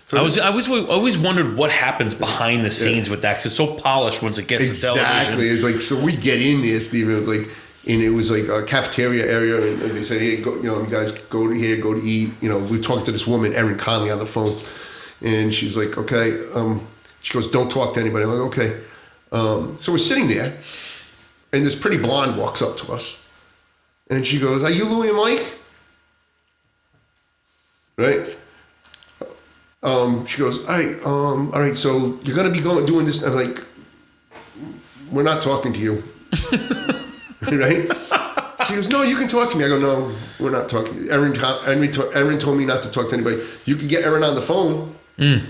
So I always wondered what happens behind the scenes with that, because it's so polished once it gets to television. Exactly. It's like, so we get in there, Steven. It's like, and it was like a cafeteria area, and they said, hey, go, you guys go to here, go to eat. We talked to this woman, Erin Conley, on the phone, and she's like, okay. She goes, don't talk to anybody. I'm like, okay. So we're sitting there, and this pretty blonde walks up to us, and she goes, are you Louie and Mike? Right? She goes, all right, so you're going to be doing this. I'm like, we're not talking to you. Right? She goes, no, you can talk to me. I go, no, we're not talking to you. Erin told me not to talk to anybody. You can get Erin on the phone. You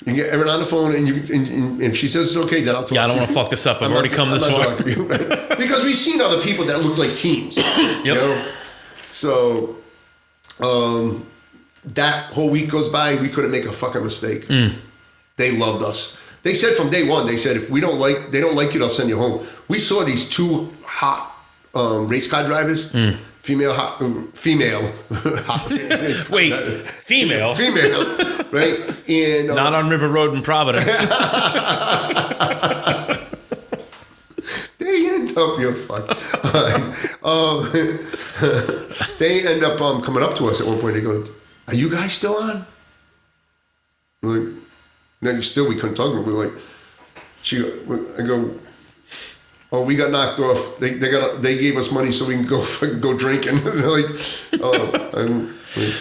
can get Erin on the phone, and if she says it's okay, then I'll talk to you. Yeah, I don't want to fuck this up. I've already come this far. Right? Because we've seen other people that look like teens. Yep. So, that whole week goes by, we couldn't make a fucking mistake. They loved us. They said from day one, they said, if they don't like you, they'll send you home. We saw these two hot race car drivers, female. Wait, female, right? And not on River Road in Providence. They end up, you're fucked. They end up coming up to us at one point. They go, are you guys still on? We're like, no, we couldn't talk to them. We're like, I go, oh, we got knocked off. They gave us money so we can go drinking. They're like,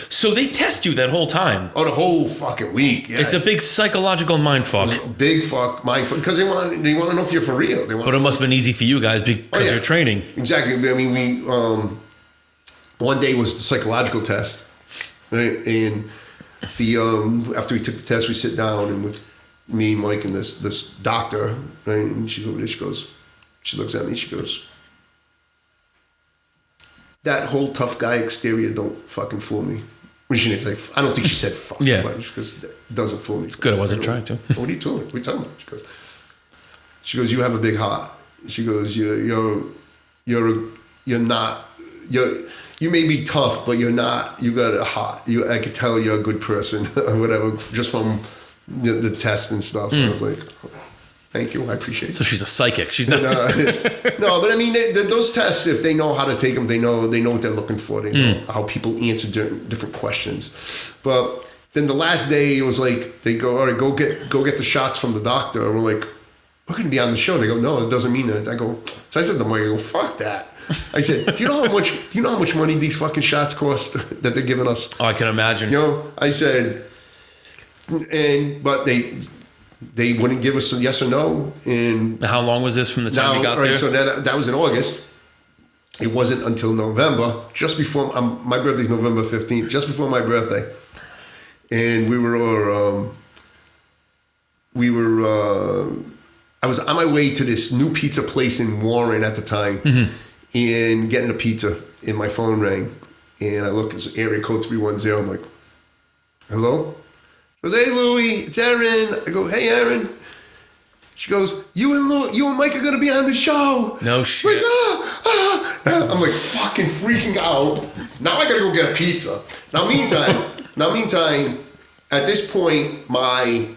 so they test you that whole time. Oh, the whole fucking week. Yeah. It's a big psychological mind fuck. Big fuck, mind fuck, because they want to know if you're for real. But it must have been easy for you guys because you're training. Exactly. I mean, we one day was the psychological test, right? And after we took the test, we sit down and with me, Mike, and this doctor, right? And she's over there. She looks at me. She goes, that whole tough guy exterior don't fucking fool me. Well, she didn't say, I don't think she said fuck. Yeah. But she goes, that doesn't fool me. It's good I wasn't trying to. What are you doing? What are you talking about? She goes, you have a big heart. She goes, you may be tough, but you're not, you got a heart. I could tell you're a good person or whatever, just from the test and stuff. I was like, thank you, I appreciate it. So she's a psychic. She's not. No, but I mean, those tests, if they know how to take them, they know what they're looking for. They know how people answer different questions. But then the last day, it was like, they go, all right, go get the shots from the doctor. And we're like, we're going to be on the show. They go, no, it doesn't mean that. So I said to Mike, I go, fuck that. I said, do you know how much money these fucking shots cost that they're giving us? Oh, I can imagine. I said, but they wouldn't give us a yes or no. And how long was this from the time you got there? So that was in August. It wasn't until November, just before my birthday's November 15th, just before my birthday, and I was on my way to this new pizza place in Warren at the time, and getting a pizza, and my phone rang, and I look, it's area code 310. I'm like, hello? She goes, hey, Louie, it's Erin. I go, hey, Erin. She goes, you and Mike are going to be on the show. No shit. Like, I'm like fucking freaking out. Now I got to go get a pizza. Now, meantime, at this point, my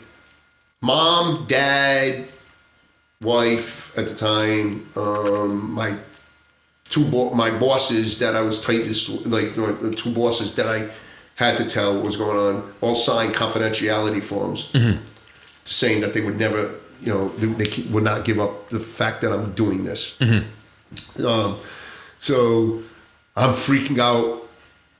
mom, dad, wife at the time, my bosses that I was tightest, the two bosses that I had to tell what was going on, all signed confidentiality forms saying that they would never, they would not give up the fact that I'm doing this. So I'm freaking out,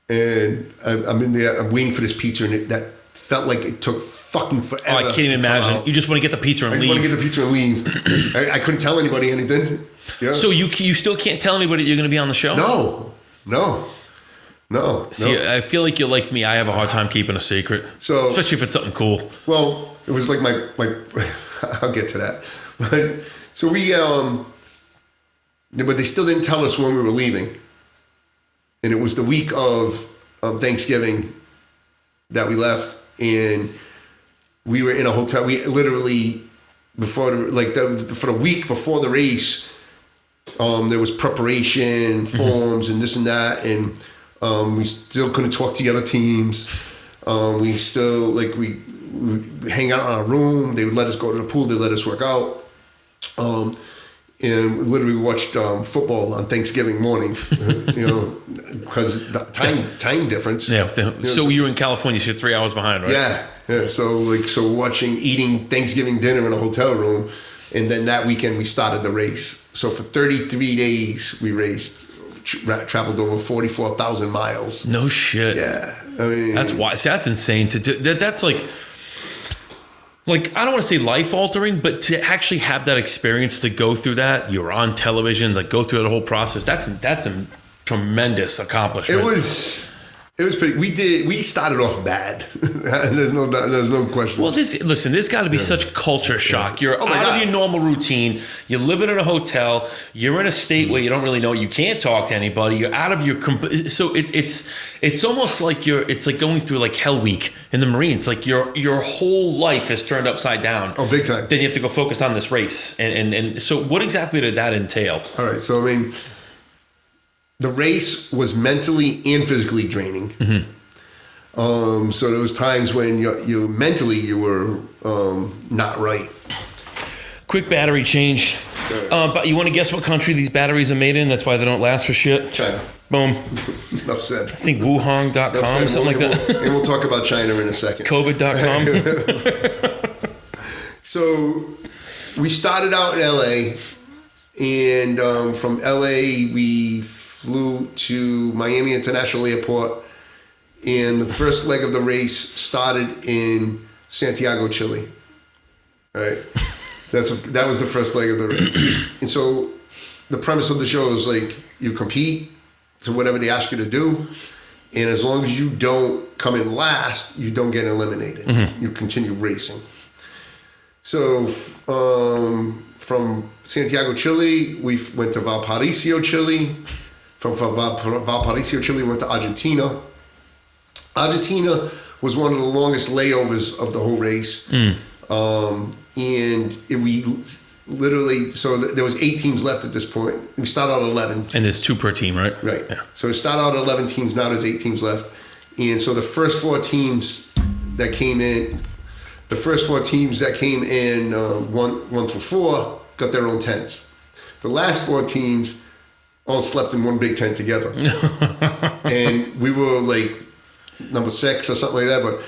and I'm in there, I'm waiting for this pizza, and that felt like it took fucking forever. Oh, I can't even imagine. You just want to get the pizza and leave. I just want to get the pizza and leave. I couldn't tell anybody anything. Yeah. So you still can't tell anybody you're going to be on the show? No. No. See, I feel like you're like me. I have a hard time keeping a secret. So, especially if it's something cool. Well, it was like my I'll get to that. But, so we, but they still didn't tell us when we were leaving. And it was the week of Thanksgiving that we left. And we were in a hotel. We literally, for the week before the race, there was preparation, forms, and this and that. And we still couldn't talk to the other teams. We still, we hang out in our room. They would let us go to the pool. They let us work out. And we literally watched football on Thanksgiving morning, because the time difference. Yeah. So you were in California, so you're 3 hours behind, right? Yeah. So eating Thanksgiving dinner in a hotel room. And then that weekend we started the race. So for 33 days we raced, traveled over 44,000 miles. No shit. Yeah. I mean, that's why. See, that's insane to do. That's like I don't want to say life altering, but to actually have that experience, to go through that, you're on television, go through the whole process. That's a tremendous accomplishment. It was pretty. We started off bad. There's no question. Well, there's got to be such culture shock. You're out of your normal routine. You're living in a hotel. You're in a state where you don't really know. You can't talk to anybody. You're out of your. So it's almost like it's like going through Hell Week in the Marines. Like your whole life is turned upside down. Oh, big time. Then you have to go focus on this race. And so what exactly did that entail? All right. So I mean, the race was mentally and physically draining. Mm-hmm. So there was times when you mentally you were not right. Quick battery change. But you want to guess what country these batteries are made in? That's why they don't last for shit. China. Boom. Enough said. I think Wuhan.com, something like that. And we'll talk about China in a second. COVID.com. So we started out in LA, and from LA we flew to Miami International Airport, and the first leg of the race started in Santiago, Chile. All right, that was the first leg of the race. And so the premise of the show is you compete to whatever they ask you to do, and as long as you don't come in last, you don't get eliminated. Mm-hmm. You continue racing. So from Santiago, Chile, we went to Valparaiso, Chile. From Valparaiso, Chile, we went to Argentina. Argentina was one of the longest layovers of the whole race. We literally, so there was 8 teams left at this point. We started out 11. And there's 2 per team, right? Right. Yeah. So we started out 11 teams, now there's 8 teams left. And so the first 4 teams that came in, one through 4, got their own tents. The last 4 teams all slept in one big tent together. And we were number 6 or something like that. But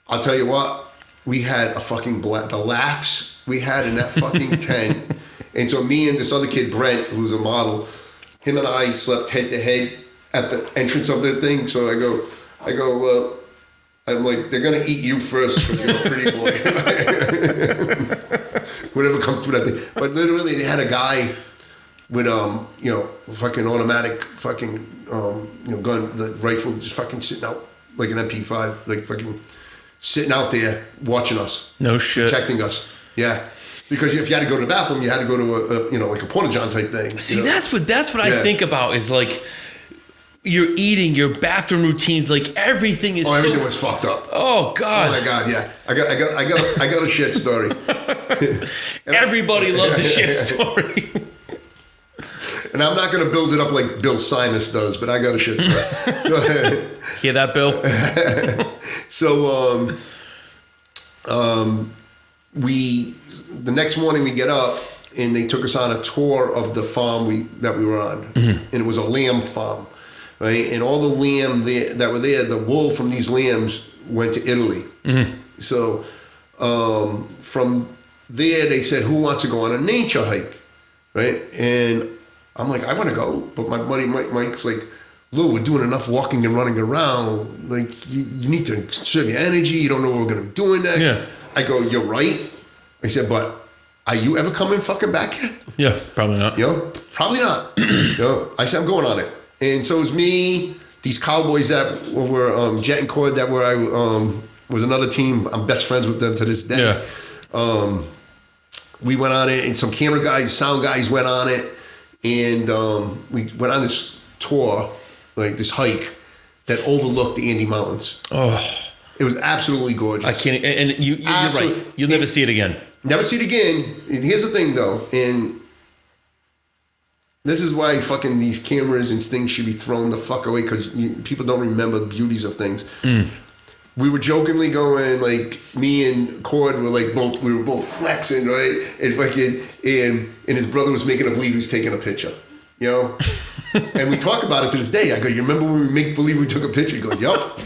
I'll tell you what, we had a fucking the laughs we had in that fucking tent. And so me and this other kid, Brent, who's a model, him and I slept head to head at the entrance of the thing. So I go, I'm like, they're going to eat you first because you're a pretty boy. Whatever comes through that thing. But literally they had a guy with fucking automatic fucking gun, the rifle, just fucking sitting out like an MP5, fucking sitting out there watching us. No shit. Protecting us. Yeah. Because if you had to go to the bathroom, you had to go to a porta-john type thing. See, that's what I think about is you're eating, your bathroom routines, everything is. Oh, everything was fucked up. Oh God. Oh my God, yeah. I got a shit story. Everybody loves a shit story. And I'm not going to build it up like Bill Simus does, but I got a shit story. Hear that, Bill? So the next morning we get up and they took us on a tour of the farm that we were on, mm-hmm. and it was a lamb farm, right? And all the lamb that were there, the wool from these lambs went to Italy. Mm-hmm. So from there they said, who wants to go on a nature hike, right? And I'm like, I want to go, but my buddy Mike's like, Lou, we're doing enough walking and running around. You need to conserve your energy. You don't know what we're going to be doing next. Yeah. I go, you're right. I said, but are you ever coming fucking back here? Yeah, probably not. Probably not. I said, I'm going on it. And so it was me, these Cowboys that were Jet and Cord that were was another team. I'm best friends with them to this day. Yeah. We went on it, and some camera guys, sound guys went on it, and we went on this tour, like this hike that overlooked the Andes Mountains. Oh, it was absolutely gorgeous. I can't. And you're right. You'll never see it again. Never see it again. And here's the thing, though, and this is why fucking these cameras and things should be thrown the fuck away, because people don't remember the beauties of things. We were jokingly going, like, me and Cord were like we were both flexing, right? And fucking, and his brother was making a believe he was taking a picture, you know? And we talk about it to this day. I go, you remember when we make believe we took a picture? He goes, yup.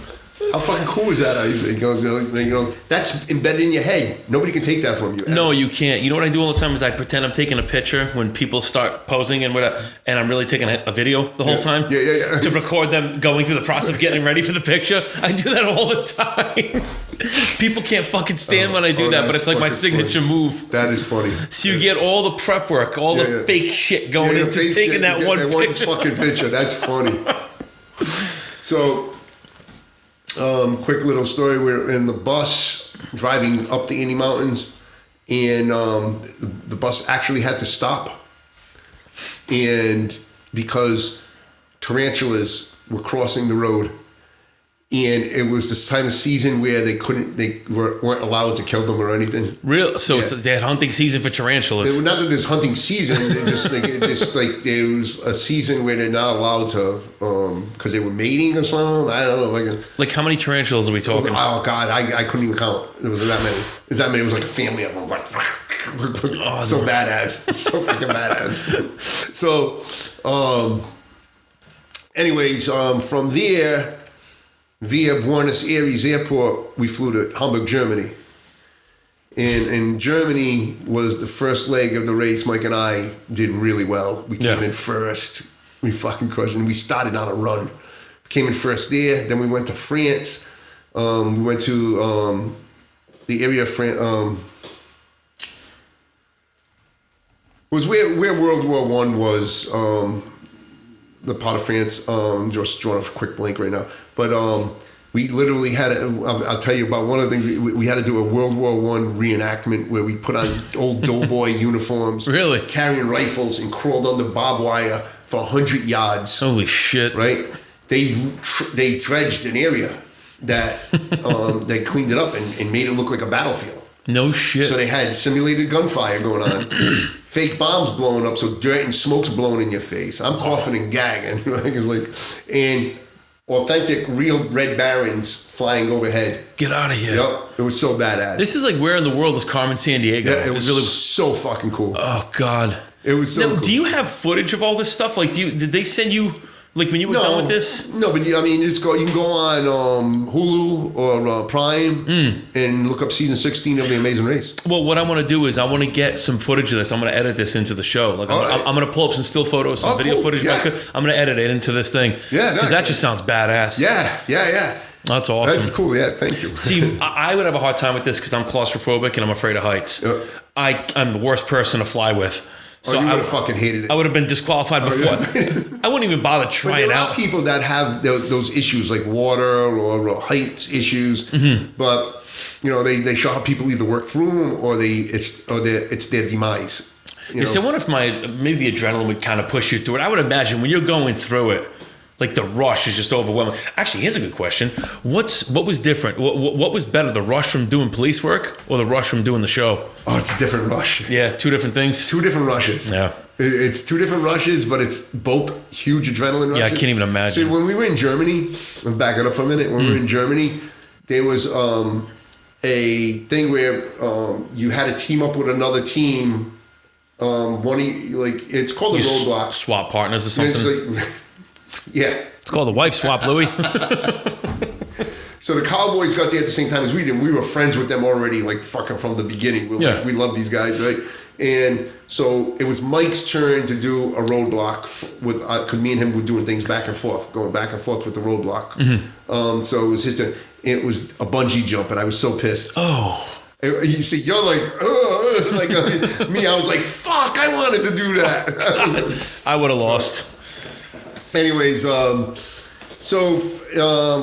How fucking cool is that? He goes, that's embedded in your head. Nobody can take that from you. Ever. No, you can't. You know what I do all the time is I pretend I'm taking a picture when people start posing and whatever, and I'm really taking a video the whole time. Yeah. To record them going through the process of getting ready for the picture. I do that all the time. People can't fucking stand when I do that, but it's like my signature move. That is funny. So you get all the prep work, all the fake shit going into taking that one picture. One fucking picture. That's funny. So, quick little story. We're in the bus driving up the Andes Mountains, and the bus actually had to stop, and because tarantulas were crossing the road, and it was this time of season where they weren't allowed to kill them or anything. Real? So they had hunting season for tarantulas. Not that there's hunting season. It just there was a season where they're not allowed to because they were mating or something. I don't know. Like how many tarantulas are we talking? Oh God, I couldn't even count. There was that many. It was that many. It was like a family of them. Like, so badass, so freaking badass. So, anyways, from there, via Buenos Aires Airport, we flew to Hamburg, Germany. And Germany was the first leg of the race. Mike and I did really well. We came in first. We fucking crushed, and we started on a run. Came in first there. Then we went to France. We went to the area of France. Was where World War I was. The part of France. Just drawing a quick blank right now, but we literally had. I'll tell you about one of the things we had to do a World War I reenactment where we put on old doughboy uniforms, really carrying rifles, and crawled under barbed wire for 100 yards. Holy shit! Right? They dredged an area that they cleaned it up and made it look like a battlefield. No shit. So they had simulated gunfire going on, fake bombs blowing up, so dirt and smoke's blowing in your face. I'm coughing and gagging. And authentic, real Red Barons flying overhead. Get out of here. Yep. It was so badass. This is like where in the world is Carmen Sandiego? Yeah, it was really so fucking cool. Oh, God. It was so cool. Do you have footage of all this stuff? Like, did they send you, like, when you were done with this? No, but you can go on Hulu or Prime and look up season 16 of The Amazing Race. Well, what I want to do is I want to get some footage of this. I'm going to edit this into the show. Like, I'm going to pull up some still photos, some video footage. Yeah. If I could. I'm going to edit it into this thing. Yeah, because that just sounds badass. Yeah. That's awesome. That's cool. Yeah, thank you. See, I would have a hard time with this because I'm claustrophobic and I'm afraid of heights. Yep. I'm the worst person to fly with. So you would have fucking hated it. I would have been disqualified before. I wouldn't even bother trying out. But there are people that have those issues like water or height issues, but they show how people either work through them or it's their demise. So I wonder if maybe the adrenaline would kind of push you through it. I would imagine when you're going through it, like the rush is just overwhelming. Actually, here's a good question. What was different? What was better, the rush from doing police work or the rush from doing the show? Oh, it's a different rush. Yeah, two different things. Two different rushes. Yeah. It's two different rushes, but it's both huge adrenaline rushes. Yeah, I can't even imagine. See, when we were in Germany, I'm back it up for a minute. When we were in Germany, there was a thing where you had to team up with another team. It's called a roadblock. Swap partners or something. Yeah. It's called the wife swap, Louie. So the Cowboys got there at the same time as we did. We were friends with them already, like fucking from the beginning. We love these guys, right? And so it was Mike's turn to do a roadblock because me and him were doing things back and forth, going back and forth with the roadblock. So it was his turn. It was a bungee jump, and I was so pissed. Oh. You see, you're like, me, I was like, fuck, I wanted to do that. I would have lost. Anyways, So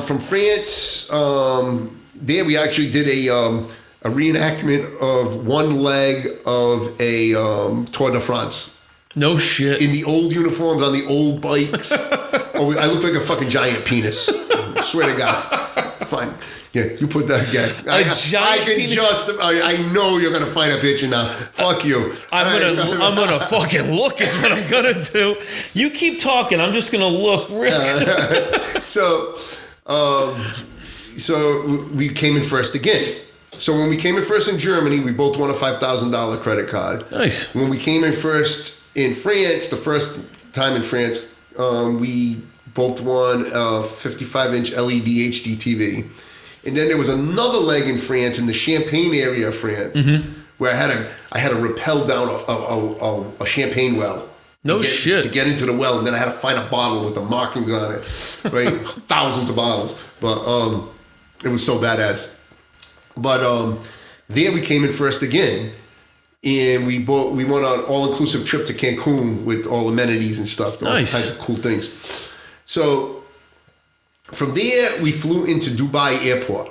from France, there we actually did a reenactment of one leg of a Tour de France. No shit. In the old uniforms on the old bikes. I looked like a fucking giant penis. I swear to God. Fine. Yeah, you put that again. I know you're gonna find a picture now. Fuck you. I'm gonna fucking look is what I'm gonna do. You keep talking. I'm just gonna look. So we came in first again. So when we came in first in Germany, we both won a $5,000 credit card. Nice. When we came in first in France, the first time in France, we both won a 55-inch LED HD TV. And then there was another leg in France, in the Champagne area of France, where I had to rappel down a champagne well. No shit. To get into the well, and then I had to find a bottle with the markings on it, right? Thousands of bottles, but it was so badass. But there we came in first again, and we went on an all-inclusive trip to Cancun with all amenities and stuff, all kinds of cool things. So from there, we flew into Dubai Airport,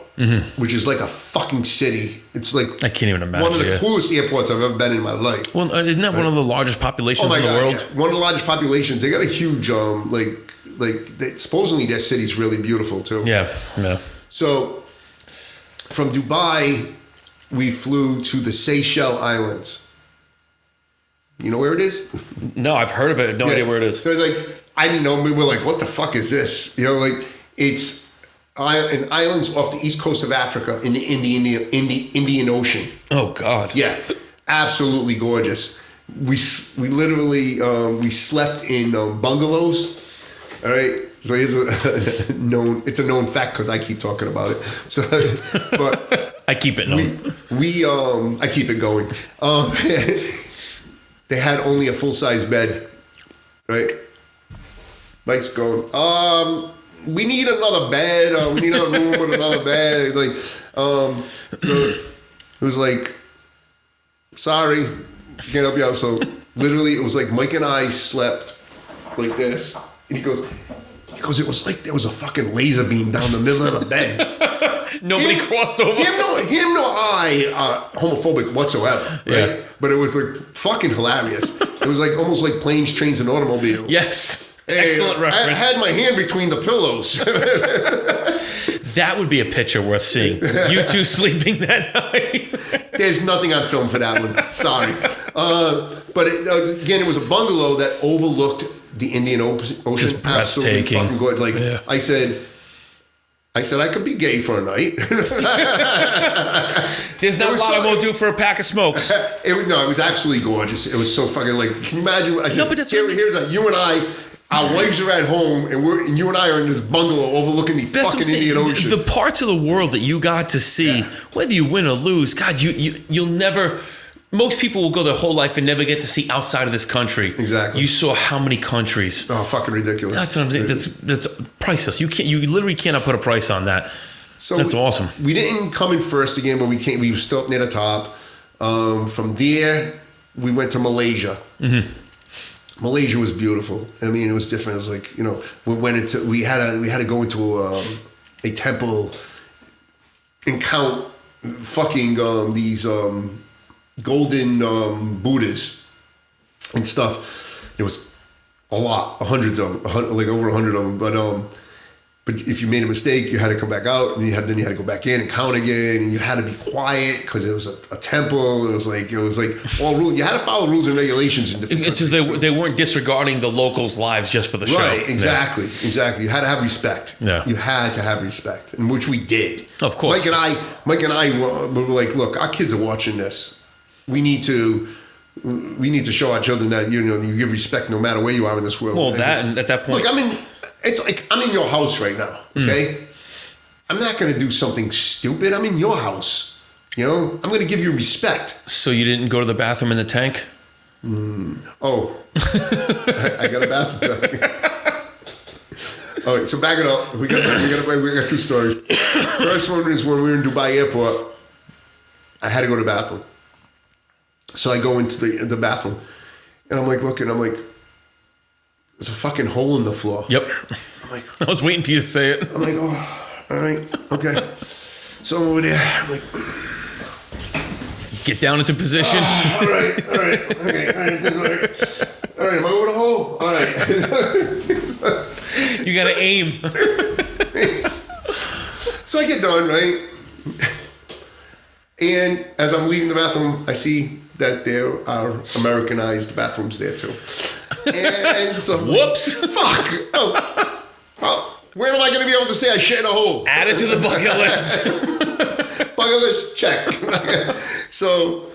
which is like a fucking city. It's like I can't even imagine. One of the coolest airports I've ever been in my life. Well, isn't that one of the largest populations in the world? Yeah. One of the largest populations. They got a huge supposedly their city's really beautiful too. Yeah. So from Dubai, we flew to the Seychelles Islands. You know where it is? No, I've heard of it. No idea where it is. So I didn't know. We were like, what the fuck is this? It's an islands off the east coast of Africa in the Indian Ocean. Oh God. Yeah, absolutely gorgeous. We literally we slept in bungalows. All right. So it's a known fact because I keep talking about it. So, but I keep it known. I keep it going. They had only a full-size bed, right? Mike's going, we need another bed. We need a room with another bed. So it was like, sorry, can't help you out. So literally, it was like Mike and I slept like this, and he goes, it was like there was a fucking laser beam down the middle of the bed. Nobody crossed over. Him nor I homophobic whatsoever, right? Yeah. But it was like fucking hilarious. It was like almost like planes, trains, and automobiles. Yes. Excellent reference. I had my hand between the pillows. That would be a picture worth seeing. You two sleeping that night. There's nothing on film for that one. Sorry. But again, it was a bungalow that overlooked the Indian Ocean. Just absolutely breathtaking. fucking good. I said I could be gay for a night. There's not a lot I won't do for a pack of smokes. It was absolutely gorgeous. It was so fucking can you imagine? I said, but that's here's you and I. Our wives are at home, and you and I are in this bungalow overlooking the fucking Indian Ocean. The parts of the world that you got to see, whether you win or lose, God, you'll never. Most people will go their whole life and never get to see outside of this country. Exactly. You saw how many countries? Oh, fucking ridiculous! That's what I'm saying. That's priceless. You literally cannot put a price on that. So that's awesome. We didn't come in first again, but we came. We were still up near the top. From there, we went to Malaysia. Mm-hmm. Malaysia was beautiful. I mean, it was different. It was like, we had to go into a temple and count fucking these golden Buddhas and stuff. It was a lot, hundreds of them, like over 100 of them. But if you made a mistake, you had to come back out, and then you had to go back in and count again, and you had to be quiet because it was a temple. It was like all rules. You had to follow rules and regulations in different countries. They weren't disregarding the locals' lives just for the show. Right, exactly. You had to have respect. Yeah. You had to have respect, and which we did. Of course. Mike and I were like, look, our kids are watching this. We need to show our children that you give respect no matter where you are in this world. Well, and at that point, look, it's like I'm in your house right now, okay? I'm not going to do something stupid. I'm in your house, I'm going to give you respect. So you didn't go to the bathroom in the tank? Oh, I got a bathroom. All right, so back it up. We got two stories. First one is when we were in Dubai Airport. I had to go to the bathroom. So I go into the bathroom, and I'm like looking. I'm like, there's a fucking hole in the floor. Yep. I'm like, I was waiting for you to say it. I'm like, oh, all right, okay. So I'm over there. I'm like, Get down into position. all right, okay, all right, am I over the hole? All right. You gotta aim. So I get done, right? And as I'm leaving the bathroom, I see that there are Americanized bathrooms there too. And so, Whoops. fuck. Oh, when am I going to be able to say I shit in a hole? Add it to the bucket list. Bucket list, check. So,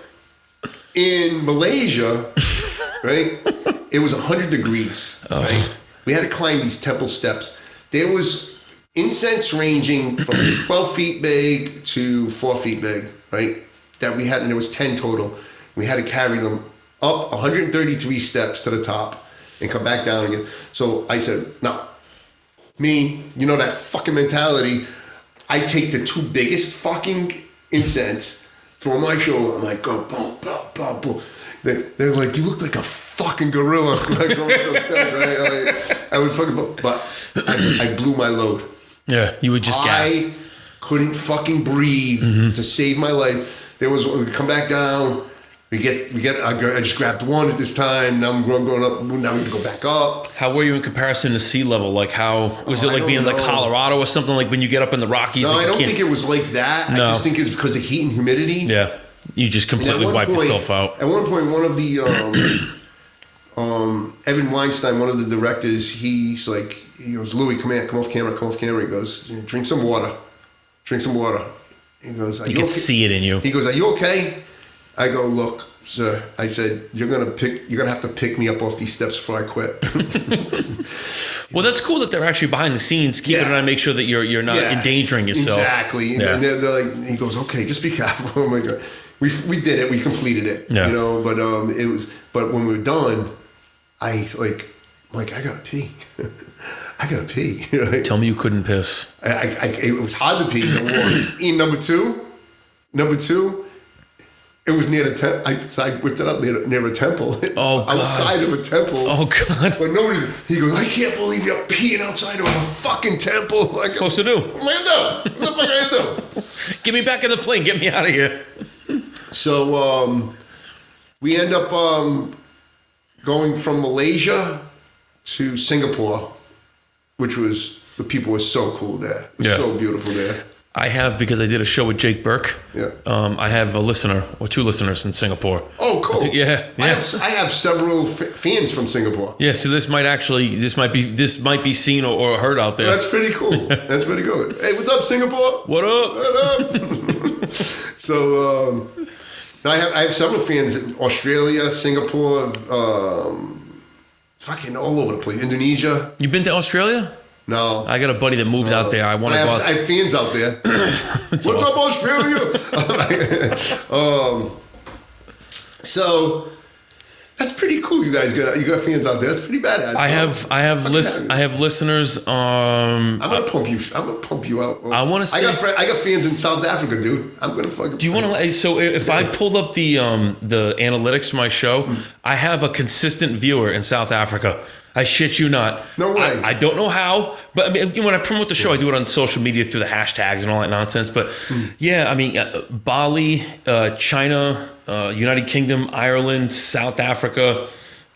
in Malaysia, right, it was 100 degrees, right? We had to climb these temple steps. There was incense ranging from 12 feet big to 4 feet big, right? That we had, and there was 10 total. We had to carry them up 133 steps to the top and come back down again. So I said, no, me, you know that fucking mentality. I take the 2 biggest fucking incense, throw my shoulder. I'm like, go, boom, boom, boom, boom. They're like, you look like a fucking gorilla like going up those steps, right? Like, I was fucking, but I blew my load. Yeah, you would just gas. I couldn't fucking breathe to save my life. There was, we come back down. We get. I just grabbed one at this time. Now I'm going up. Now we need to go back up. How were you in comparison to sea level? Like how was it like being in like Colorado or something? Like when you get up in the Rockies? No, like I don't think it was like that. No. I just think it's because of heat and humidity. Yeah, you just completely wiped yourself out. At one point, one of the Evan Weinstein, one of the directors, he goes, Louie, come here, come off camera. He goes, drink some water. He goes, You can see it in you. He goes, are you okay? I go, look, sir. I said, you're gonna have to pick me up off these steps before I quit. Well, that's cool that they're actually behind the scenes keeping an eye, make sure that you're not endangering yourself. Exactly. Yeah. And they're like, he goes, okay, just be careful. Oh my God, we did it. We completed it. Yeah. You know, but it was. But when we were done, I I gotta pee. I gotta pee. Right? Tell me you couldn't piss. It was hard to pee. Number two. It was near the temple. So I whipped it up near a temple. Oh, God. Outside of a temple. Oh, God. But nobody, he goes, I can't believe you're peeing outside of a fucking temple. Like, Supposed to do? What am I gonna do? What the fuck am I gonna do? Get me back in the plane. Get me out of here. So we end up going from Malaysia to Singapore, which was, the people were so cool there. It was so beautiful there. I have, because I did a show with Jake Burke. Yeah. I have a listener or 2 listeners in Singapore. Oh, cool. Yeah. I have several fans from Singapore. Yeah. So this might be seen or heard out there. That's pretty cool. That's pretty good. Hey, what's up, Singapore? What up? What up? So I have several fans in Australia, Singapore, fucking all over the place. Indonesia. You been to Australia? No. I got a buddy that moved out there. I want to go out. I have fans out there. What's up, Australia? So that's pretty cool. You guys got fans out there. That's pretty badass. I have listeners. I'm gonna pump you out. I want to say I got fans in South Africa, dude. I'm gonna fucking. Do you want to? So if I pulled up the analytics for my show, I have a consistent viewer in South Africa. I shit you not. No way. I don't know how, but I mean, when I promote the show, I do it on social media through the hashtags and all that nonsense. But yeah, I mean, Bali, China, United Kingdom, Ireland, South Africa,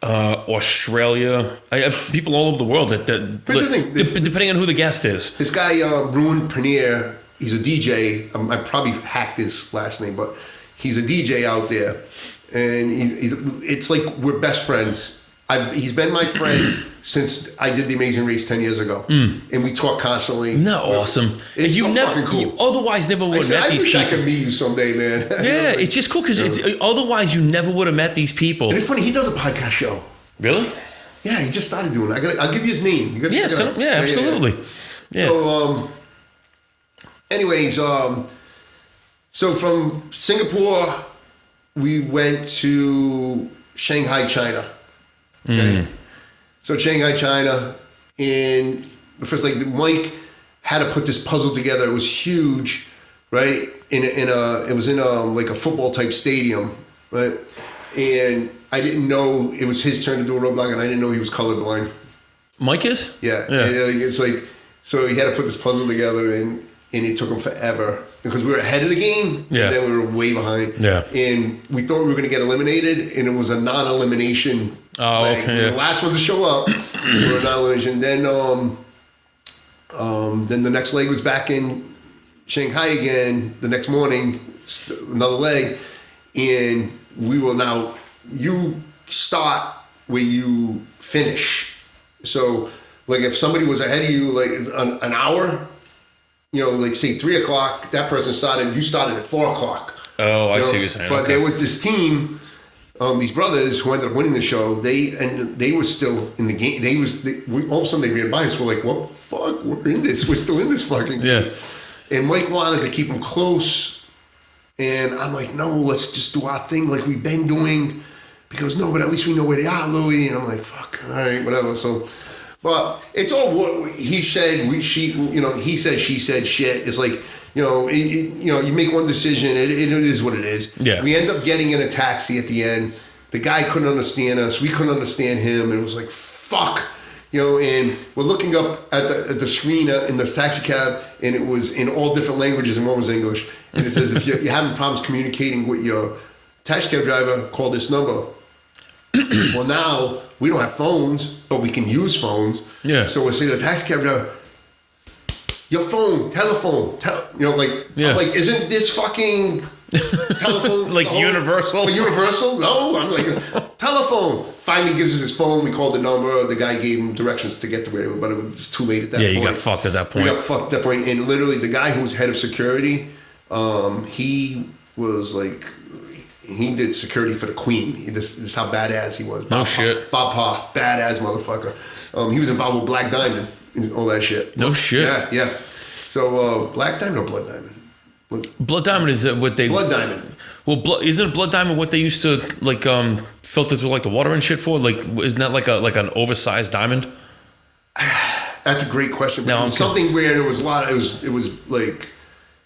Australia. I have people all over the world that depending on who the guest is. This guy, Ruin Panier, he's a DJ. I probably hacked his last name, but he's a DJ out there, and it's like we're best friends. He's been my friend since I did The Amazing Race 10 years ago. And we talk constantly. Isn't that awesome? It's so fucking cool. You otherwise never would have met these people. I wish I could meet you someday, man. Yeah, it's just cool because otherwise you never would have met these people. And it's funny, he does a podcast show. Really? Yeah, he just started doing it. I'll give you his name. You yeah, absolutely. Yeah. So, anyways, so from Singapore, we went to Shanghai, China. Okay. So Shanghai, China, and the first, Mike had to put this puzzle together. It was huge, right? It was in a football type stadium, right? And I didn't know it was his turn to do a roadblock, and I didn't know he was colorblind. Mike is? Yeah. Yeah. And it's like, so he had to put this puzzle together, and it took him forever because we were ahead of the game, Yeah. and then we were way behind. Yeah. And we thought we were going to get eliminated, and it was a non-elimination. Oh, leg. okay. We were Yeah. the last one to show up. We were a non-elimination. Then the next leg was back in Shanghai again. The next morning, another leg, and we will now. You start where you finish. So, like, if somebody was ahead of you, like an hour, you know, like say 3 o'clock, that person started. You started at 4 o'clock. Oh, I You know? see what you're saying. But Okay. there was this team, these brothers who ended up winning the show. They were still in the game. All of a sudden they ran by us. We're like, what the fuck? We're in this. We're still in this fucking game. Yeah. And Mike wanted to keep them close, and I'm like, no, let's just do our thing like we've been doing. Because no, but at least we know where they are, Louie. And I'm like, fuck, all right, whatever. So, but it's all what he said. He said, she said, shit. It's like, you make one decision. It is what it is. Yeah. We end up getting in a taxi at the end. The guy couldn't understand us. We couldn't understand him. It was like, fuck. And we're looking up at the screen in this taxi cab, and it was in all different languages, and one was English. And it says, if you're having problems communicating with your taxi cab driver, call this number. Well, now we don't have phones, but we can use phones. Yeah. So we're saying to the taxi cab driver, your phone, telephone, Yeah. I'm like, isn't this fucking telephone Like universal? For universal? No, I'm like, telephone. Finally gives us his phone. We called the number. The guy gave him directions to get to where, but it was too late at that point. Yeah, you got fucked at that point. We got fucked at that point. And literally, the guy who was head of security, he was like, he did security for the Queen. This is how badass he was. No shit. Bob Pa, badass motherfucker. He was involved with Black Diamond and all that shit. No shit. Yeah. So Black Diamond or Blood Diamond? Blood diamond is what they. Blood Diamond. Well, isn't blood diamond what they used to like filter through like the water and shit for? Like, isn't that like an oversized diamond? That's a great question. But No, it was something where there was a lot. It was like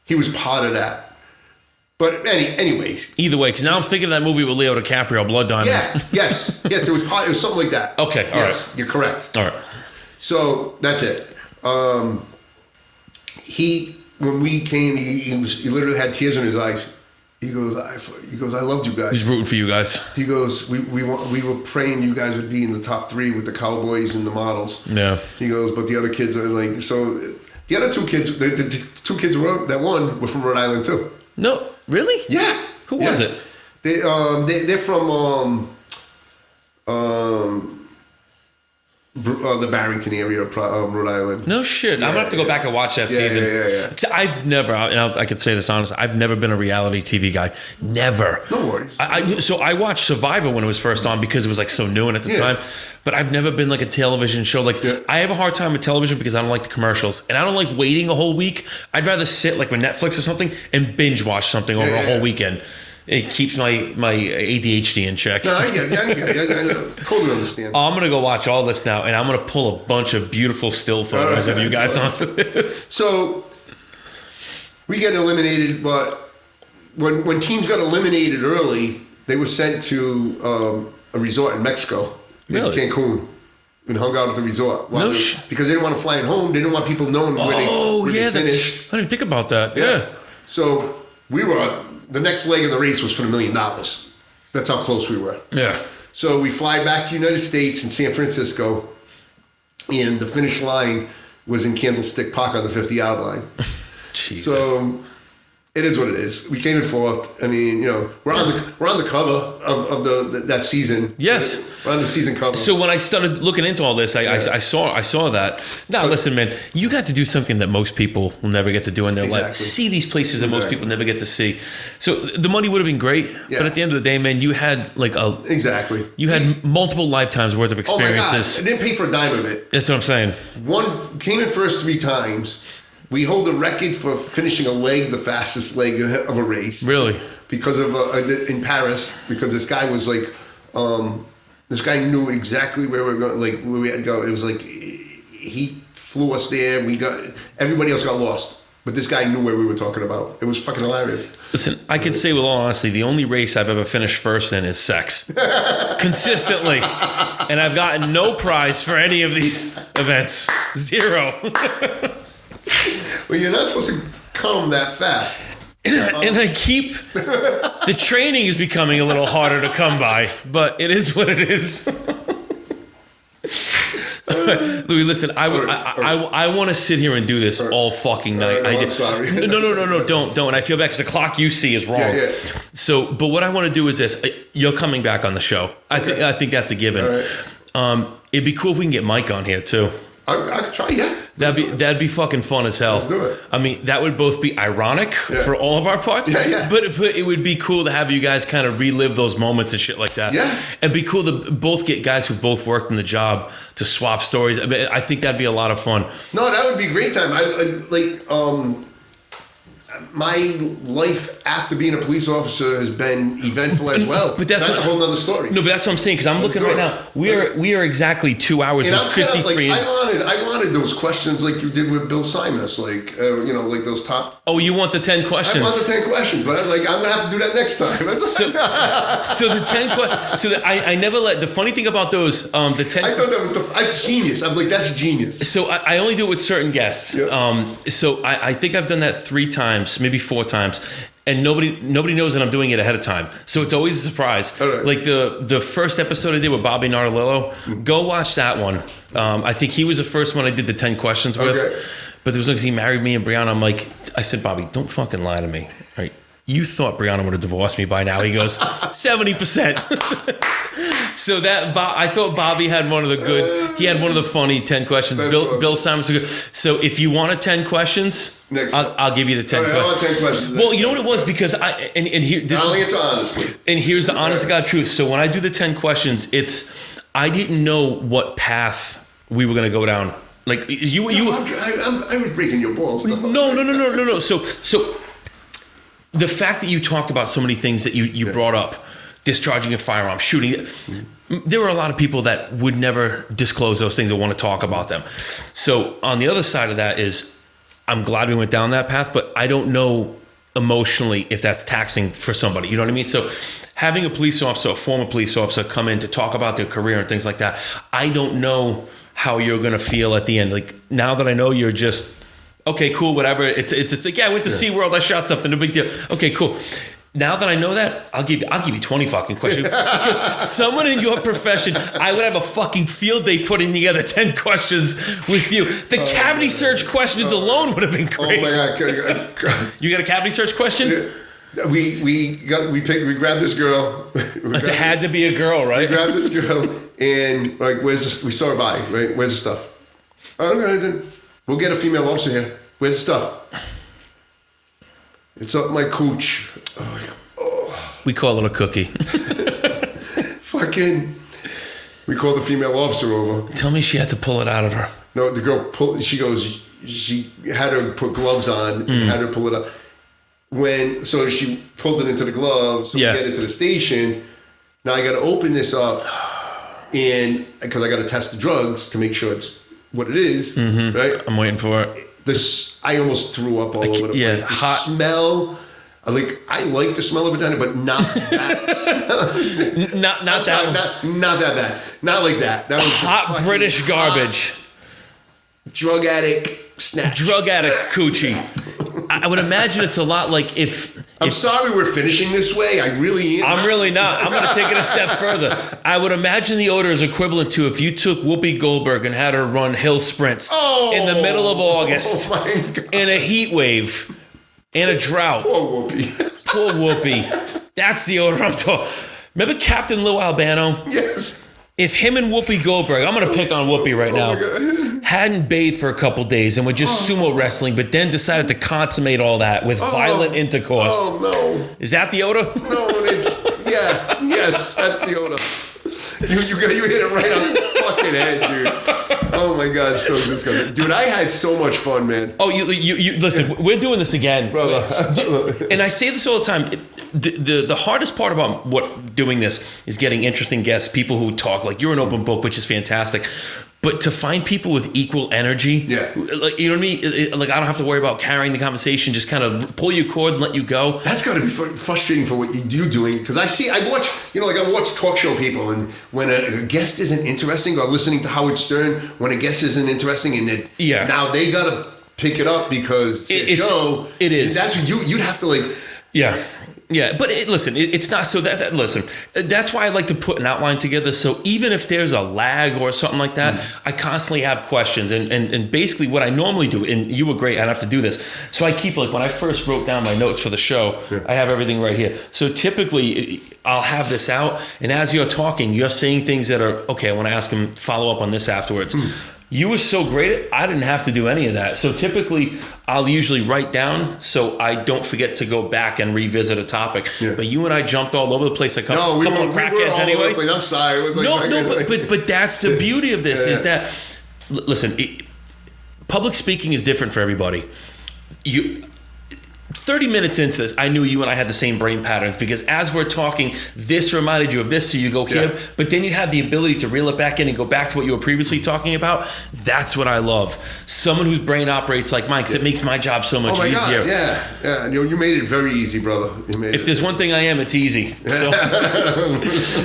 he was part of that. But anyways. Either way, because now I'm thinking of that movie with Leo DiCaprio, Blood Diamond. Yeah. Yes. It was part. It was something like that. Okay. All yes, right. You're correct. All right. So that's it. When we came, he literally had tears in his eyes. He goes, I loved you guys. He's rooting for you guys. He goes, we were praying you guys would be in the top 3 with the Cowboys and the models. Yeah. He goes, but the other kids are like, so the other 2 kids, the 2 kids that won were from Rhode Island too. No, really? Yeah. Who was it? They're from the Barrington area of Rhode Island. No shit. I'm gonna have to go back and watch that season. Yeah. 'Cause I've never, I could say this honestly, I've never been a reality TV guy. Never. No worries. So I watched Survivor when it was first on because it was like so new and at the Yeah. time. But I've never been like a television show. Like Yeah. I have a hard time with television because I don't like the commercials and I don't like waiting a whole week. I'd rather sit like with Netflix or something and binge watch something over a whole weekend. It keeps my ADHD in check. No, I get it. I totally understand. I'm gonna go watch all this now, and I'm gonna pull a bunch of beautiful still photos of you guys onto this. So we get eliminated, but when teams got eliminated early, they were sent to a resort in Mexico, Really? in Cancun, and hung out at the resort. Because they didn't want to fly home. They didn't want people knowing where they finished. I didn't think about that. Yeah. So we were. The next leg of the race was for $1 million. That's how close we were. Yeah. So we fly back to the United States in San Francisco, and the finish line was in Candlestick Park on the 50-yard line. Jesus. So it is what it is. We came in fourth. I mean, we're on the cover of that season. Yes. We're on the season cover. So when I started looking into all this, I saw that. Now listen, man, you got to do something that most people will never get to do in their life. See these places that most people never get to see. So the money would have been great, but at the end of the day, man, you had like you had multiple lifetimes worth of experiences. Oh my God. I didn't pay for a dime of it. That's what I'm saying. One came in first 3 times. We hold the record for finishing a leg, the fastest leg of a race. Really? Because of in Paris, because this guy was like, this guy knew exactly where we were going, like where we had to go. It was like he flew us there. Everybody else got lost. But this guy knew what we were talking about. It was fucking hilarious. Listen, I can say with all honesty, the only race I've ever finished first in is sex. Consistently. And I've gotten no prize for any of these events. 0. Well, you're not supposed to come that fast. And I keep... The training is becoming a little harder to come by, but it is what it is. Louis, listen, I want to sit here and do this all fucking night. I'm sorry. No, don't. And I feel bad because the clock you see is wrong. Yeah. So, but what I want to do is this. You're coming back on the show. Okay. I think that's a given. Right. It'd be cool if we can get Mike on here too. I could try, yeah. That'd be fucking fun as hell. Let's do it. I mean, that would both be ironic for all of our parts. Yeah. But it would be cool to have you guys kind of relive those moments and shit like that. Yeah. It'd be cool to both get guys who've both worked in the job to swap stories. I mean, I think that'd be a lot of fun. No, that would be a great time. My life after being a police officer has been eventful as well. But that's a whole nother story. No, but that's what I'm saying, because I'm looking right now. We are exactly 2 hours and 53 minutes. I wanted those questions like you did with Bill Simas, like like those top. Oh, you want the 10 questions? I want the 10 questions, but I was like, I'm gonna have to do that next time. So the 10 questions. So I never let. The funny thing about those, the 10. I thought that was genius. I'm like, that's genius. So I only do it with certain guests. Yep. So I think I've done that 3 times, maybe 4 times. And nobody knows that I'm doing it ahead of time. So it's always a surprise. Right. Like the first episode I did with Bobby Nardolillo, go watch that one. I think he was the first one I did the 10 questions with. Okay. But there was because he married me and Brianna. I said, Bobby, don't fucking lie to me. Right? You thought Brianna would have divorced me by now. He goes, 70%. So I thought Bobby had one of the good. He had one of the funny 10 questions. Bill Simons was good. So if you wanted 10 questions, I'll give you the 10 questions. I want 10 questions. Well, you know what it was, because honestly. And here's the honest to God truth. So when I do the 10 questions, I didn't know what path we were going to go down. Like I was breaking your balls. No. So the fact that you talked about so many things that you brought up, discharging a firearm, shooting, there were a lot of people that would never disclose those things or want to talk about them. So on the other side of that is, I'm glad we went down that path, but I don't know emotionally if that's taxing for somebody. You know what I mean? So having a police officer, a former police officer, come in to talk about their career and things like that, I don't know how you're going to feel at the end. Like, now that I know you're just, okay, cool, whatever. It's like, yeah, I went to SeaWorld, I shot something, no big deal. Okay, cool. Now that I know that, I'll give you 20 fucking questions. Because someone in your profession, I would have a fucking field day putting together 10 questions with you. The cavity search questions alone would have been great. Oh my God. You got a cavity search question? Yeah. We grabbed this girl. It had to be a girl, right? We grabbed this girl and like, we saw her body, right? Where's the stuff? We'll get a female officer here. Where's the stuff? It's up my cooch. Oh. We call it a cookie. We called the female officer over. Tell me she had to pull it out of her. No, the girl pulled. She had her put gloves on and had her pull it up. So she pulled it into the gloves. So we get it to the station. Now I got to open this up, and because I got to test the drugs to make sure it's what it is. Mm-hmm. Right. I'm waiting for it. I almost threw up all over the place. The smell. I like the smell of vagina, but not that smell. Not that bad. Not like that. That was hot British garbage. Drug addict snatch. Drug addict coochie. I would imagine it's a lot like if I'm sorry we're finishing this way. I really am. I'm really not. I'm going to take it a step further. I would imagine the odor is equivalent to if you took Whoopi Goldberg and had her run hill sprints in the middle of August in a heat wave, in a drought. Poor Whoopi. Poor Whoopi. That's the odor I'm talking. Remember Captain Lou Albano? Yes. If him and Whoopi Goldberg, I'm going to pick on Whoopi right now, hadn't bathed for a couple days and were just sumo wrestling, but then decided to consummate all that with violent intercourse. Oh, no. Is that the odor? No, yes, that's the odor. You hit it right on the fucking head, dude. Oh my God, so disgusting. Dude, I had so much fun, man. Oh, you listen, we're doing this again. Brother. And I say this all the time. The hardest part about doing this is getting interesting guests, people who talk. Like, you're an open book, which is fantastic. But to find people with equal energy, like, you know what I mean? Like, I don't have to worry about carrying the conversation, just kind of pull your cord and let you go. That's got to be frustrating for what you're doing. Because I watch, I watch talk show people, and when a guest isn't interesting, or listening to Howard Stern, when a guest isn't interesting, and now they got to pick it up because it's show. It is. That's what you'd have to like. Yeah. Yeah, but listen, it's not so that listen, that's why I like to put an outline together. So even if there's a lag or something like that, I constantly have questions. And basically what I normally do, and you were great, I don't have to do this. So I keep, like, when I first wrote down my notes for the show, I have everything right here. So typically I'll have this out, and as you're talking, you're saying things that are, okay, I want to ask him, follow up on this afterwards. You were so great, I didn't have to do any of that. So typically, I'll usually write down so I don't forget to go back and revisit a topic. Yeah. But you and I jumped all over the place like a couple of crackheads anyway. I'm sorry. It was like but that's the beauty of this is that, listen, public speaking is different for everybody. 30 minutes into this, I knew you and I had the same brain patterns, because as we're talking, this reminded you of this, so you go here, but then you have the ability to reel it back in and go back to what you were previously talking about. That's what I love. Someone whose brain operates like mine, because it makes my job so much easier. Yeah. You made it very easy, brother. If there's one thing I am, it's easy.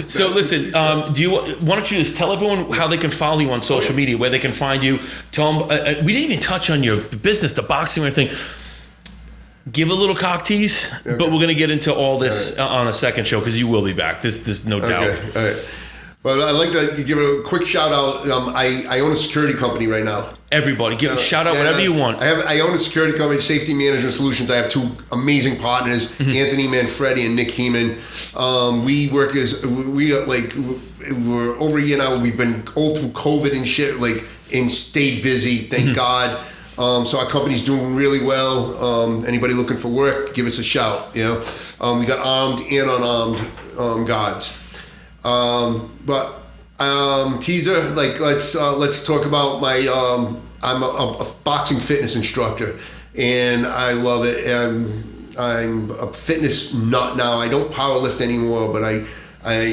So listen, why don't you just tell everyone how they can follow you on social media, where they can find you. Tell them, we didn't even touch on your business, the boxing or anything. Give a little cock tease, but we're going to get into all this on a second show, because you will be back. There's no doubt. All right. Well, I'd like to give a quick shout out. I own a security company right now. Everybody, give a shout out whatever you want. I own a security company, Safety Management Solutions. I have two amazing partners, Anthony Manfredi and Nick Heeman. We're over a year now. We've been all through COVID and shit, and stayed busy. Thank God. So our company's doing really well. Anybody looking for work, give us a shout. We got armed and unarmed guards. Teaser, let's talk about my. I'm a boxing fitness instructor, and I love it. I'm a fitness nut now. I don't power lift anymore, but I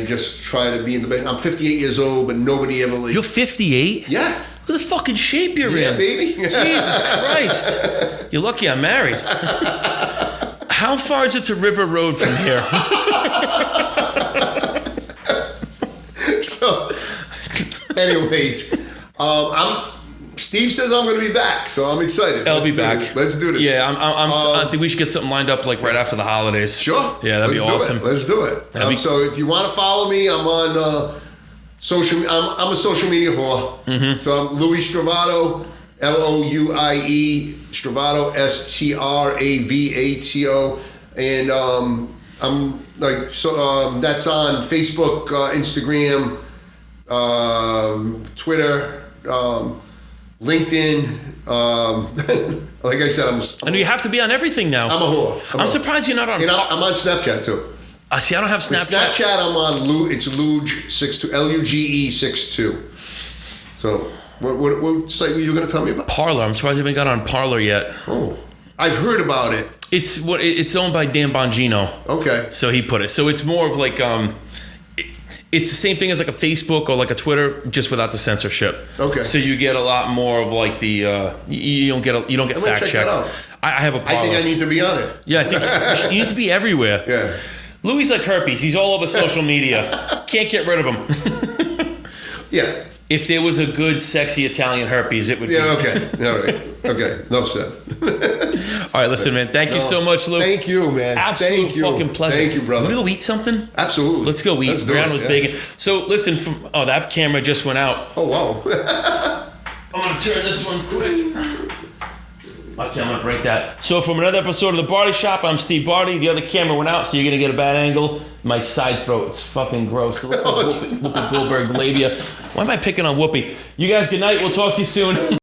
just try to be in the bed. I'm 58 years old, but nobody ever You're 58? Yeah. Look at the fucking shape you're in. Yeah, baby. Jesus Christ. You're lucky I'm married. How far is it to River Road from here? So, anyways, Steve says I'm going to be back, so I'm excited. I'll be back. Let's do this. Yeah, I think we should get something lined up right after the holidays. Sure. Yeah, that'd be awesome. Let's do it. So if you want to follow me, I'm on social. I'm a social media whore. So I'm Louie Stravato, Louie Stravato, Stravato, and I'm that's on Facebook, Instagram, Twitter, LinkedIn. Like I said, and you have to be on everything now. I'm a whore. I'm surprised you're not on. And I'm on Snapchat too. See, I don't have Snapchat. Snapchat, I'm on it's Luge62, Luge62. So, what site were you going to tell me about? Parler. I'm surprised you haven't got on Parler yet. Oh, I've heard about it. It's owned by Dan Bongino. Okay. So he put it. So it's more of like it's the same thing as like a Facebook or like a Twitter, just without the censorship. Okay. So you get a lot more of like the you don't get fact checked. I have a Parler. I think I need to be on it. Yeah, I think you need to be everywhere. Yeah. Louis like herpes. He's all over social media. Can't get rid of him. Yeah. If there was a good, sexy Italian herpes, it would be. Yeah, okay. All right. Okay. Enough said. All right, listen, man. Thank you so much, Lou. Thank you, man. Absolute fucking pleasure. Thank you, brother. Can we go eat something? Absolutely. Let's go eat. Brianna was big. So, listen, that camera just went out. Oh, wow. I'm going to turn this one quick. Okay, I'm going to break that. So from another episode of The Barty Shop, I'm Steve Barty. The other camera went out, so you're going to get a bad angle. My side throat, it's fucking gross. It looks like Whoopi Goldberg labia. Why am I picking on Whoopi? You guys, good night. We'll talk to you soon.